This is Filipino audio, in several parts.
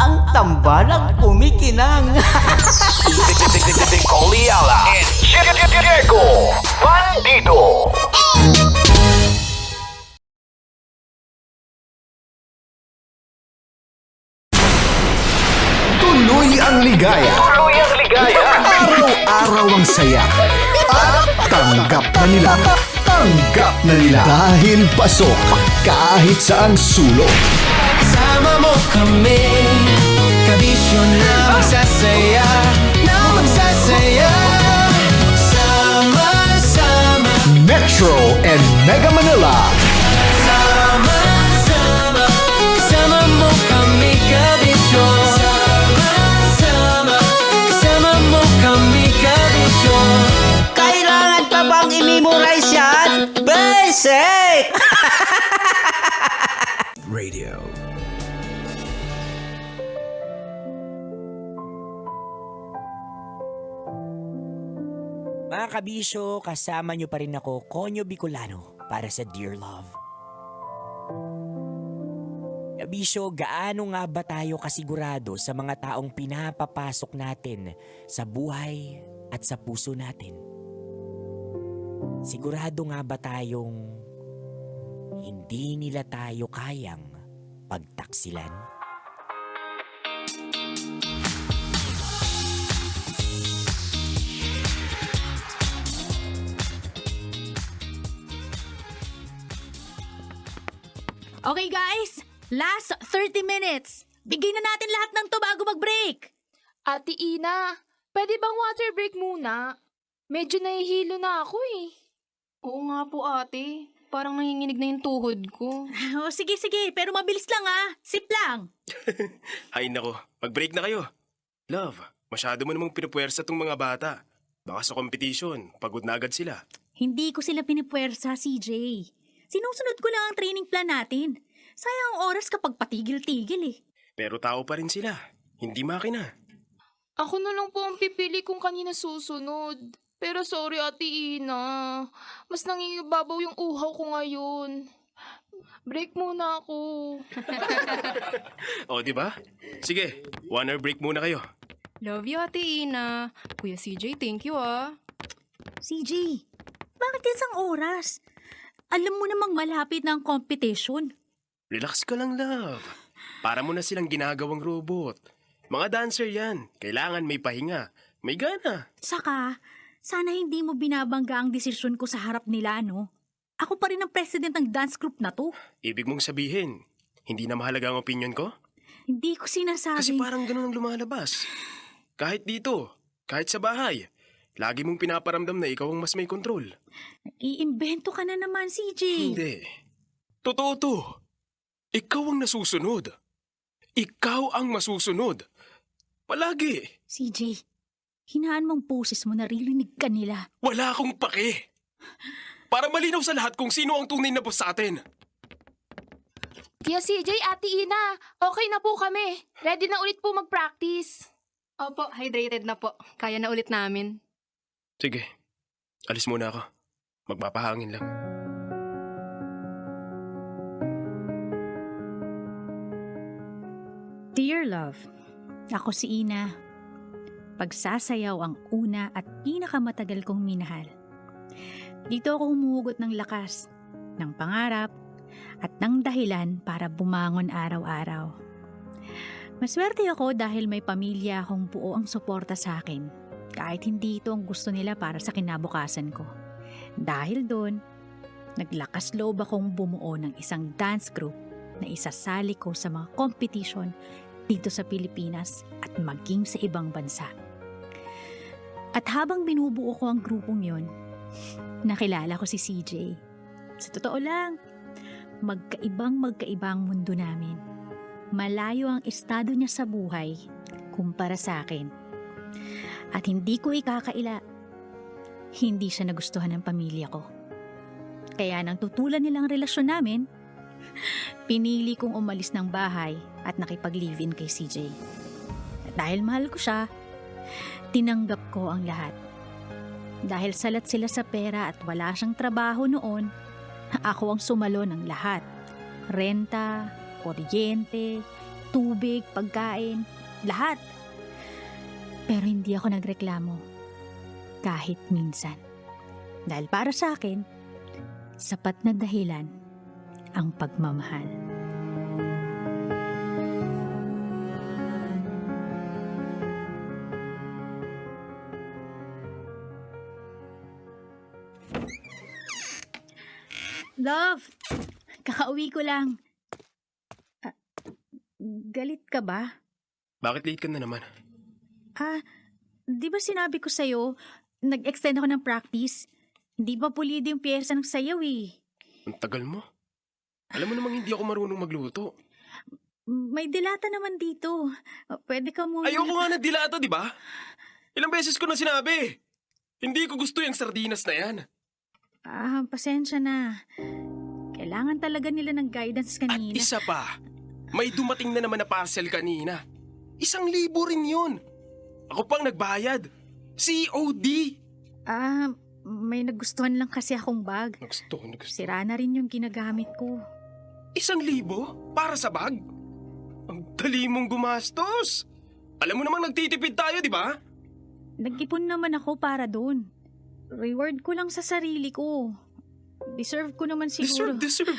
ang tambalang kumikinang. Coliala and Diego Bandido. Tuloy ang ligaya. Araw-araw ang saya. At tanggap na nila. Tanggap na nila. Dahil pasok kahit saang sulok. Sama mo kami, kabisyo na magsasaya, sama-sama. Metro and Mega Manila. Sama-sama, kasama mo kami, kabisyo. Sama-sama, kasama mo kami, kabisyo. Kailangan pa bang i-memorize yan? Basic! Radio. Mga kabisyo, kasama nyo pa rin ako, Konyo Bicolano, para sa Dear Love. Kabisyo, gaano nga ba tayo kasigurado sa mga taong pinapapasok natin sa buhay at sa puso natin? Sigurado nga ba tayong hindi nila tayo kayang pagtaksilan? Okay guys, last 30 minutes. Bigay na natin lahat ng to bago mag-break. Ate Ina, pwede bang water break muna? Medyo nahihilo na ako eh. Oo nga po ate, parang nanginginig na yung tuhod ko. Oh, sige, pero mabilis lang Sip lang. Ay nako, mag-break na kayo. Love, masyado mo namang pinupuwersa tong mga bata. Baka sa competition, pagod na agad sila. Hindi ko sila pinipuwersa, CJ. Sinusunod ko lang ang training plan natin. Sayang ang oras kapag patigil-tigil eh. Pero tao pa rin sila, hindi makina. Ako na lang po ang pipili kung kanina susunod. Pero sorry Ate Ina, mas nangingibabaw yung uhaw ko ngayon. Break muna ako. O, di ba? Sige, 1 hour break muna kayo. Love you Ate Ina. Kuya CJ, thank you CJ, bakit isang oras? Alam mo namang malapit na ang competition. Relax ka lang, love. Para mo na silang ginagawang robot. Mga dancer yan. Kailangan may pahinga. May gana. Saka, sana hindi mo binabangga ang desisyon ko sa harap nila, no? Ako pa rin ang president ng dance group na to. Ibig mong sabihin, hindi na mahalaga ang opinion ko? Hindi ko sinasabi. Kasi parang ganun ang lumalabas. Kahit dito, kahit sa bahay, lagi mong pinaparamdam na ikaw ang mas may kontrol. Iimbento ka na naman, CJ. Hindi. Totoo to. Ikaw ang nasusunod. Ikaw ang masusunod. Palagi. CJ, hinaan mong boses mo, naririnig ka nila. Wala akong pake. Para malinaw sa lahat kung sino ang tunay na boss sa atin. Kuya CJ, Ate Ina, okay na po kami. Ready na ulit po mag-practice. Opo, hydrated na po. Kaya na ulit namin. Sige, alis muna ako. Magpapahangin lang. Dear Love, ako si Ina. Pagsasayaw ang una at pinakamatagal kong minahal. Dito ako humuhugot ng lakas, ng pangarap, at ng dahilan para bumangon araw-araw. Maswerte ako dahil may pamilya akong buo ang suporta sa akin, kahit hindi ito ang gusto nila para sa kinabukasan ko. Dahil doon, naglakas loob akong bumuo ng isang dance group na isasali ko sa mga competition dito sa Pilipinas at maging sa ibang bansa. At habang binubuo ko ang grupong yon, nakilala ko si CJ. Sa totoo lang, magkaibang mundo namin. Malayo ang estado niya sa buhay kumpara sa akin. At hindi ko ikakaila, hindi siya nagustuhan ng pamilya ko. Kaya nang tutulan nilang relasyon namin, pinili kong umalis ng bahay at nakipag-live-in kay CJ. At dahil mahal ko siya, tinanggap ko ang lahat. Dahil salat sila sa pera at wala siyang trabaho noon, ako ang sumalo ng lahat. Renta, kuryente, tubig, pagkain, lahat. Pero hindi ako nagreklamo. Kahit minsan. Dahil para sa akin, sapat na dahilan ang pagmamahal. Love, kakauwi ko lang. Galit ka ba? Bakit late ka na naman? Di ba sinabi ko sa'yo, nag-extend ako ng practice? Hindi pa pulido yung pyesa ng sayaw eh. Ang tagal mo. Alam mo namang hindi ako marunong magluto. May dilata naman dito. Pwede ka muna... Ayoko nga na dilata, di ba? Ilang beses ko na sinabi. Hindi ko gusto yung sardinas na yan. Pasensya na. Kailangan talaga nila ng guidance At kanina. isa pa, may dumating na naman na parcel kanina. 1,000 rin yun. Ako pang nagbayad. COD. May nagustuhan lang kasi akong bag. Nagusto. Sira na rin yung ginagamit ko. 1,000 para sa bag? Ang dali mong gumastos. Alam mo namang nagtitipid tayo, di ba? Nag-ipon naman ako para doon. Reward ko lang sa sarili ko. Deserve ko naman siguro. Deserve.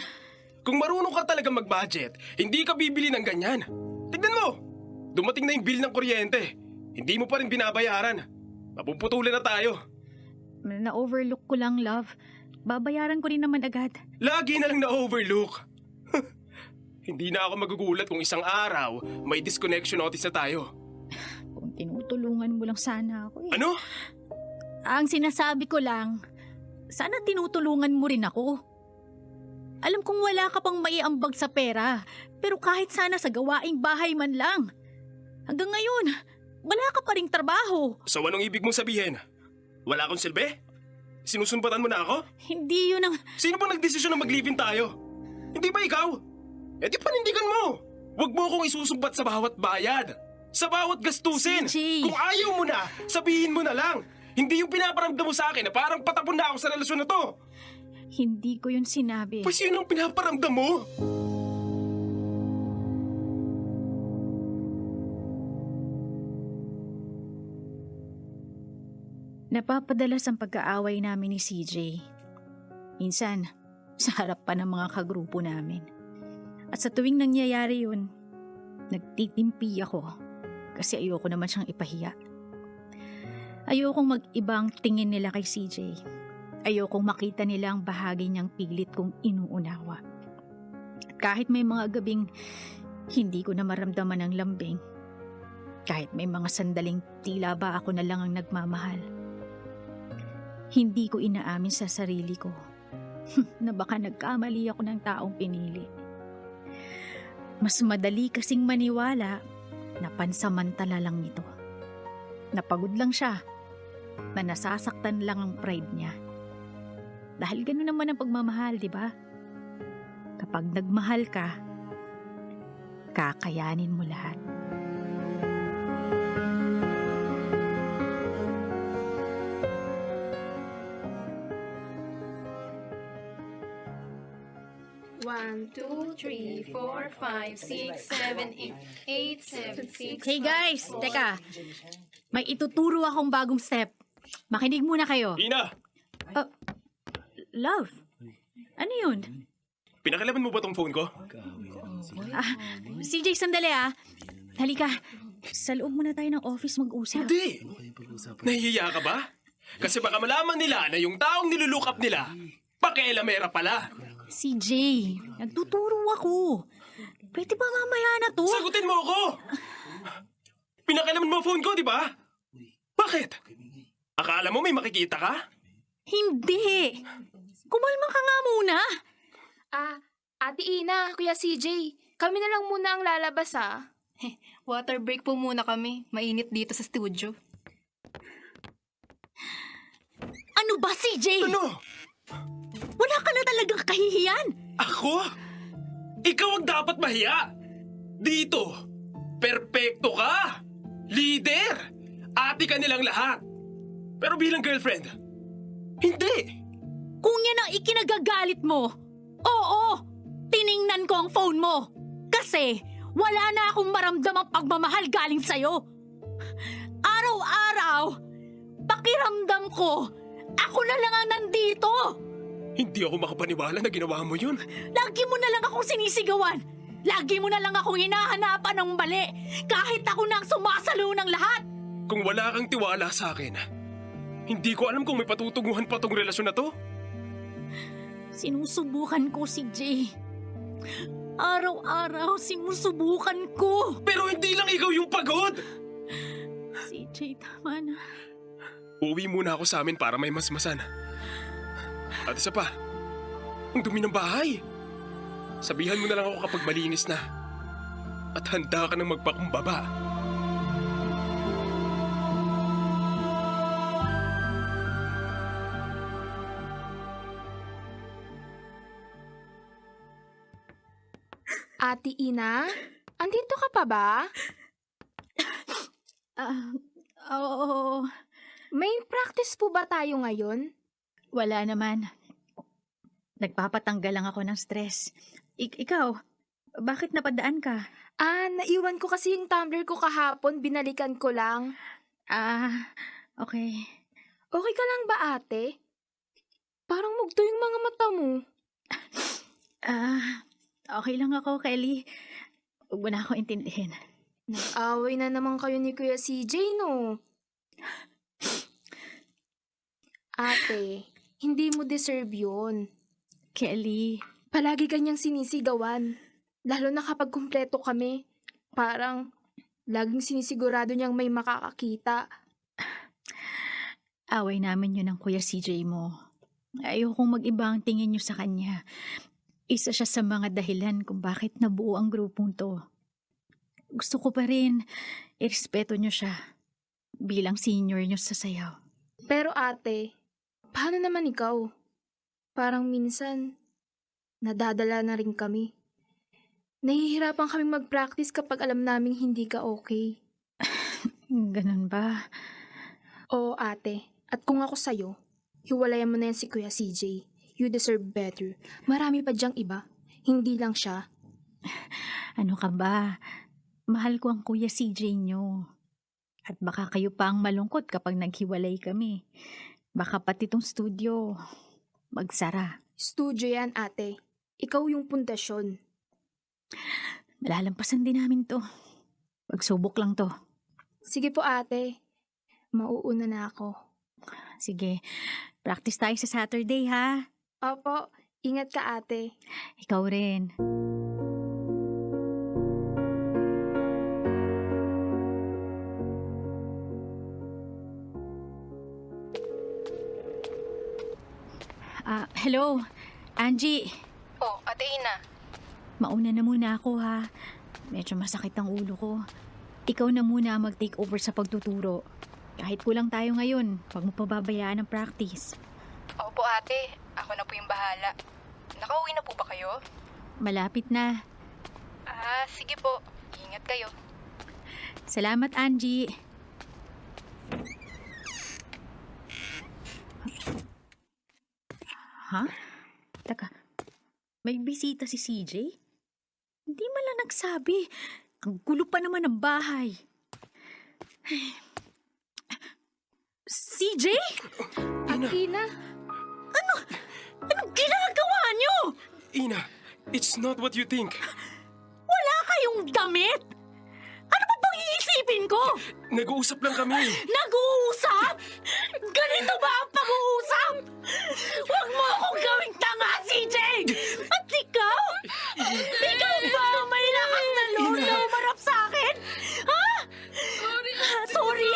Kung marunong ka talaga mag-budget, hindi ka bibili ng ganyan. Tignan mo! Dumating na yung bill ng kuryente. Hindi mo pa rin binabayaran. Mapuputulan na tayo. Na-overlook ko lang, love. Babayaran ko rin naman agad. Lagi na lang na-overlook. Hindi na ako magugulat kung isang araw may disconnection notice na tayo. Kung tinutulungan mo lang sana ako eh. Ano? Ang sinasabi ko lang, sana tinutulungan mo rin ako. Alam kong wala ka pang maiambag sa pera, pero kahit sana sa gawaing bahay man lang. Hanggang ngayon, wala ka pa ring trabaho. So anong ibig mong sabihin? Wala akong silbi? Sinusumpatan mo na ako? Hindi yun ang... Sino bang nagdesisyon na mag-live-in tayo? Hindi ba ikaw? Eh di panindigan mo! Huwag mo akong isusumbat sa bawat bayad. Sa bawat gastusin. CJ. Kung ayaw mo na, sabihin mo na lang. Hindi yung pinaparamdam mo sa akin na parang patapon na ako sa relasyon na to. Hindi ko yun sinabi. Pues yun ang pinaparamdam mo. Napapadalas ang pagkaaway namin ni CJ. Minsan, sa harap pa ng mga kagrupo namin. At sa tuwing nangyayari yun, nagtitimpi ako kasi ayoko naman siyang ipahiya. Ayokong mag-ibang tingin nila kay CJ. Ayokong makita nila ang bahagi niyang pilit kong inuunawa. At kahit may mga gabing hindi ko na maramdaman ang lambing, kahit may mga sandaling tila ba ako na lang ang nagmamahal, hindi ko inaamin sa sarili ko na baka nagkamali ako ng taong pinili. Mas madali kasing maniwala na pansamantala lang ito. Napagod lang siya, na nasasaktan lang ang pride niya. Dahil gano'n naman ang pagmamahal, di ba? Kapag nagmahal ka, kakayanin mo lahat. Hey guys, teka. May ituturo akong bagong step. Makinig muna kayo. Ina! Love, ano yun? Pinakilaman mo ba tong phone ko? CJ, sandali ah. Halika, sa loob muna tayo ng office mag-usap. Hindi! Nahihiya ka ba? Kasi baka malaman nila na yung taong nilulook up nila, pakialamera pala. CJ, nagtuturo ako. Pwede ba mamaya na to? Sagutin mo ako! Pinakilaman mo ang phone ko, di ba? Bakit? Akala mo may makikita ka? Hindi! Kumalma ka nga muna! Ate Ina, Kuya CJ, kami na lang muna ang lalabas Water break po muna kami. Mainit dito sa studio. Ano ba, CJ? Ano? Wala ka na talagang kahihiyan! Ako? Ikaw ang dapat mahiya! Dito, perpekto ka! Leader! Ate ka nilang lahat! Pero bilang girlfriend, hindi! Kung yan ang ikinagagalit mo, oo, tiningnan ko ang phone mo. Kasi Wala na akong maramdamang pagmamahal galing sa'yo. Araw-araw, pakiramdam ko, ako na lang ang nandito. Hindi ako makapaniwala na ginawa mo yun. Lagi mo na lang akong sinisigawan. Lagi mo na lang akong hinahanapan ng mali. Kahit ako na ang sumasalo ng lahat. Kung wala kang tiwala sa akin, hindi ko alam kung may patutunguhan pa tong relasyon na to. Sinusubukan ko si Jay. Araw-araw sinusubukan ko. Pero hindi lang ikaw yung pagod! Si Jay, tama na. Uwi muna ako sa amin para may masmasan. At isa pa, ang dumi ng bahay. Sabihan mo na lang ako kapag malinis na. At handa ka nang magpakumbaba. Ate Ina, andito ka pa ba? Oo. May practice po ba tayo ngayon? Wala naman. Nagpapatanggal lang ako ng stress. Ikaw, bakit napadaan ka? Naiwan ko kasi yung tumbler ko kahapon, binalikan ko lang. Okay. Okay ka lang ba, ate? Parang mugto yung mga mata mo. Okay lang ako, Kelly. Huwag mo na ako intindihin. Nag-away na naman kayo ni Kuya CJ, no? Ate, hindi mo deserve yun. Kelly. Palagi kanyang sinisigawan. Lalo na kapag kumpleto kami. Parang laging sinisigurado niyang may makakakita. Away namin yun ng Kuya CJ mo. Ayokong mag-iba ang tingin niyo sa kanya. Isa siya sa mga dahilan kung bakit nabuo ang grupong to. Gusto ko pa rin irespeto niyo siya bilang senior niyo sa sayaw. Pero ate, paano naman ikaw? Parang minsan, nadadala na rin kami. Nahihirapan kami mag-practice kapag alam naming hindi ka okay. Ganun ba? Oo ate, at kung ako sa'yo, hiwalayan mo na yan si Kuya CJ. You deserve better. Marami pa diyang iba. Hindi lang siya. Ano ka ba? Mahal ko ang Kuya CJ nyo. At baka kayo pa ang malungkot kapag naghiwalay kami. Baka pati tong studio magsara. Studio yan, ate. Ikaw yung pundasyon. Malalampasan din namin to. Pagsubok lang to. Sige po, ate. Mauuna na ako. Sige, practice tayo sa Saturday, ha? Opo, ingat ka, ate. Ikaw rin. Hello, Angie. Oh, Ate Ina. Mauna na muna ako, ha? Medyo masakit ang ulo ko. Ikaw na muna mag-take over sa pagtuturo. Kahit kulang tayo ngayon, huwag mo pababayaan ang practice. Opo, ate. Ako na po yung bahala. Nakauwi na po ba kayo? Malapit na. Sige po. Ingat kayo. Salamat, Angie. Ha? Teka, may bisita si CJ? Hindi man lang nagsabi. Ang gulo pa naman ng bahay. CJ? Ate Ina? Anong ginagawa niyo? Ina, it's not what you think. Wala kayong damit? Ano pa bang iisipin ko? Nag-uusap lang kami. Nag-uusap? Ganito ba ang pag-uusap? Huwag mo akong gawing tanga, CJ! At ikaw? Ikaw ba ang may lakas na loob na umarap sa akin? Ha? Sorry!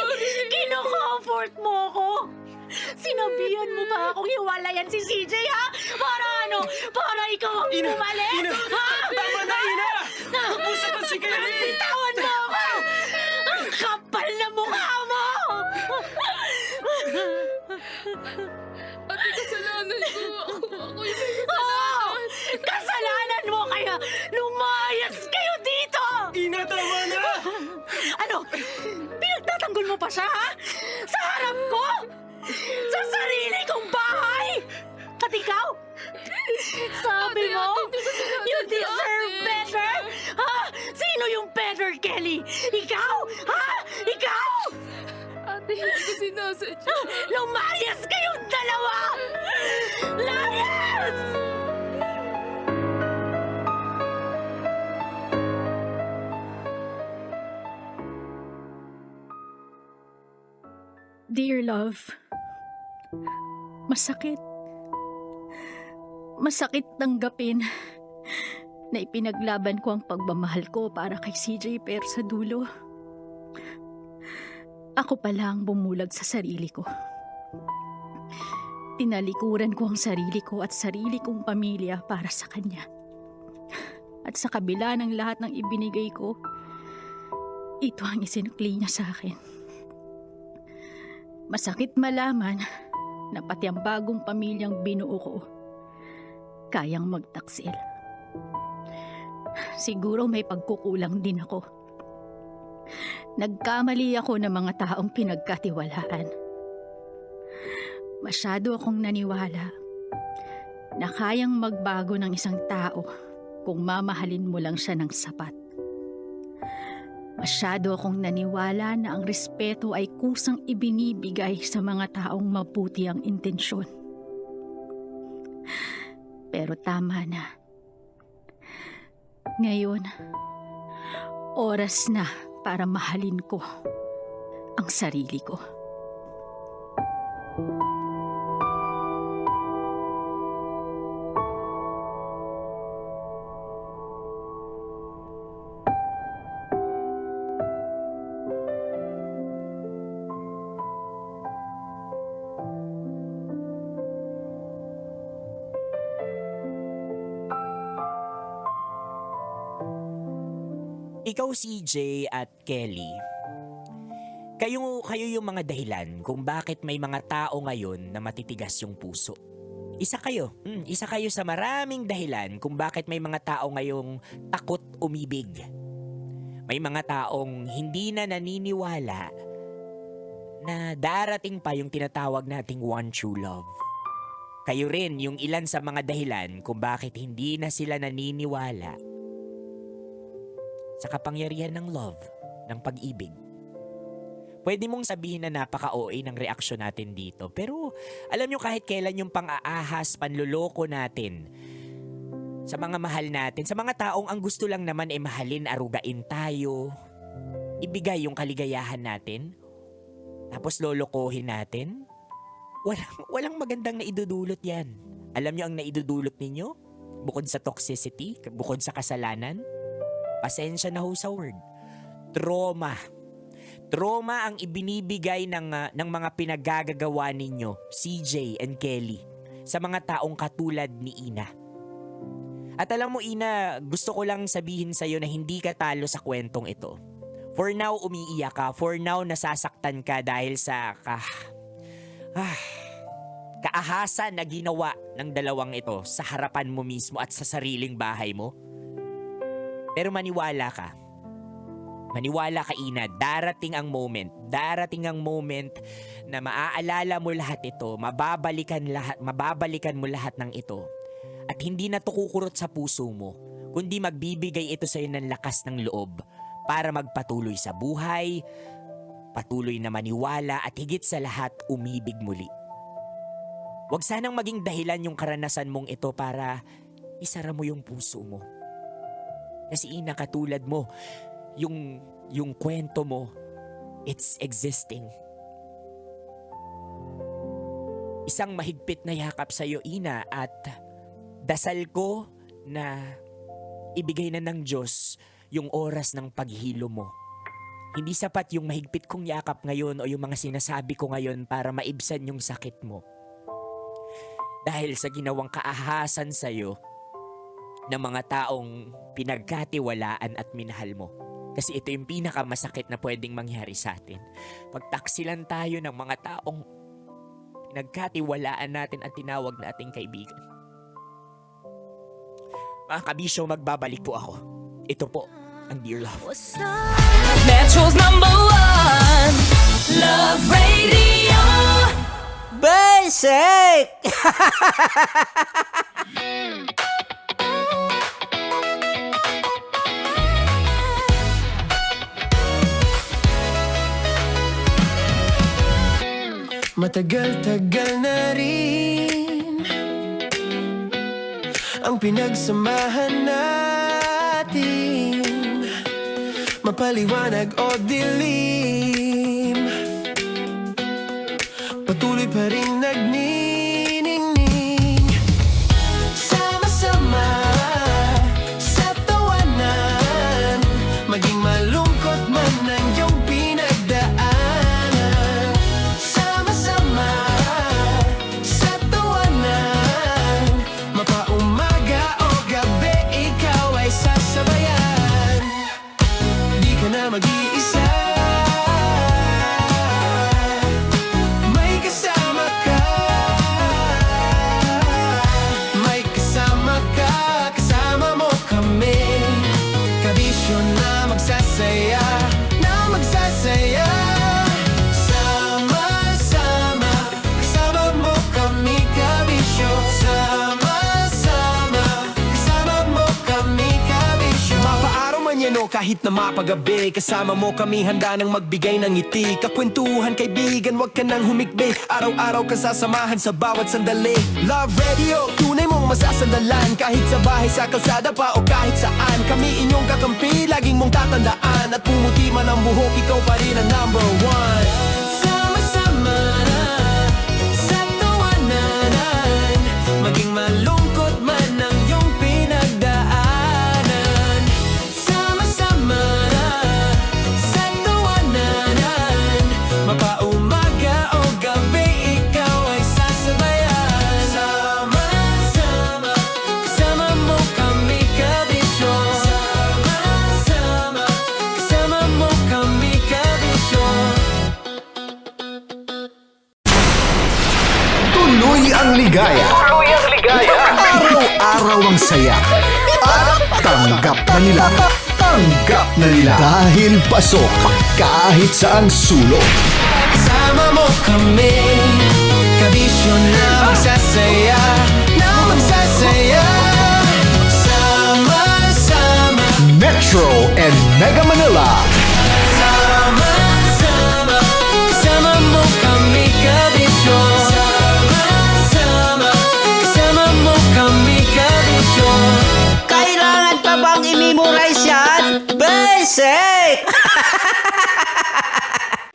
Kino-comfort mo ako! Sinabihan mo ba akong hiwalayan si CJ, ha? Para ano? Para ikaw ang Ina! umalis? Ina! Ha? Tama na, Ina! Usapan si Kelly! Bitawan mo ako! Ang kapal na mukha mo! Ate, kasalanan ko. Ako yung Oo! Kasalanan mo kaya lumayas kayo dito! Ina, tama na! Ano? Pinagtatanggol mo pa siya, ha? Sa harap ko? Sa sarili kong bahay? At ikaw? Sabi mo, you deserve better? Ha? Sino Ikaw? Ha? Ikaw? Ate, hindi ko sinasadya. Lumayas kayong dalawa! Layas! Dear love, masakit. Masakit tanggapin na ipinaglaban ko ang pagmamahal ko para kay CJ pero sa dulo, ako pala ang bumulag sa sarili ko. Tinalikuran ko ang sarili ko at sarili kong pamilya para sa kanya. At sa kabila ng lahat ng ibinigay ko, ito ang isinukli niya sa akin. Masakit malaman na pati ang bagong pamilyang binuo ko kayang magtaksil. Siguro may pagkukulang din ako. Nagkamali ako ng mga taong pinagkatiwalaan. Masyado akong naniwala na kayang magbago ng isang tao kung mamahalin mo lang siya ng sapat. Masyado akong naniwala na ang respeto ay kusang ibinibigay sa mga taong mabuti ang intensyon. Pero tama na. Ngayon, oras na para mahalin ko ang sarili ko. Ikaw, CJ at Kelly, kayo yung mga dahilan kung bakit may mga tao ngayon na matitigas yung puso. Isa kayo sa maraming dahilan kung bakit may mga tao ngayong takot umibig. May mga taong hindi na naniniwala na darating pa yung tinatawag nating one true love. Kayo rin yung ilan sa mga dahilan kung bakit hindi na sila naniniwala sa kapangyarihan ng love, ng pag-ibig. Pwede mong sabihin na napaka-OA ng reaksyon natin dito. Pero alam nyo kahit kailan yung pang-aahas, panluloko natin sa mga mahal natin, sa mga taong ang gusto lang naman ay mahalin, arugain tayo, ibigay yung kaligayahan natin, tapos lolokohin natin, walang magandang naidudulot yan. Alam nyo ang naidudulot ninyo? Bukod sa toxicity, bukod sa kasalanan, pasensya na ho sa word. Trauma. Trauma ang ibinibigay ng mga pinagagagawa ninyo, CJ and Kelly, sa mga taong katulad ni Ina. At alam mo, Ina, gusto ko lang sabihin sa'yo na hindi ka talo sa kwentong ito. For now, umiiyak ka. For now, nasasaktan ka dahil sa kaahasan na ginawa ng dalawang ito sa harapan mo mismo at sa sariling bahay mo. Pero maniwala ka. Maniwala ka, Ina, darating ang moment na maaalala mo lahat ito, mababalikan mo lahat ng ito. At hindi na to kukurot sa puso mo, kundi magbibigay ito sa'yo ng lakas ng loob para magpatuloy sa buhay, patuloy na maniwala at higit sa lahat, umibig muli. Huwag sanang maging dahilan yung karanasan mong ito para isara mo yung puso mo. Kasi Ina, katulad mo, yung kwento mo, it's existing. Isang mahigpit na yakap sa'yo, Ina, at dasal ko na ibigay na ng Diyos yung oras ng paghilo mo. Hindi sapat yung mahigpit kong yakap ngayon o yung mga sinasabi ko ngayon para maibsan yung sakit mo. Dahil sa ginawang kaahasan sa'yo ng mga taong pinagkatiwalaan at minahal mo. Kasi ito yung pinakamasakit na pwedeng mangyari sa atin. Pagtaksilan tayo ng mga taong pinagkatiwalaan natin at tinawag nating kaibigan. Mga kabisyo, magbabalik po ako. Ito po ang Dear Love. Metro's #1 Love Radio. Basic! Matagal-tagal na rin ang pinagsamahan natin, mapaliwanag o dilim, patuloy pa rin nagniningning. Sama-sama sa tawanan, maging malungkot man ang iyong pinagdaanan. Sama-sama sa tawanan, mapaumaga o gabi, ikaw ay sasabayan. Di ka na mag-iisa, may kasama ka. May kasama ka, kasama mo kami. Kabisyo na magsasaya, na magsasaya. Sama-sama, kasama mo kami, kabisyo. Sama-sama, kasama mo kami, kabisyo. Mapaaraw man yan o kahit na mapagabi, kasama mo kami, handa nang magbigay ng ngiti. Kakwentuhan, kaibigan, wag ka nang humikbi. Araw-araw ka sasamahan sa bawat sandali. Love Radio, tunay mong masasandalan. Kahit sa bahay, sa kalsada pa o kahit saan, kami inyong kakampi, laging mong tatandaan. At pumuti man ang buhok, ikaw pa rin ang number one. Sama-sama sa tawanan, maging malungkot man ang iyong pinagdaanan. Sama-sama sa tawanan, mapaumaga o gabi, ikaw ay sasabayan. Sama-sama, kasama mo kami, kabisyo. Sama-sama, kasama mo kami, kabisyo. Tuloy ang ligaya. Araw-araw ang saya. At tanggap na nila. Tanggap na nila. Dahil pasok kahit saang sulok. Kasama mo kami, kabisyo na magsasaya, na magsasaya. Sama-sama, Metro and Mega Manila. sama-sama, kasama mo kami, kabisyo. Sama-sama, kasama mo kami, kabisyo. Kailangan pa bang i-memorize yan? Basic!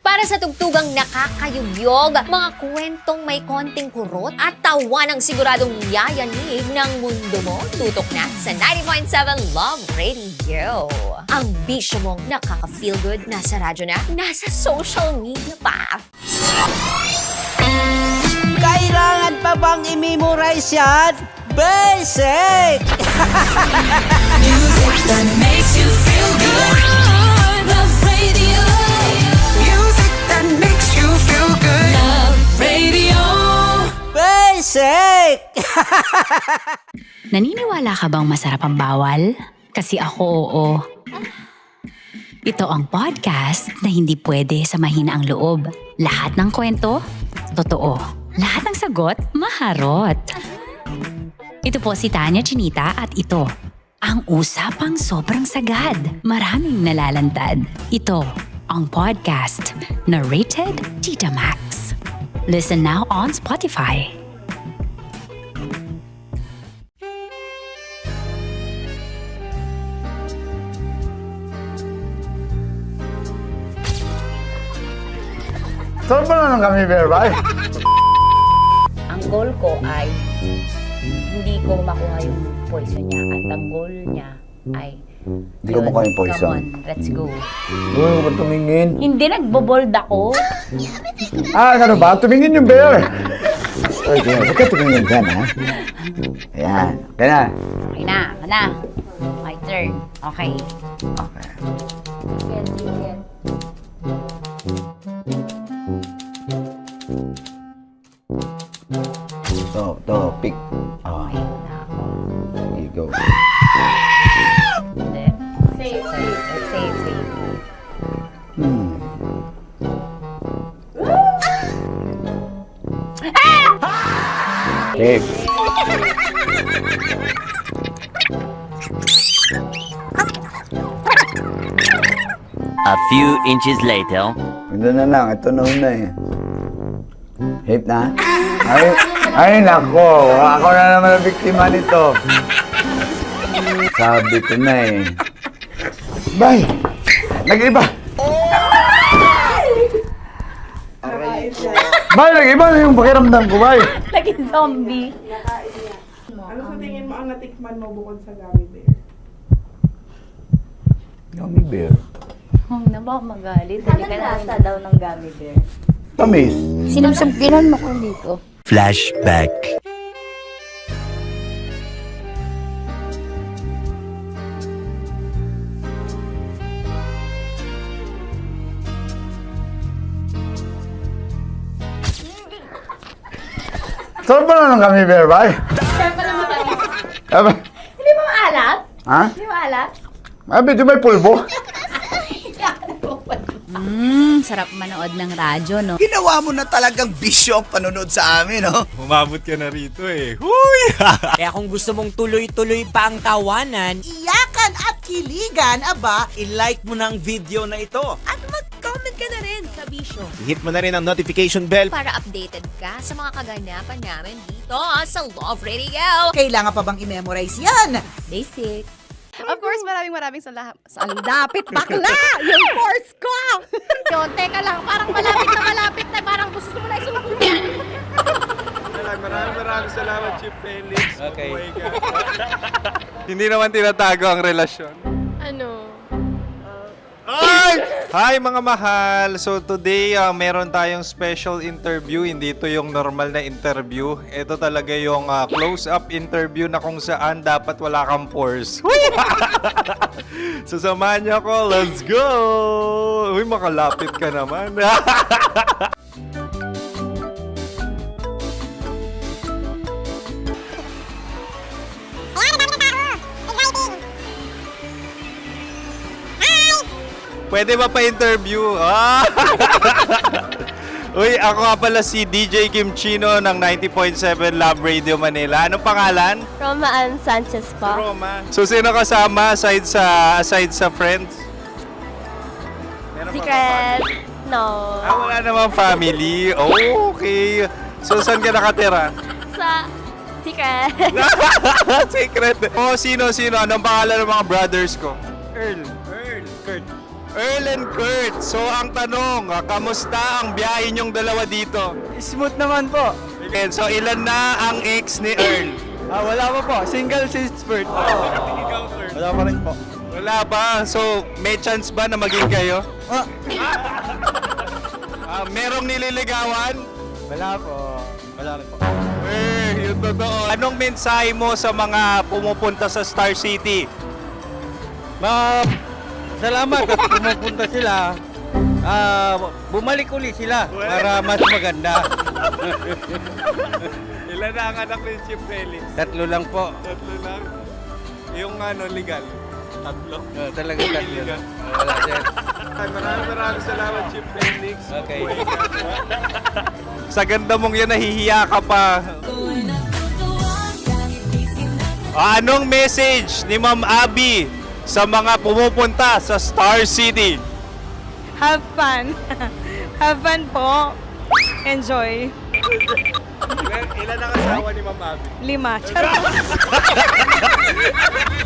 Para sa tugtugang nakakayugyog, mga kwentong may konting kurot at tawa ng siguradong yayanig ng mundo mo, tutok na sa 90.7 Love Radio. Ang bisyo mong nakaka-feel good, nasa radyo na, nasa social media pa. Kailangan pa bang i-memorize yan? Basic! Music that makes you feel good. Love Radio. Music that makes you feel good. Love Radio. Basic! Naniniwala ka bang masarap ang bawal? Kasi ako, oo. Ito ang podcast na hindi pwede samahin ang loob. Lahat ng kwento, totoo. Lahat ng sagot, maharot. Ito po si Tanya Chinita at ito, ang usapang sobrang sagad. Maraming nalalantad. Ito, ang podcast na rated Tita Max. Listen now on Spotify. Saan ba naman kami, Berbay? Ang goal ko ay hindi ko makuha yung poison niya at ang goal niya ay Hindi ko makuha yung poison. Come on, let's go. Huwag mo tumingin. Hindi, nagbobold ako. Ano ba? Tumingin yung bear. Okay, huwag ka tumingin dyan, ha? Ayan. Kaya na. Okay na, ako na. My turn. Okay. Okay. Yes, yes. To, pick. Oh, Okay na ako. here you go. Hindi. Safe, safe. Safe, safe. Safe. A few inches later. Ito na lang. Ito na una eh. Safe na? Ay, nako. Ako na naman ang biktima nito. Sabi ko na eh. Bay! Nag-iba! Bay, nag-iba na yung pakiramdam ko, bay! Naging zombie. Ano sa tingin mo ang natikman mo bukod sa gummy bear? Gummy bear? Huwag na baka magalit. Hindi ka lasa daw ng gummy bear. Tamis. Sinusumpiran mo ko dito. Flashback. Sarap ba na ng gummy bear, bay? Hindi mo maalat? Ha? Hindi mo maalat? Abi, di may pulbo? Sarap manood ng radyo, no? Ginawa mo na talagang bisyo ang panonood sa amin, no? Umabot ka na rito eh. Huy! Kaya kung gusto mong tuloy-tuloy pa ang tawanan, Iyakan at kiligan, aba, i-like mo na ang video na ito. At mag-comment ka na rin sa Bisyo. Hit mo na rin ang notification bell. Para updated ka sa mga kaganapan namin dito sa Love Radio. Kailangan pa bang i-memorize yan? Basic. Of course, maraming salamat. Lapit bakla! Yung course ko! Yun, teka lang, parang malapit na, parang gusto mo na isubukan. Maraming salamat, Chief Felix. Okay. Oh my God. Hindi naman tinatago ang relasyon. Ano? Hi mga mahal! So today, meron tayong special interview. Hindi ito yung normal na interview. Ito talaga yung close-up interview na kung saan dapat wala kang pores. So samahan niyo ako. Let's go! Uy, makalapit ka naman. Pwede ba pa-interview? Uy, ako nga pala si DJ Kim Chino ng 90.7 Love Radio Manila. Anong pangalan? Roma Ann Sanchez po. Roma. So, sino kasama aside sa friends? Meron ba Secret. No. wala namang family. Oh, okay. So, saan ka nakatira? Sa Secret. Secret. Oh, sino? Anong pangalan ng mga brothers ko? Earl, Kurt. Earl and Kurt. So, ang tanong, kamusta ang biyahe niyong dalawa dito? Smooth naman po. Okay, so, ilan na ang ex ni Earl? Wala pa po. Single since birth. Wala pa rin po. Wala pa. So, may chance ba na maging kayo? Merong nililigawan? Wala po. Wala rin po. Yung totoo. Anong mensahe mo sa mga pumupunta sa Star City? Salamat at pumupunta sila. Bumalik uli sila para mas maganda. Ilan na ang anak ni Chief Felix? 3 lang po. 3 lang? Yung legal? 3? Talaga 3. Wala sir. Maraming salamat, Chief Felix. Okay. Sa ganda mong yan, nahihiya ka pa. Anong message ni Ma'am Abby sa mga pumupunta sa Star City? Have fun. Have fun po. Enjoy. Ilan ang asawa ni Ma'am Abby? 5. Charot.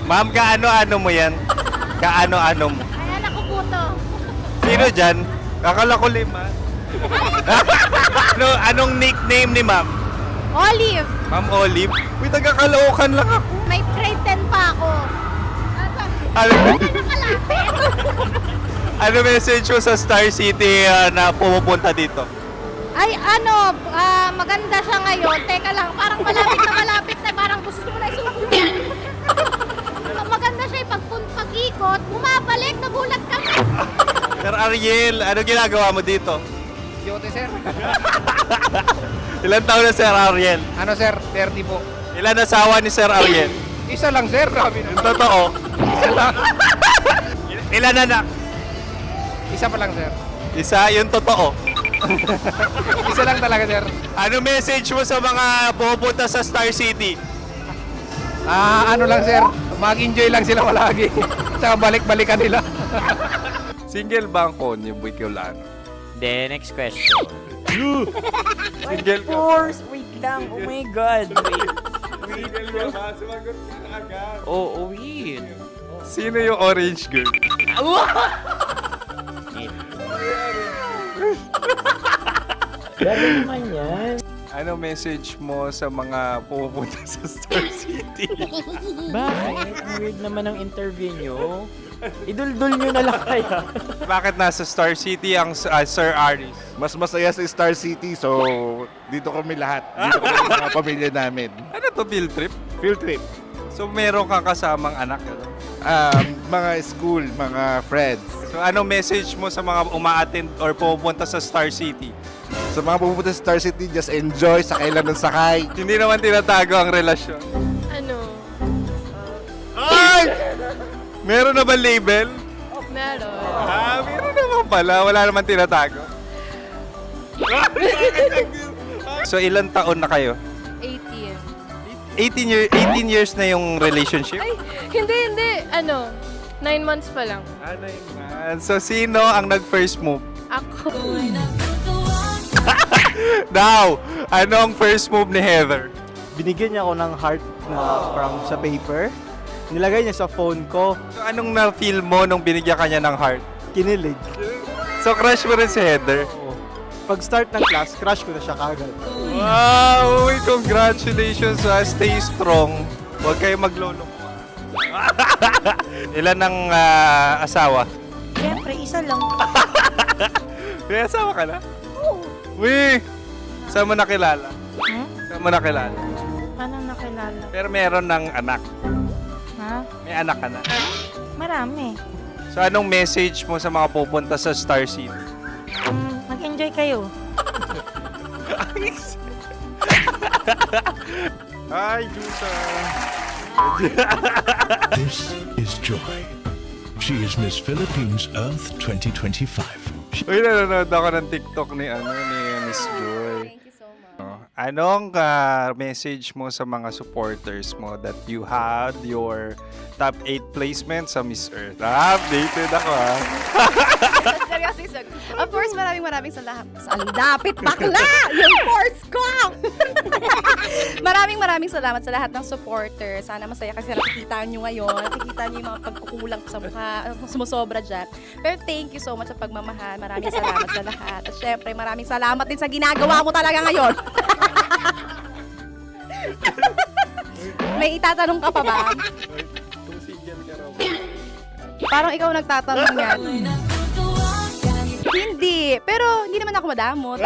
Ma'am, kaano-ano mo yan? Kaano-ano mo? Ay, anak ko po to. Sino dyan? Kakala ko 5. Anong nickname ni Ma'am? Olive. Ma'am Olive? Uy, taga-Caloocan lang ako. May grade 10 pa ako. Ano message mo sa Star City na pumupunta dito? Ay, maganda siya ngayon. Teka lang, parang malapit na, parang gusto mo na isubukan. Maganda siya, pag-ikot, bumabalik, nagulat kami. Sir Ariel, ano ginagawa mo dito? Yote sir. Ilan taon na Sir Ariel? Ano sir? 30 po. Ilan asawa ni Sir Ariel? Isa lang sir. Grabe Yung totoo. Isa lang. Ilan anak? Isa pa lang sir. Isa, yung totoo. Isa lang talaga sir. Ano message mo sa mga pumupunta sa Star City? Ano lang sir. Mag-enjoy lang sila palagi. Tsaka balik-balikan nila. Single ba ang konyo, Boy Kiolano? the next question. Single Of course! Wait lang. Oh my God. Wait. Single ka ba? Sumagot ka na agad. Oo, wait. Sino yung orange girl? Grabe naman yan. Ano message mo sa mga pupunta sa Star City? Bakit? Ang weird naman ng interview nyo. Iduldul nyo na lang kaya. Bakit nasa Star City ang Sir Aris? Mas masaya sa Star City, so dito kami lahat. Dito kami mga pamilya namin. Ano to, field trip? Field trip. So meron kang kasamang anak? Ano? Mga school, mga friends. So ano message mo sa mga uma-attend or pupunta sa Star City? Sa mga pupunta sa Star City, just enjoy, sakay lang ng sakay. Hindi naman tinatago ang relasyon. Ano? Ay! Meron na ba label? Meron. Meron naman pala. Wala naman tinatago. So ilan taon na kayo? 18. 18 years na yung relationship? Ay, hindi. 9 months pa lang. So sino ang nag-first move? Ako. Now, anong first move ni Heather? Binigyan niya ako ng heart na from sa paper. Nilagay niya sa phone ko. So anong na-feel mo nung binigyan ka niya ng heart? Kinilig. So crush mo rin si Heather? Pag start ng class, crush ko na siya kagad. Wow! Uy, congratulations! Stay strong. Huwag kayo maglolo. Ilan ang asawa? Siyempre, isa lang. May asawa ka na? Oo. Uy! Saan mo nakilala? Saan mo nakilala? Paano nakilala? Pero meron ng anak. Ha? May anak ka na. Marami. So anong message mo sa mga pupunta sa Star City? Mag-enjoy kayo. Hi, Jusa! This is Joy. She is Miss Philippines Earth 2025. Uy, nanonood ako ng TikTok ni Miss Joy. Thank you so much. Anong message mo sa mga supporters mo that you had your top 8 placement sa Miss Earth? Updated ako Seryoso, of course, maraming salamat. Ang dapit bakla! Yung course ko! maraming salamat sa lahat ng supporter. Sana masaya kasi nakikita nyo ngayon. Nakikita nyo yung mga pagkukulang ko sa mukha, sumusobra dyan. Pero thank you so much sa pagmamahal. Maraming salamat sa lahat. At syempre, maraming salamat din sa ginagawa mo talaga ngayon. May itatanong ka pa ba? Parang ikaw nagtatanong yan. Hindi. Pero hindi naman ako madamot.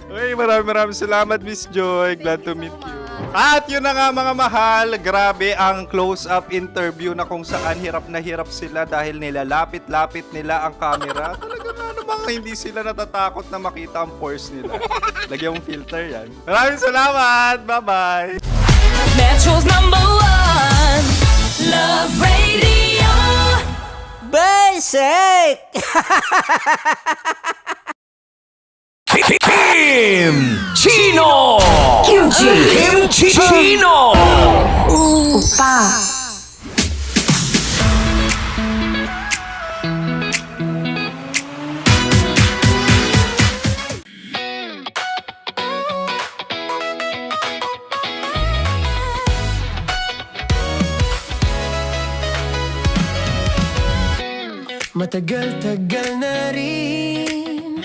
Uy, maraming salamat, Miss Joy. Glad to meet you. At yun na nga mga mahal, grabe ang close-up interview na kung saan hirap na hirap sila dahil nilalapit-lapit nila ang camera. Talaga nga namang hindi sila natatakot na makita ang pores nila. Lagyan mong filter yan. Maraming salamat! Bye-bye! Metro's #1 Love Radio. Basic! Kim Chino! Kim Chino! Upa! Matagal-tagal na rin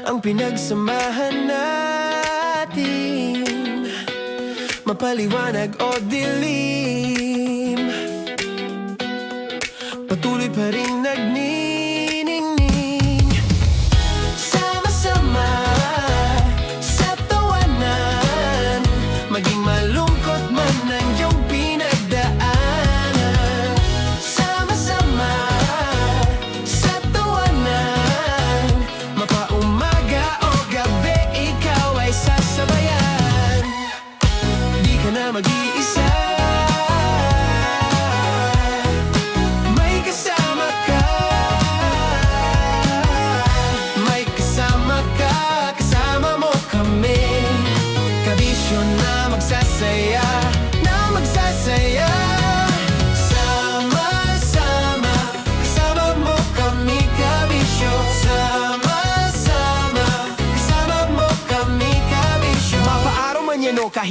ang pinagsamahan natin, mapaliwanag o dilim, patuloy pa rin nagniningning. Sama-sama sa tawanan, maging malungkot man ang iyong pinagdaanan. Sama-sama sa tawanan, mapaumaga o gabi, ikaw ay sasabayan. Di ka na mag-iisa.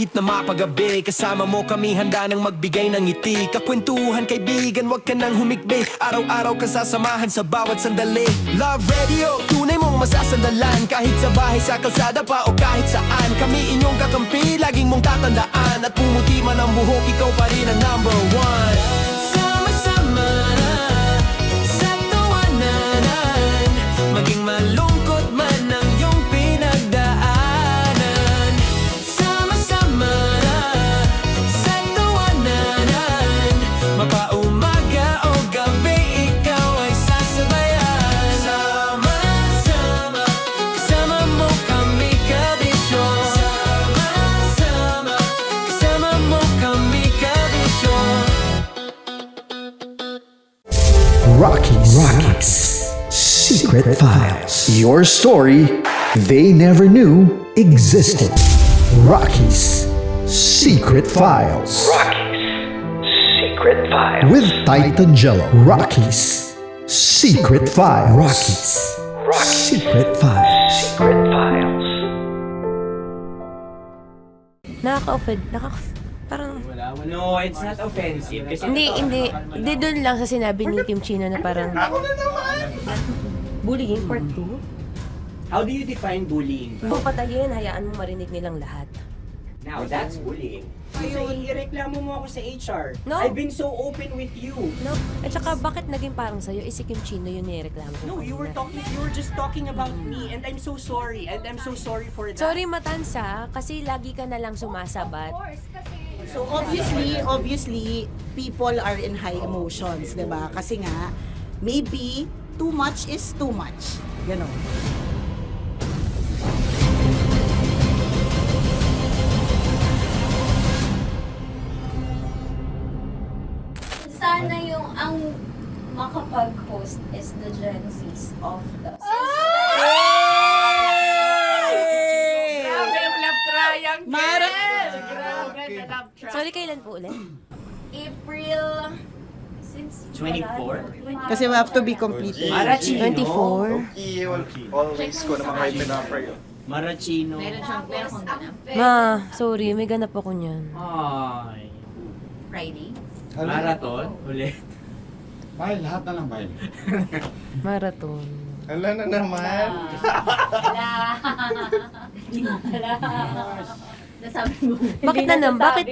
kahit na mapagabi. Kasama mo kami handa nang magbigay ng ngiti. Kakwentuhan kaibigan, wag ka nang humikbi. Araw-araw ka sasamahan sa bawat sandali. Love Radio, tunay mong masasandalan. Kahit sa bahay, sa kalsada pa o kahit saan. Kami inyong kakampi, laging mong tatandaan. At pumuti man ang buhok, ikaw pa rin ang number one. Sama-sama sa tawanan, maging malungkot man ang iyong pinagdaanan. Sama-sama sa tawanan, mapaumaga o gabi, ikaw ay sasabayan. Sama-sama, kasama mo kami kabisyo. Sama-sama, kasama mo kami kabisyo. Rockies. Secret Files. Your story they never knew existed. Rockies. Secret Files. Secret Files. With Titan Jello. Rockies. Secret Files. Secret Files. Secret Files. Nakaka-offend. Parang... No, it's not offensive. Kasi Hindi doon lang sa sinabi ni Kim Chino na parang... Bullying, part 2? How do you define bullying? Kung patayin, hayaan mo marinig nilang lahat. Now, that's bullying. So, ireklamo mo ako sa HR. No. I've been so open with you. No? At saka, bakit naging parang sa'yo? Si Kim Chino yun nireklamo ko. No, you were just talking about me, and I'm so sorry. And I'm so sorry for that. Sorry, Matansa, kasi lagi ka na lang sumasabat. So obviously, people are in high emotions, 'di ba? Kasi nga, maybe too much is too much. Ganon. Sana yung ang makapag-host is the Gen Zs of the Grabe yung love triangle! Mara! Grabe na love triangle! Sorry, kailan po ulit? April... 24? Kasi we have to be completed. Marachino. 24? Always ko naman kayo pinapray. Marachino. Meron siyang ganap. Ma, sorry, may ganap ako niyan. Ay. Friday? Marathon? Ulit. Mahal, lahat na lang mahal. Marathon. Ala na naman. Nasabi mo. Bakit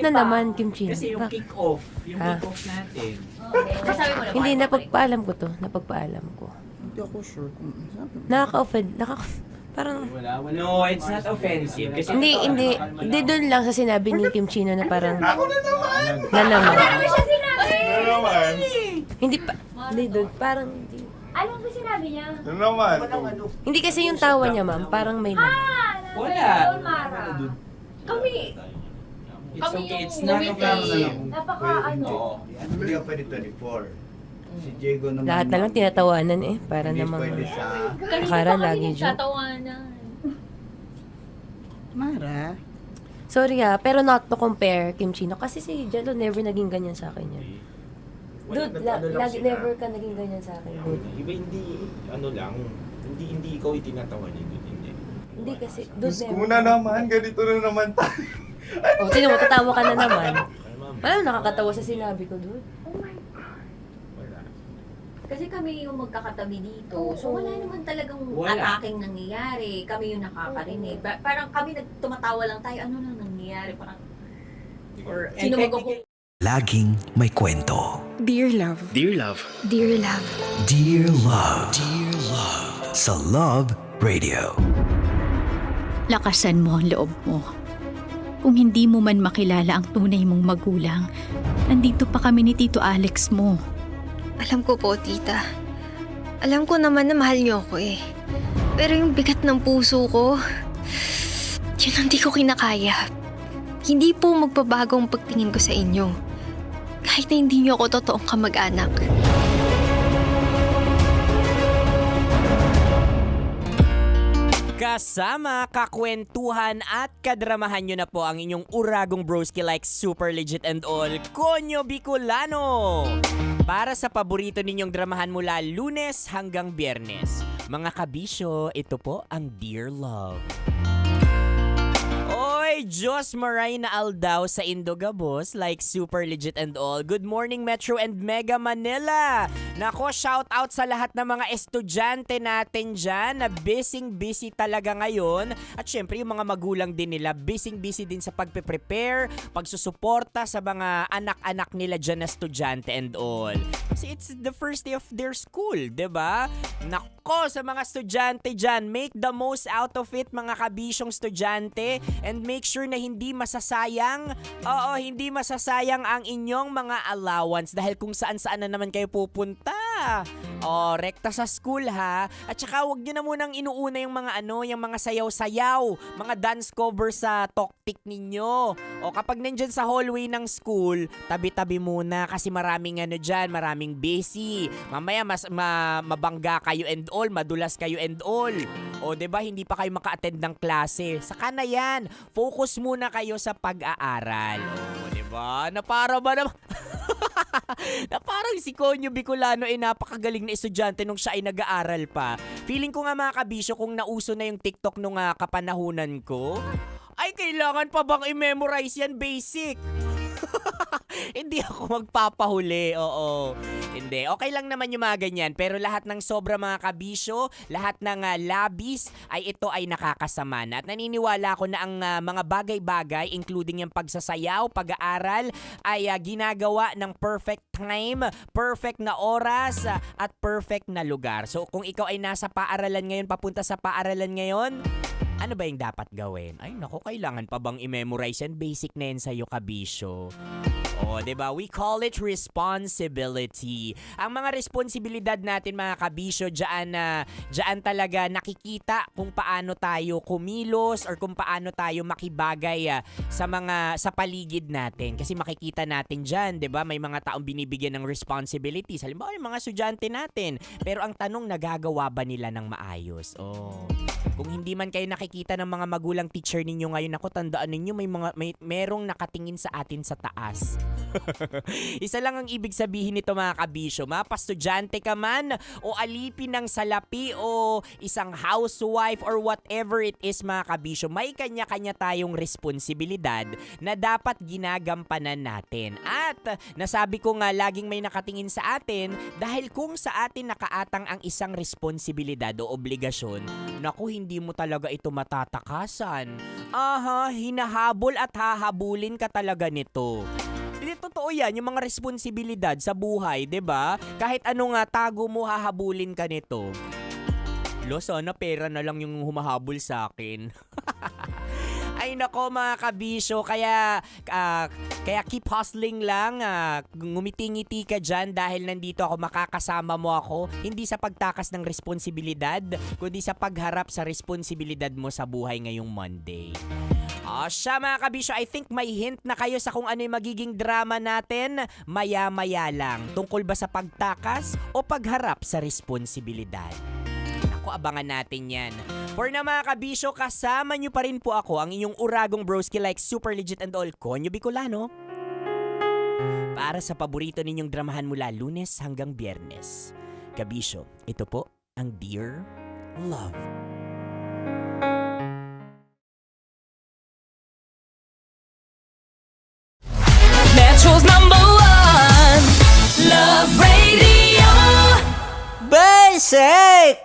na naman, Kim Chino? Kasi yung kick-off. Yung kick-off natin. Nasabi mo na. Hindi, napagpaalam ko to. Napagpaalam ko. Hindi ako sure kung Nakaka-offend. Parang... No, it's not offensive. Kasi Hindi doon lang sa sinabi ni Kim Chino na parang... Ako na naman! Na naman. Ano siya sinabi? Ano naman? Hindi pa... Hindi doon. Parang... Hindi. Ano ba sinabi niya? Ano naman? Hindi kasi yung tawa niya, ma'am. Parang may... Wala. Mara. Kami. It's okay, it's not offensive. Hindi ka pwede 24. Si Diego naman. Lahat na lang tinatawanan eh. Para namang... Akara lagi joke. Mara. Sorry pero not to compare, Kim Chino. Kasi si Jello never naging ganyan sa akin yan. Dude, lagi never ka naging ganyan sa akin, dude. Iba hindi ikaw itinatawa niya, dude, hindi. Hindi kasi, dude, Gusto mo na naman, ganito na naman tayo. O, sino mo, tatawa ka na naman. Alam, nakakatawa sa sinabi ko, dude. Oh my God. Kasi kami yung magkakatabi dito. So wala naman talagang ataking nangyayari. Kami yung nakakarinig. Parang kami tumatawa lang tayo. Ano lang nangyayari? Parang... Or sino mag-go... Laging may kwento. Dear Love. Dear Love. Dear Love. Dear Love. Dear Love. Sa Love Radio. Lakasan mo ang loob mo. Kung hindi mo man makilala ang tunay mong magulang, nandito pa kami ni Tito Alex mo. Alam ko po, tita. Alam ko naman na mahal niyo ako eh. Pero yung bigat ng puso ko, yun ang di ko kinakaya. Hindi po magbabago ang pagtingin ko sa inyo. Kahit na hindi niyo ako totoong kamag-anak. Kasama, kakwentuhan at kadramahan nyo na po ang inyong uragong broski like super legit and all, Konyo Bicolano! Para sa paborito ninyong dramahan mula Lunes hanggang Biyernes. Mga kabisyo, ito po ang Dear Love. Oy, Diyos Maray na Aldao sa Indogabos, like super legit and all. Good morning Metro and Mega Manila. Nako, shout out sa lahat ng mga estudyante natin dyan na busy talaga ngayon. At syempre yung mga magulang din nila, busy din sa pagpe-prepare, pagsusuporta sa mga anak-anak nila dyan na estudyante and all. Kasi it's the first day of their school, 'di ba? Nako, sa mga estudyante dyan, make the most out of it mga kabisyong estudyante, and make sure na hindi masasayang ang inyong mga allowance dahil kung saan-saan na naman kayo pupunta. Rekta sa school ha. At saka wag nyo na munang inuuna yung mga sayaw-sayaw, mga dance cover sa toktik ninyo. Kapag nandyan sa hallway ng school, tabi-tabi muna kasi maraming dyan, maraming busy. Mamaya mabangga kayo and all, madulas kayo and all. 'Di ba hindi pa kayo maka-attend ng klase. Saka na yan, focus muna kayo sa pag-aaral. 'Di ba? Na para ba naman na parang si Konyo Bicolano napakagaling na estudyante nung siya ay nag-aaral pa. Feeling ko nga mga kabisyo, kung nauso na yung TikTok nung kapanahunan ko, ay kailangan pa bang i-memorize yan basic? Hindi ako magpapahuli, oo. Hindi, okay lang naman yung mga ganyan. Pero lahat ng sobra mga kabisyo, lahat ng labis, ito ay nakakasama na. At naniniwala ko na ang mga bagay-bagay, including yung pagsasayaw, pag-aaral, ay ginagawa ng perfect time, perfect na oras, at perfect na lugar. So kung ikaw ay nasa paaralan ngayon, papunta sa paaralan ngayon, ano ba yung dapat gawin? Ay nako, kailangan pa bang i-memorize yan? Basic na yan sa'yo, kabisyo. 'Di ba? We call it responsibility. Ang mga responsibilidad natin mga kabisyo, diyan talaga nakikita kung paano tayo kumilos or kung paano tayo makibagay sa paligid natin. Kasi makikita natin diyan, 'di ba? May mga taong binibigyan ng responsibilities. Halimbawa, yung mga estudyante natin. Pero ang tanong, nagagawa ba nila ng maayos? Kung hindi man kayo nakikita ng mga magulang teacher ninyo ngayon, ako tandaan ninyo merong nakatingin sa atin sa taas. Isa lang ang ibig sabihin nito mga kabisyo. Mapastudyante ka man o alipin ng salapi o isang housewife or whatever it is mga kabisyo, may kanya-kanya tayong responsibilidad na dapat ginagampanan natin. At nasabi ko nga, laging may nakatingin sa atin dahil kung sa atin nakaatang ang isang responsibilidad o obligasyon, naku, hindi mo talaga ito matatakasan. Hinahabol at hahabulin ka talaga nito. Hindi, totoo yan, yung mga responsibilidad sa buhay, 'di ba? Kahit ano nga tago mo, hahabulin ka nito. Sana pera na lang yung humahabol sa akin. Ay nako mga kabisyo, kaya keep hustling lang, ngumiti-ngiti ka dyan dahil nandito ako, makakasama mo ako, hindi sa pagtakas ng responsibilidad, kundi sa pagharap sa responsibilidad mo sa buhay ngayong Monday. Siya mga kabisyo, I think may hint na kayo sa kung ano yung magiging drama natin maya-maya lang. Tungkol ba sa pagtakas o pagharap sa responsibilidad? Ako, abangan natin yan. For na mga kabisyo, kasama nyo pa rin po ako, ang inyong uragong broski like super legit and all, Konyo Bicolano. Para sa paborito ninyong dramahan mula Lunes hanggang Biyernes. Kabisyo, ito po ang Dear Love. Metro's #1 Love Radio. Basic!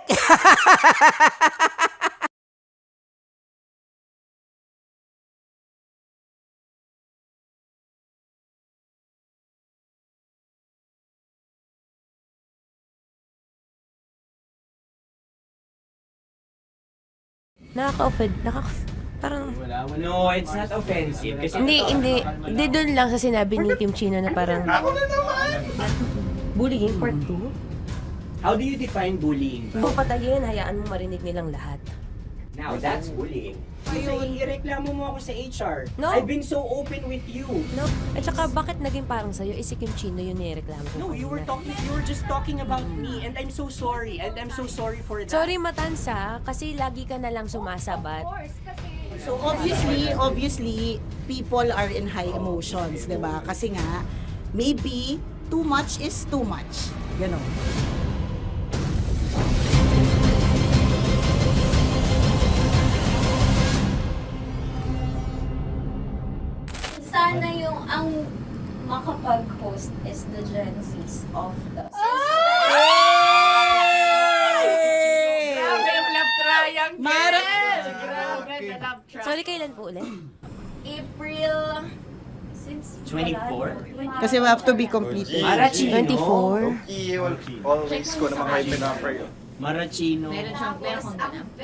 Nakaka-offend. Parang... No, it's not offensive. Kasi Hindi doon lang sa sinabi ni Kim Chino na parang... Bullying, part 2? How do you define bullying? Kung patayin, hayaan mo marinig nilang lahat. Now, that's bullying. Ayun, ireklamo mo ako sa HR. No. I've been so open with you. No. At saka, bakit naging parang sa'yo? Si Kim Chino yun nireklamo ko. No, you were just talking about me, and I'm so sorry. And I'm so sorry for that. Sorry, Matansa, kasi lagi ka na lang sumasabat. So obviously, people are in high emotions, 'di ba? Kasi nga, maybe too much is too much. Ganon. makapag-host is the Gen Zs of the Grabe yung love triangle! Mara- Grabe na love triangle. Sorry, kailan po ulit? April 24? Kasi we have to be completed. Marachino. 24. Always ko naman kayo pinapray. Marachino. Meron siyang pera.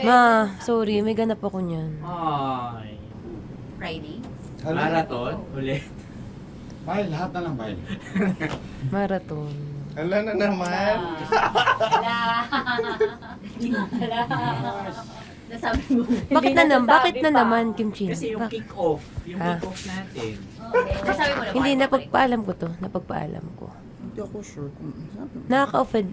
Ma, sorry, may ganap ako niyan. Ay. Friday. Marathon? Ulit. Bye, lahat na lang, bye. Marathon. Ala na naman. Wala. Nasabi mo. Bakit na naman, Kim Chino? Kasi yung kick-off. Yung Ah. kick-off natin. Nasabi mo na ba? Hindi, napagpaalam ko to. Napagpaalam ko. Hindi ako sure kung Nakaka-offend.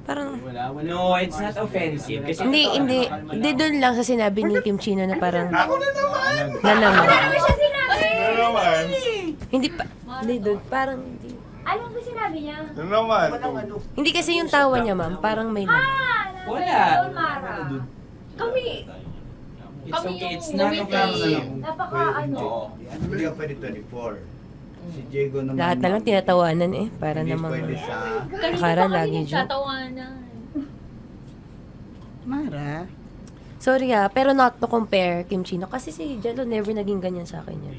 Parang... Wala. No, it's not offensive. Kasi Hindi doon lang sa sinabi ni Kim Chino na parang... Ako na naman. Na naman. Ano siya sinabi? Ano naman? Hindi pa... Hindi doon. Parang... Hindi. Ano ba sinabi niya? Ano naman? Hindi kasi yung tawa niya, ma'am. Parang may lang. Wala. Doon, Mara. Kami. It's Kami okay. yung It's not ngumiti. offensive. Napaka ano. Hindi ka pwede 24. Si Diego naman. Lahat na lang tinatawanan eh. Para Hindi namang... pwede sa... Kanina Akala pa kami lagi joke. nagtatawanan. Mara. Sorry pero not to compare, Kim Chino. Kasi si Jello never naging ganyan sa akin yan.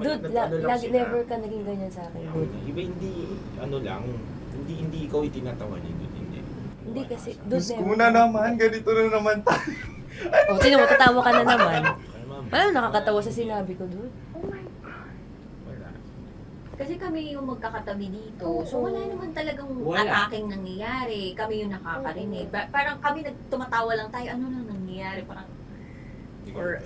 Dude, lagi never ka naging ganyan sa akin, dude. Iba hindi, ano lang, hindi ikaw itinatawa niya, dude, hindi. Hindi kasi, dude, Diyos ko never. na naman, ganito na naman tayo. Oh, sino mo, tatawa ka na naman. Ano, nakakatawa sa sinabi ko, dude. Oh my God. Kasi kami yung magkakatabi dito. So wala naman talagang ataking nangyayari. Kami yung nakakarinig. Parang kami tumatawa lang tayo. Ano nang nangyayari? Parang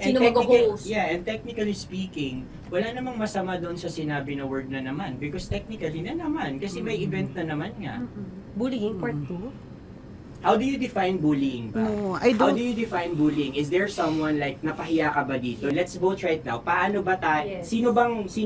sino mag-host? Yeah, and technically speaking, wala namang masama doon sa sinabi na word na naman. Because technically na naman. Kasi may event na naman nga. Bullying, part 2? How do you define bullying ba? No, I How don't. do you define bullying? Is there someone like napahiya ka ba dito? Let's vote right now. Paano ba Yes. sino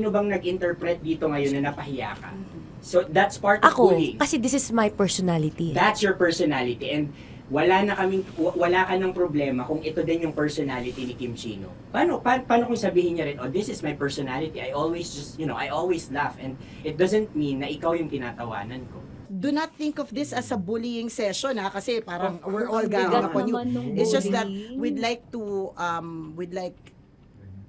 bang nag-interpret dito ngayon na napahiya ka? So that's part of Ako, bullying. kasi this is my personality. That's your personality and wala ka ng problema kung ito din yung personality ni Kim Chino. Paano kung sabihin niya rin, oh, this is my personality. I always I always laugh and it doesn't mean na ikaw yung tinatawanan ko. Do not think of this as a bullying session kasi parang we're all ganging upon you. It's just that we'd like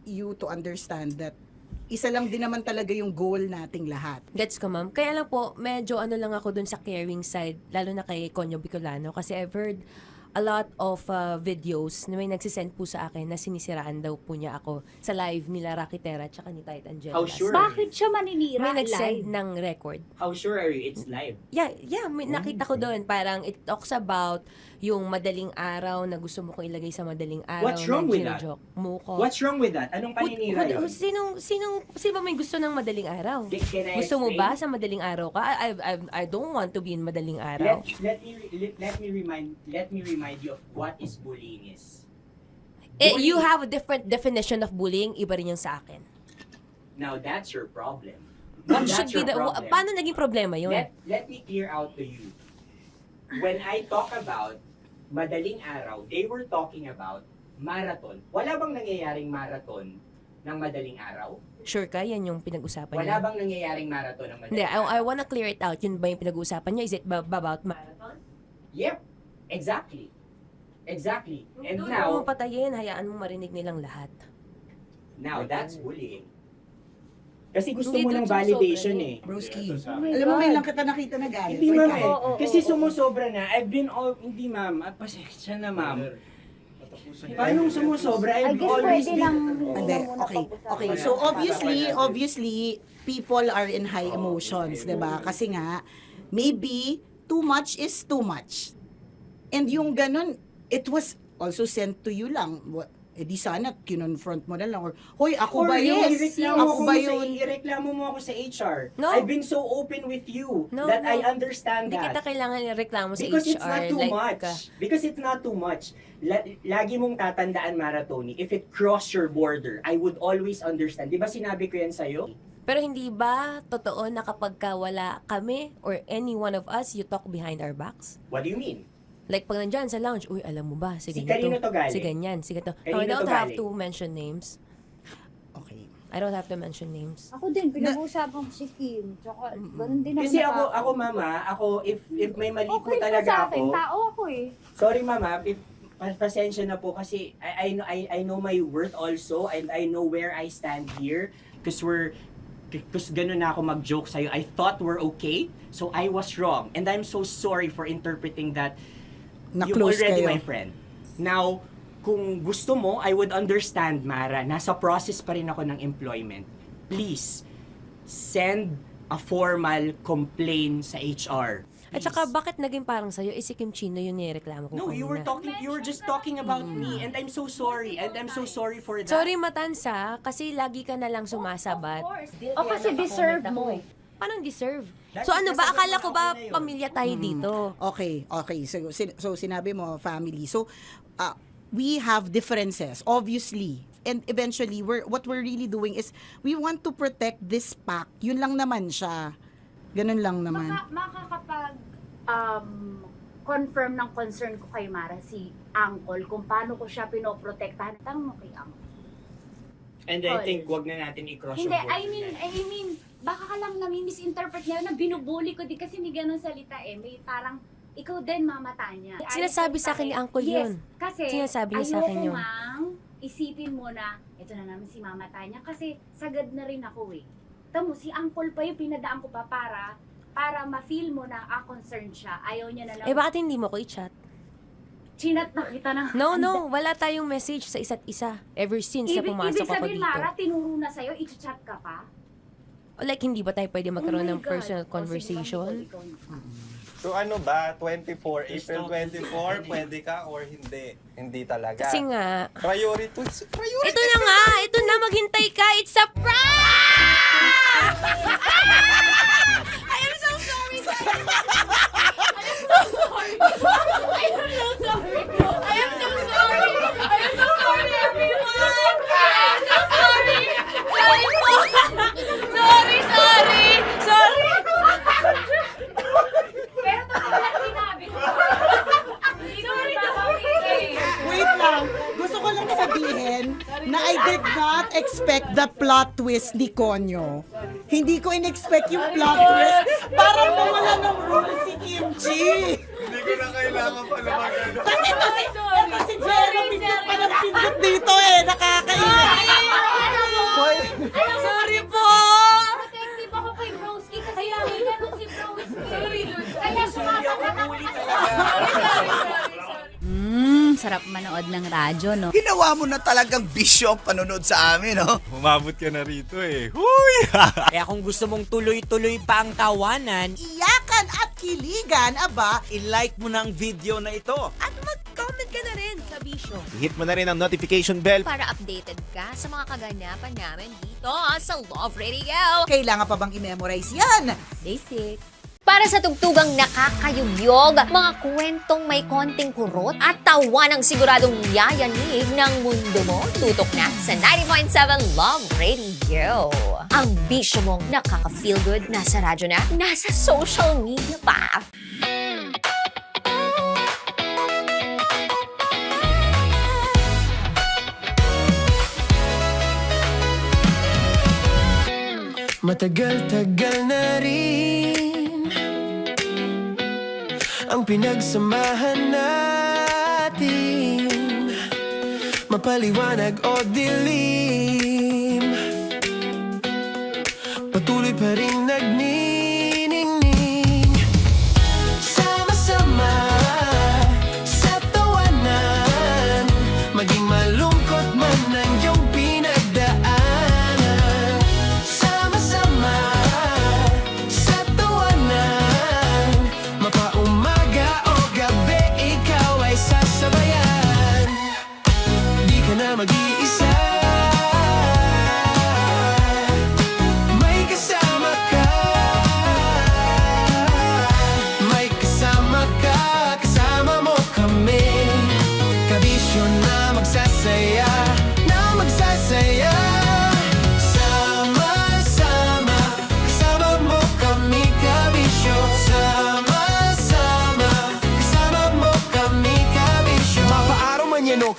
you to understand that isa lang din naman talaga yung goal nating lahat. Gets ko, ma'am. Kaya lang po, medyo lang ako dun sa caring side, lalo na kay Conyo Bicolano, kasi I've heard a lot of videos na may nagsisend po sa akin na sinisiraan daw po niya ako sa live nila Rocky Terra at saka ni Tight Angela. How sure? Bakit siya maninira May live? nagsend ng record. How sure are you it's live? Yeah, nakita ko doon. Parang it talks about yung madaling araw na gusto mo kong ilagay sa madaling araw. What's wrong with that? Mo ko. What's wrong with that? Anong paninira yun? Sino ba may gusto ng madaling araw? Can I Gusto mo explain? ba sa madaling araw ka? I don't want to be in madaling araw. Let me remind you of what is bullying is. You have a different definition of bullying, iba rin yung sa akin. Now that's your problem. What That's should be your the, problem. paano naging problema yun? Let me clear out to you. When I talk about madaling araw, they were talking about marathon. Wala bang nangyayaring marathon ng madaling araw? Sure ka? Yan yung pinag-usapan Wala niya? bang nangyayaring marathon ng Hindi, madaling araw? I wanna clear it out. Yun ba yung pinag-usapan niya? Is it about marathon? Yep, exactly. Exactly. And Doon now, mo patayin, hayaan mo marinig nilang lahat. now that's bullying. Kasi gusto Hindi mo doon ng validation sumusobra eh. Broski. Oh my Alam mo, God. may lang kita nakita na galit. Hindi ma'am eh. Oo, Kasi oo. sumusobra na. Hindi ma'am. Pasensya na ma'am. Paano sumusobra? I've always been... Hindi, okay. So obviously, people are in high emotions, 'di ba? Kasi nga, maybe too much is too much. And yung ganun, it was also sent to you lang. Di sana kinonfront mo na lang or hoy, ako ba yun? Ako ba yun? Ireklamo mo ako sa HR. No. I've been so open with you No, that no. I understand Hindi that. kita kailangan ireklamo sa Because HR. it's not too like, much. Because it's not too much. Lagi mong tatandaan, Maratoni, if it cross your border, I would always understand. Di ba sinabi ko yan sa'yo? Pero hindi ba totoo na kapag wala kami or any one of us, you talk behind our backs? What do you mean? Like pag nandyan sa lounge, uy, alam mo ba, si Si ganito, kanino to galing? si ganyan, si ganito. Kanino I don't to have galing? to mention names. Okay. I don't have to mention names. Ako din, pinag-uusapan ko si Kim. Tsaka, ganun din Kasi ako. ako mama, if may mali po Okay pa talaga sa akin, ako. tao ako eh. Sorry mama, if pasensya na po kasi I know my worth also and I know where I stand here because ganun na ako mag-joke sa'yo. I thought we're okay, so I was wrong. And I'm so sorry for interpreting that you're Na-close already kayo. my friend. Now, kung gusto mo, I would understand, Mara. Nasa process pa rin ako ng employment. Please, send a formal complaint sa HR. At saka, bakit naging parang sa'yo? Si Kim Chino yung nireklamo ko No, you were just talking about me and I'm so sorry. And I'm so sorry for that. Sorry, Matansa, kasi lagi ka na lang sumasabat. O kasi deserve mo. Paano deserve? So ano ba? Akala ko ba pamilya tayo dito? Okay. So sinabi mo, family. So, we have differences, obviously. And eventually, what we're really doing is, we want to protect this pack. Yun lang naman siya. Ganun lang naman. Makakapag confirm ng concern ko kay Mara si Uncle kung paano ko siya pinoprotektahan. Tanong mo kay Uncle. And I think wag na natin i-cross Hindi, yung I mean, baka ka lang nami-misinterpret niya na binubuli ko din kasi may ganun salita eh. May parang, ikaw din mamata niya. Sinasabi sa akin ni Uncle yun. Kasi Sinasabi niya sa akin yun. ayoko ngang isipin mo na, ito na naman si mamata niya kasi sagad na rin ako eh. Tamo, si Uncle pa yung pinadaan ko pa para ma-feel mo na concerned siya. Ayaw niya na lang. Eh, bakit hindi mo ko i-chat? Chinat na kita na. No, wala tayong message sa isa't isa. Ever since na pumasok Ibig ako sabihin, dito. Mara, tinuro na sa'yo, i-chat ka pa? Like, hindi ba tayo pwede magkaroon Oh my ng God. personal O, sige, conversation? So ano ba, 24, April 24, pwede ka or hindi? Hindi talaga. Kasi nga, Priority. ito na nga! Ito na, maghintay ka! It's a prank! I am so sorry, guys! I am so sorry! I am so sorry! I am so sorry, everyone! I am so sorry! Sorry po! Sorry! Pero ito naman sinabi ko. Sorry na Wait lang. Gusto ko lang sabihin na I did not expect the plot twist ni Konyo. Hindi ko in-expect yung plot twist. Parang mawala ng role si Kimchi. Hindi ko na kailangan pa naman. Kasi ito si Jerry, pindot pa ng pindot dito eh. Nakakainis. Sorry po! Protective ako kay Broski kasi may ganun si Broski. Kaya sumasagot ako. Sarap manood ng radyo, no? Ginawa mo na talagang bisyo ang panonood sa amin, no? Umabot ka na rito eh. Huy! Kaya kung gusto mong tuloy-tuloy pa ang tawanan, Iyakan at kiligan, aba. i-like mo na ang video na ito. At mag-comment ka na rin sa Bisyo. Hit mo na rin ang notification bell. Para updated ka sa mga kaganapan namin dito sa Love Radio. Kailangan pa bang i-memorize yan? Basic. Para sa tugtugang nakakayubyog, mga kwentong may konting kurot at tawanang siguradong yayanig ng mundo mo, tutok na sa 90.7 Love Radio. Ang bisyo mong nakaka-feel good, nasa radyo na, nasa social media pa. Matagal-tagal na rin ang pinagsamahan natin, mapaliwanag o dilim, patuloy pa rin nagniningning. Sama-sama sa tawanan, maging malungkot man ang iyong pinagdaanan. Sama-sama sa tawanan, mapaumaga o gabi, ikaw ay sasabayan. Di ka na mag-iisa, may kasama ka.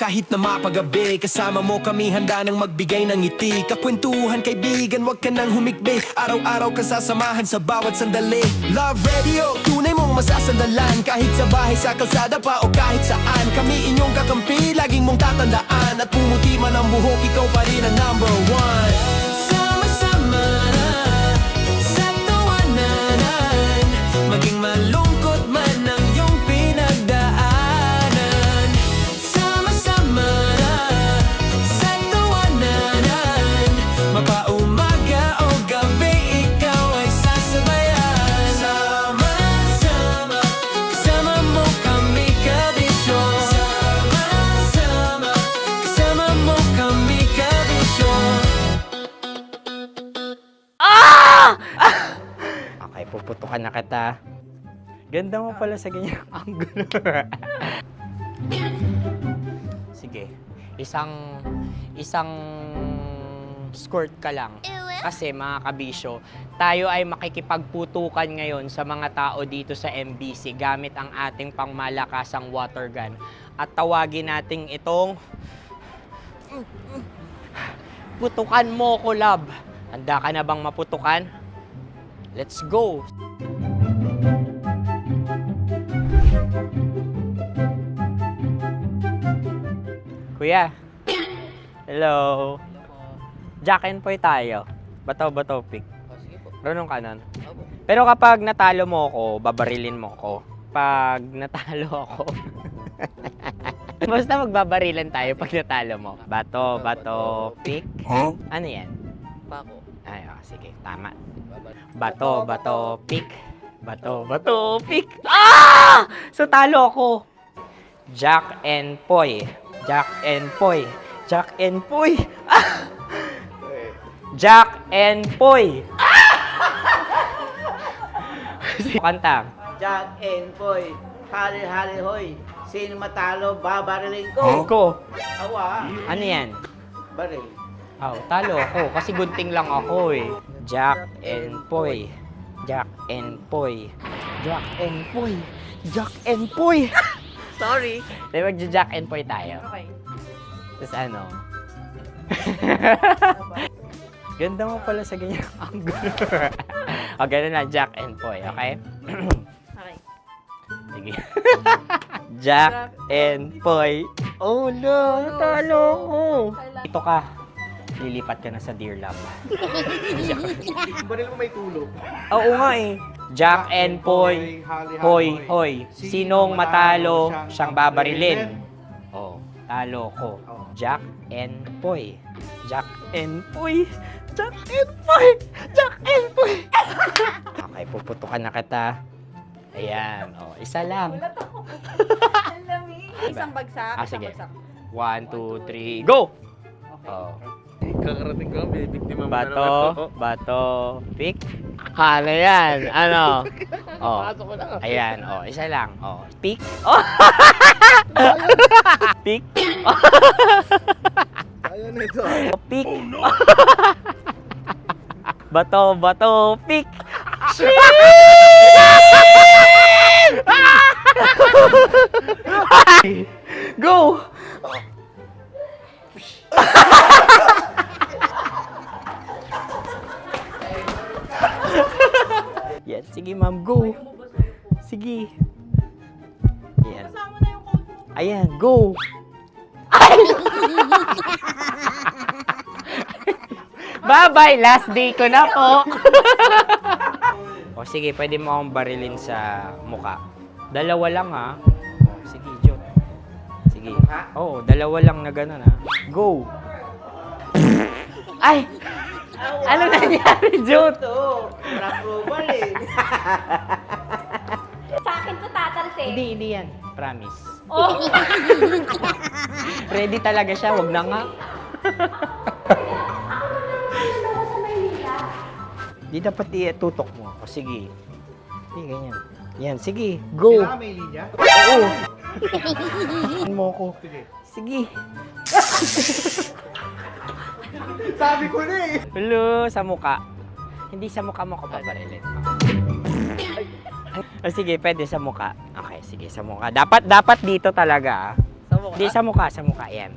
kahit na mapagabi. Kasama mo kami handa nang magbigay ng ngiti. Kakwentuhan kaibigan, wag ka nang humikbi. Araw-araw ka sasamahan sa bawat sandali. Love Radio, tunay mong masasandalan. Kahit sa bahay, sa kalsada pa o kahit saan. Kami inyong kakampi, laging mong tatandaan. At pumuti man ang buhok, ikaw pa rin ang number one. Sama-sama na sa tawanan, maging malungkot man ang iyong pinagdaanan. Sama-sama na sa tawanan, mapaumaga o gabi, ikaw ay sasabayan. Sama-sama, kasama mo kami kabisyo. Sama-sama, kasama mo kami kabisyo. Okay, puputukan na kita. Ganda mo pala sa ganyang angulo. Sige, isang skirt ka lang. Kasi mga kabisyo, tayo ay makikipagputukan ngayon sa mga tao dito sa MBC gamit ang ating pangmalakasang water gun. At tawagin natin itong putukan mo ko, love. Handa ka na bang maputukan? Let's go! Kuya. Hello. Jack and Poy tayo. Bato-bato pick. Runong kanan. Pero kapag natalo mo ako, babarilin mo ako. Pag natalo ako, basta magbabarilan tayo pag natalo mo. Bato, pick. Huh? Ano yan? Bako. Ay, sige, tama. Bato, pick. Bato, pick. Ah! So, talo ako. Jack and Poy. Jack and Poy. Jack and Poy. Ah! Jack and Poy. Kanta. Jack and Poy, hali-hali hoy. Sino matalo, babariling ko. Ko. Awa. Ano yan? Baril. Oh, talo ako kasi gunting lang ako eh. Jack and Poy. Jack and Poy. Jack and Poy. Jack and Poy. Sorry. Di magja-Jack and Poy tayo. Okay. Tapos ano? Ganda mo pala sa ganyang angulo. O, ganun lang, Jack and Poy, okay? Okay. Sige. Jack and Poy. Oh no, natalo ko. Ito ka. Lilipat ka na sa Dear Love. Baril mo may tulog. Oo nga eh. Jack and Poy. Hoy, hoy. Sinong matalo, siyang babarilin. Oh, talo ko. Jack and Poy. Jack and Poy. Jack and Poy. Jack and Poy. Okay, puputukan na kita. Ayan. Oh, isa lang. Isang bagsak. Ah, sige. 1, 2, 3, go! Oh. Kakarating ko, may biktima mo Bato, pick. Ano yan? Ano? Oh. Ayan, oh, isa lang. Oh, pick. Oh. Pick. Ayan ito. Pick. Bato, pick. Go! Yan, sige ma'am, go. Sige. Yan. Ayan, go. Bye-bye, last day ko na po. O sige, pwede mo akong barilin sa muka. Dalawa lang ha. O, sige, Jot. Sige. Oo, dalawa lang na gano'n ha. Go. Ay! Ano nangyari, Jot? Approval eh. Sa akin to tatalsin. Hindi yan. Promise. Oh. Ready talaga siya, wag na nga. Di dapat itutok mo. O sige. Hindi, ganyan. Yan, sige. Go. Kailangan may linya? Oo. Mo ko. Sige. Sabi ko na eh. Hello, sa muka. Hindi sa muka mo ko babarilin. O sige, pwede sa muka. Okay, sige, sa muka. Dapat dito talaga. Sa mukha. Di, sa mukha, yan.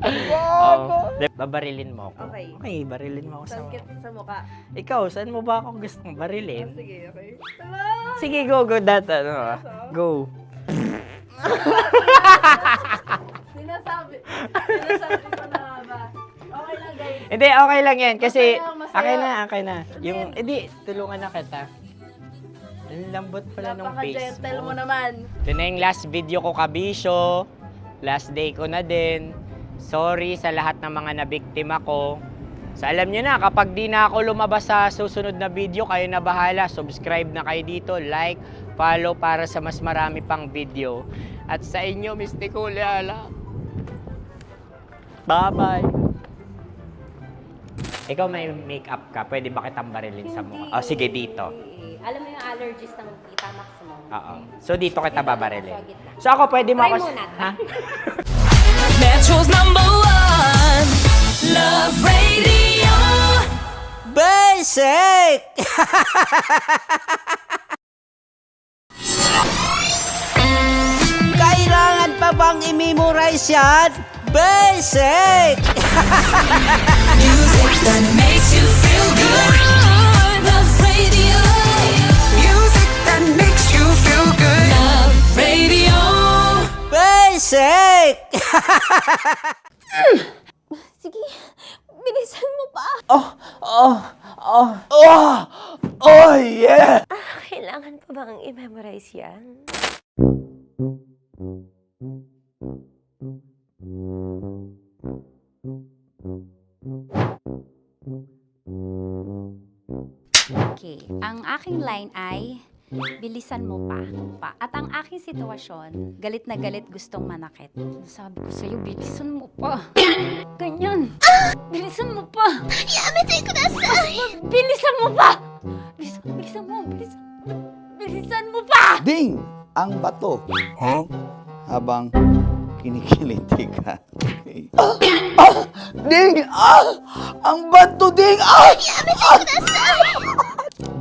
Baliktad! Babarilin mo ako. Okay. Okay, barilin mo ako sa Sa mukha. Ikaw, saan mo ba ako gustong barilin? Sige, okay. Sige, go, go. Sinasabi ko na ba? Okay lang, guys. Hindi, okay lang yan. Kasi, Okay lang, masaya. okay na. Yung, hindi, tulungan na kita. Ang lambot pala ng face Napaka-gentle mo. mo naman. Ito na yung last video ko, kabisyo. Last day ko na din. Sorry sa lahat ng mga nabiktima ko. So alam nyo na, kapag di na ako lumabas sa susunod na video, kayo na bahala. Subscribe na kayo dito, like, follow para sa mas marami pang video. At sa inyo, Mistiko Leala. Bye-bye. Ikaw may makeup ka, pwede ba kitang barilin sa mukha? Oh, sige, dito. Alam mo yung allergies ng Tita Max mo? Oo. So dito kita babarilin. So ako, pwede mo Try ako... muna. Ha? Metro's #1 Love Radio. Basic! Kailangan pa bang i-memorize yan? Basic! Music that makes you feel good. Love Radio. Music that makes you feel good. Love Radio. Basic! Sige, bilisan mo pa. Oh, yeah! Kailangan pa bang i-memorize yan? Okay, ang aking line ay, bilisan mo pa. At ang aking sitwasyon, galit na galit gustong manakit. Sabi ko sa'yo, bilisan mo pa. Ganyan. Bilisan mo pa. Yamitay ko na sa... Bilisan mo pa! Bilisan mo pa! Ding! Ang bato. Habang kinikiliti ka. Ding! Ang bato, Ding!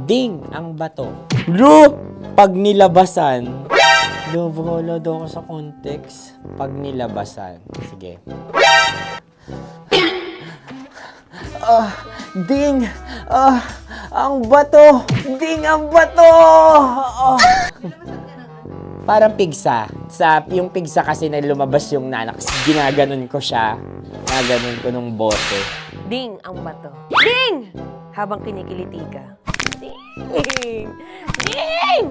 Ding ang bato. Bro! Pag nilabasan. Wala daw ako sa context. Pag nilabasan. Sige. Ding! Ang bato! Ding ang bato! Parang pigsa. Yung pigsa kasi na lumabas yung nanak. Ginaganon ko siya. Ginaganon ko nung bote. Ding ang bato. Ding! Habang kinikiliti ka. Ding! Ding!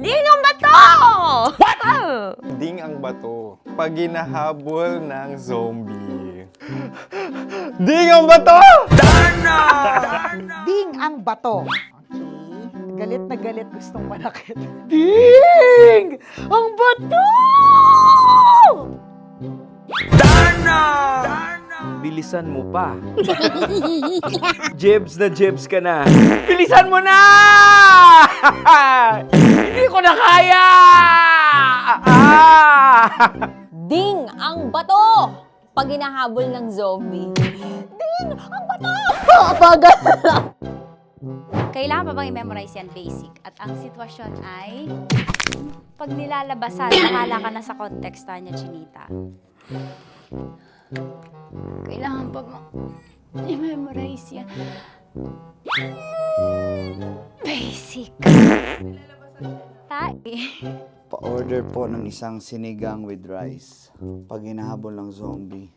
Ding ang bato! What? Ding ang bato. Pag hinahabol ng zombie. Ding ang bato! Ding ang bato. Okay. Galit na galit gustong manakit. Ding! Ang bato! Bilisan mo pa. Jebs ka na. Bilisan mo na! Hindi ko na kaya! Ding ang bato! Pag hinahabol ng zombie. Ding ang bato! Papagal! Kailangan pa bang i-memorize yan basic? At ang sitwasyon ay, pag nilalabasan, nakala ka na sa konteksta niya, Chinita. Kailangan pa bang i-memorize yan? Basic. Pa-order po ng isang sinigang with rice. Pag hinahabol ng zombie.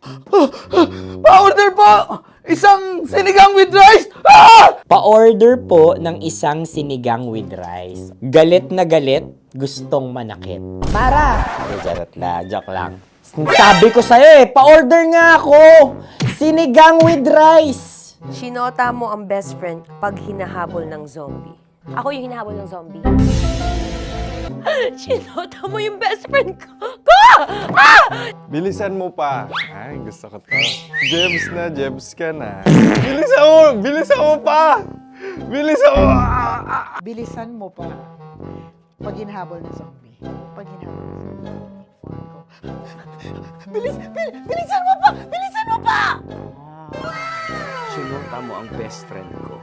Pa-order po! Isang sinigang with rice! Pa-order po ng isang sinigang with rice. Galit na galit, gustong manakit. Para! Joke lang. Sabi ko sa'yo pa-order nga ako! Sinigang with rice! Sinota mo ang best friend pag hinahabol ng zombie. Ako yung hinahabol ng zombie. Sinota mo yung best friend ko! Bilisan mo pa. Ay, gusto ko to. Jebs ka na. Bilisan mo pa! Bilisan mo pa. Pag hinahabol ng zombie. Pag hinahabol ng zombie. Bilisan mo pa! Bilisan mo pa! Sinota mo ang best friend ko.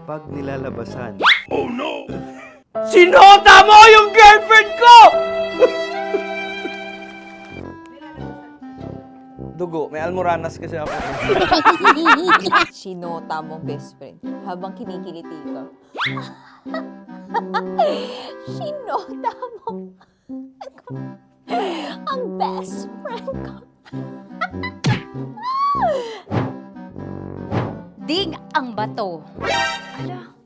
Pag nilalabasan. Sinota mo yung girlfriend ko! Dugo, may almoranas kasi ako. Sinota mo best friend habang kinikiliti ka. Sinota mo ang best friend ko. Ding ang bato. Ala.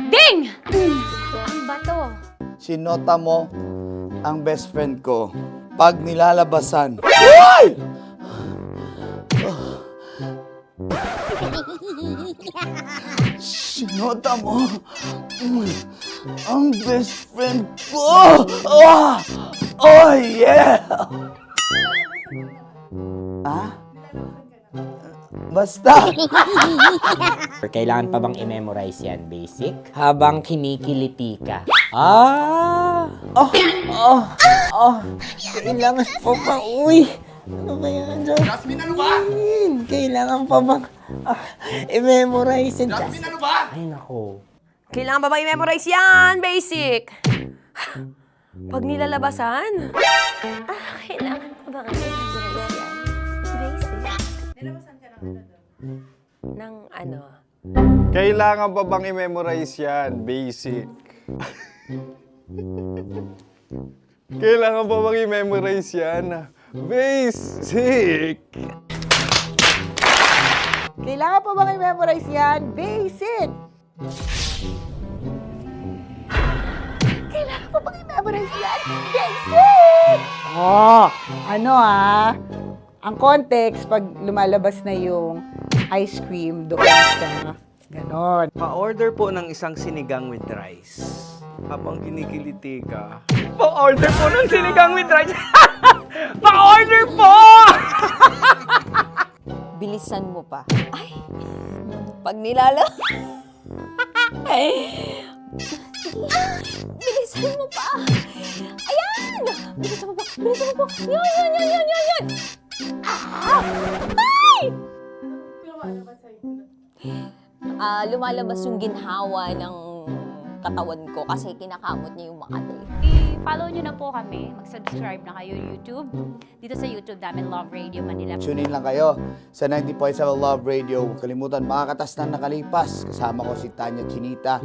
Ding! Ang bato. Sinota mo ang best friend ko pag nilalabasan. Hoy! Sinota mo ang best friend ko. Oh yeah! Basta! Kailangan pa bang i-memorize yan, basic? Habang kinikiliti ka. Kailangan pa bang, ano ba yan, Jasmine, ano ba? Kailangan pa bang i-memorize yan, Jasmine, ano ba? Ay, nako. Kailangan ba i-memorize yan? Basic! Pag nilalabasan? Kailangan ba i-memorize yan? Basic. Nilalabasan ka ng ano? Kailangan pa bang i-memorize yan? Basic. Kailangan pa bang i-memorize yan? Basic. Kailangan pa bang i-memorize yan? Basic! Kailangan pa bang i-memorize yan? Basic! Ang context, pag lumalabas na yung ice cream doon sa ganon. Pa-order po ng isang sinigang with rice. Habang kinikiliti ka. Pa-order po ng sinigang with rice! Pa-order po! Bilisan mo pa. Ay! Pag nilala... Bilisan mo pa! Ayan! Bilisan mo pa! Bilisan mo pa! Yan! Ay! Lumalabas yung ginhawa ng katawan ko kasi kinakamot niya yung Makati. I-follow nyo na po kami. Mag-subscribe na kayo YouTube. Dito sa YouTube namin, Love Radio Manila. Tune in lang kayo sa 90.7 Love Radio. Huwag kalimutan, makakatas na nakalipas. Kasama ko si Tanya Chinita.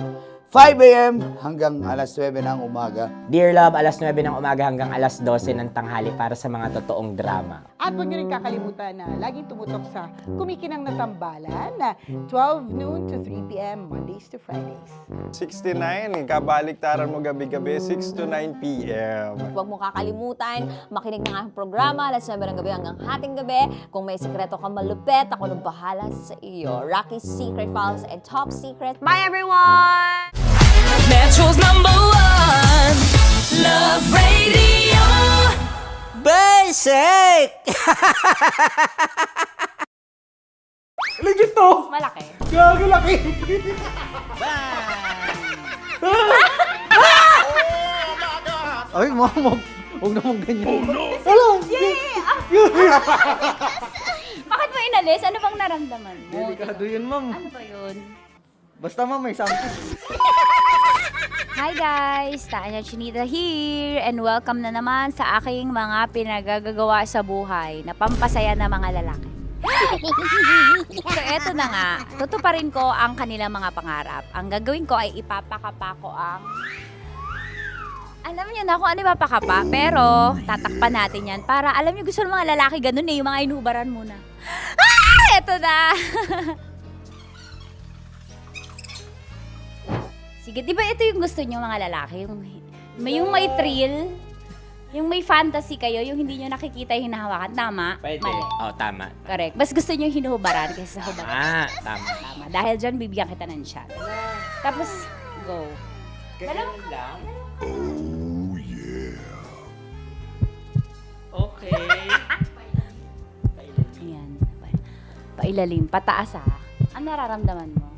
5 a.m. hanggang alas 9 ng umaga. Dear Love, alas 9 ng umaga hanggang alas 12 ng tanghali para sa mga totoong drama. At huwag nyo rin kakalimutan na laging tumutok sa Kumikinang na Tambalan na 12 noon to 3 p.m. Mondays to Fridays. 69, kabaliktaran mo gabi-gabi, 6 to 9 p.m. Huwag mo kakalimutan, makinig ng aking programa, alas 9 ng gabi hanggang hating gabi. Kung may sikreto kang malupet, ako nang bahala sa iyo. Rocky's Secret Files and Top Secret. Bye everyone! Metro's #1 Love Radio. Basic! Legit to! Malaki. Gago laki! Ay, mamog. Huwag naman ganyan. Oh no! Wala! Bakit mo inalis? Ano bang naramdaman mo? Delikado yun, ma'am. Ano ba yun? Basta ma'am, may something. Hi guys! Tanya Chinita here and welcome na naman sa aking mga pinagagagawa sa buhay na pampasaya ng mga lalaki. So eto na nga, tutuparin ko ang kanilang mga pangarap. Ang gagawin ko ay ipapakapa ko ang... Alam niyo na kung ano ipapakapa, pero tatakpan natin yan para alam niyo gusto ng mga lalaki ganun eh, yung mga inubaran muna. Eto na! Sige, di ba ito yung gusto nyo mga lalaki? Yung may thrill, yung may fantasy kayo, yung hindi nyo nakikita yung hinahawakan. Tama? Pwede. Mali. Tama. Correct. Mas gusto nyo yung hinuhubaran kaysa sa hubaran. Tama. Tama. Dahil dyan, bibigyan kita ng shot. Tapos, go. Ganun lang? Oh, yeah. Okay. Ayan. Pailalim. Pataas ah. Ano nararamdaman mo?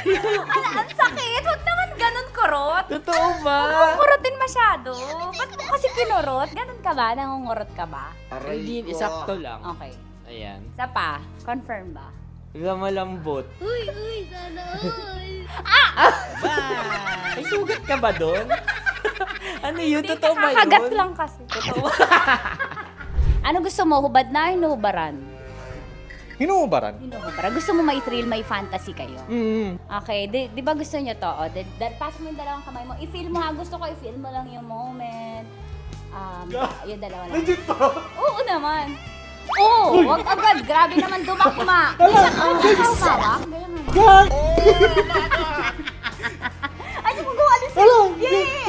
Ang sakit! Huwag naman ganun kurot! Totoo ba? Huwag mong kurotin masyado. Ba't mo kasi kinurot? Ganun ka ba? Nangungurot ka ba? Hindi, sakto lang. Okay. Ayan. Isa pa, confirm ba? Malambot. Uy, sana all. May sugat ka ba doon? Ano yun? Totoo ba yun? Kakagat lang kasi. Totoo. Ano gusto mo? Hubad na o hinuhubaran? Hinuhubaran. Hinuhubaran. Gusto mo may thrill, may fantasy kayo? Okay, di ba gusto niyo to? Pass mo yung dalawang kamay mo. I-feel mo ha. Gusto ko i-feel mo lang yung moment. Yung dalawa lang. Legit to? Oo naman. Oo, wag agad. Grabe naman dumakma. Minsan ang hawak. God! Ay, mo gawa alis sa'yo. Yay!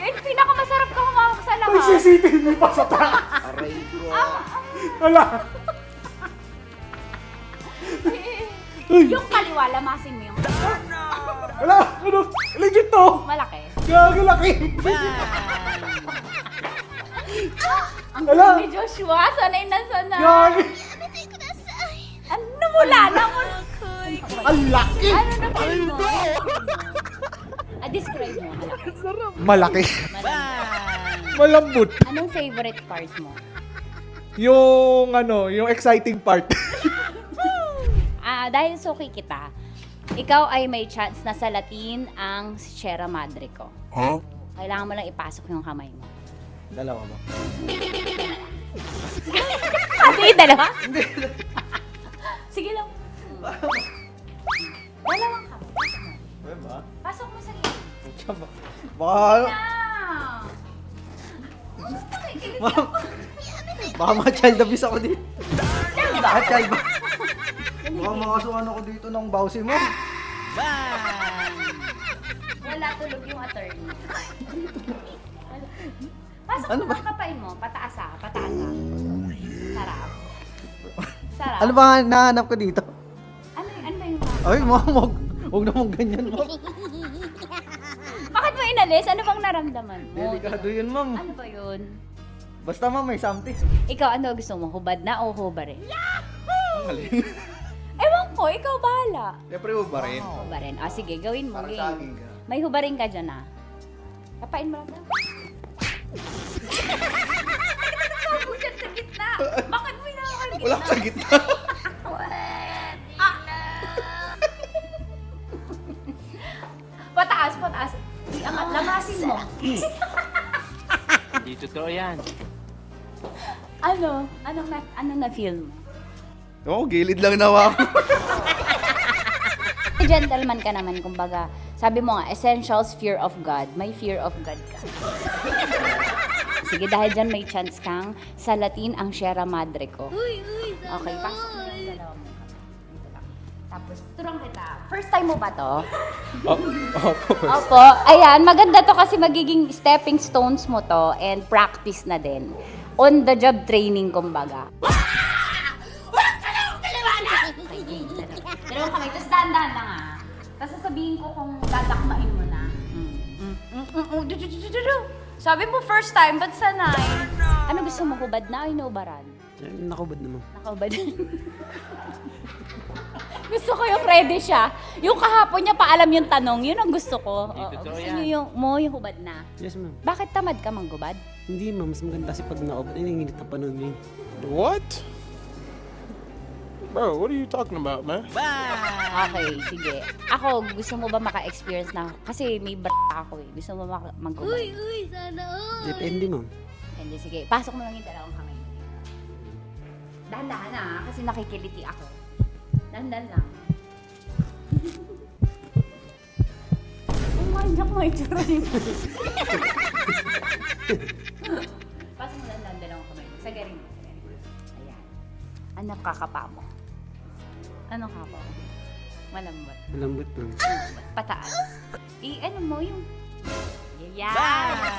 Yan, pinakamasarap ka humawak sa lahat. May CCTV pa sa taas. Aray ko. Wala. Yung kaliwa, lamasin mo yung Wala. Ano? Legit to. malaki. Gagi laki. Ang Wala. galing ni Joshua, sanay na sanay. Gagi. Ano mula na mo? Ang laki. Ano na feel mo? Describe mo. Malaki. Malambot. Anong favorite part mo? Yung exciting part. Dahil suki kita, ikaw ay may chance na salatin ang Sierra Madre ko. Huh? Kailangan mo lang ipasok yung kamay mo. Dalawa ba? Hindi, dalawa? Sige lang. Dalawang kamay. Diba? Pasok mo sa gilid. Baka, baka ma-child abuse ako dito. Baka child ba? Baka makasuhan ako dito ng bawsi mo. Wala tulog yung attorney. Pasok mo ang kapain mo. Pataas ah. Pataas ah. Sarap. Sarap. Ano ba nahanap ko dito? Ano ba yung Ay, huwag naman ganyan, ma'am. Bakit mo inalis? Ano bang naramdaman mo? Delikado yun, ma'am. Ano ba yun? Basta, ma'am, may something. Ikaw, ano gusto mo? Hubad na o hubarin? Ang galing. Ewan ko, ikaw bahala. Siyempre, hubarin. Hubarin. Sige, gawin mo. Para Game. sa akin ka. May hubarin ka dyan ah. Kapain mo lang. Bakit sa gitna? Bakit mo inaakal gitna? Wala sa gitna. Pataas. Iangat, lamasin mo. Hindi totoo yan. Anong na-feel mo? Oo, gilid lang nawa ako. Gentleman ka naman, kumbaga. Sabi mo nga, essentials, fear of God. May fear of God ka. Sige, dahil dyan may chance kang salatin ang Sierra Madre ko. Okay, pasok mo yung dalawa mo. Dito lang. Tapos, turang kita. First time mo ba to? Opo. Ayan, maganda to kasi magiging stepping stones mo to and practice na din. On the job training, kumbaga. Dalawang kamay. Tapos dahan-dahan lang ah. Tapos sasabihin ko kung dadakmain mo na. Sabi mo first time, ba't sanay? Ano gusto mo, hubad na o inubaran? Nakubad naman. Nakahubad. Gusto ko yung ready siya. Yung kahapon niya paalam yung tanong, yun ang gusto ko. Gusto niyo yung hubad na. Yes, ma'am. Bakit tamad ka manggubad? Hindi, ma'am. Mas maganda kasi pag nakubad. Ay, nanginit na panahon mo yun. What? Bro, what are you talking about, man? Okay, sige. Ako, gusto mo ba maka-experience na? Kasi may ako eh. Gusto mo manggubad? Sana all. Depende, ma'am. Hindi, sige. Pasok mo lang yung dalawang kamay. Dahan-dahan na, kasi nakikiliti ako. Dahan-dahan lang. Umanyak mo yung tsura niyo. Pasok mo lang dalawang kamay. Sagarin mo. Ayan. Ano kakapa mo? Ano kapa mo? Malambot. Malambot, ma'am. Pataas. Ano mo yung... Yeah!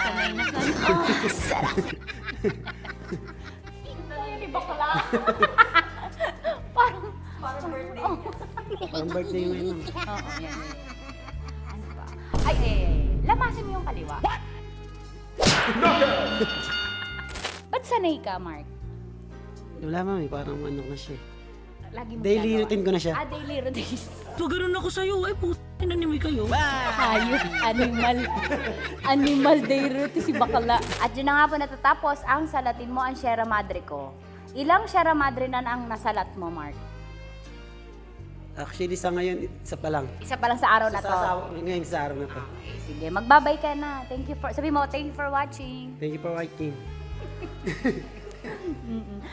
Sanay na sanay. Oh, sarap! Hindi bakla. Parang birthday. Parang birthday mo yun, ma'am. Oo, yan. Ano ba? Ay, lamasin mo yung kaliwa. Ba't sanay ka, Mark? Wala, ma'am. Parang ano na siya. Lagi mo Daily ginagawa? routine ko na siya. Daily routine. So, ganun ako sa'yo. Ay, puto, nanimay kayo. Hayop, animal day routine si bakla. At yun na nga po natatapos ang salatin mo ang Sierra Madre ko. Ilang Sierra Madre na ang nasalat mo, Mark? Actually, sa ngayon, isa pa lang. Isa pa lang sa araw na to. Ngayon sa araw na to. Sige, magbabay ka na. Sabi mo, thank you for watching. Thank you for watching.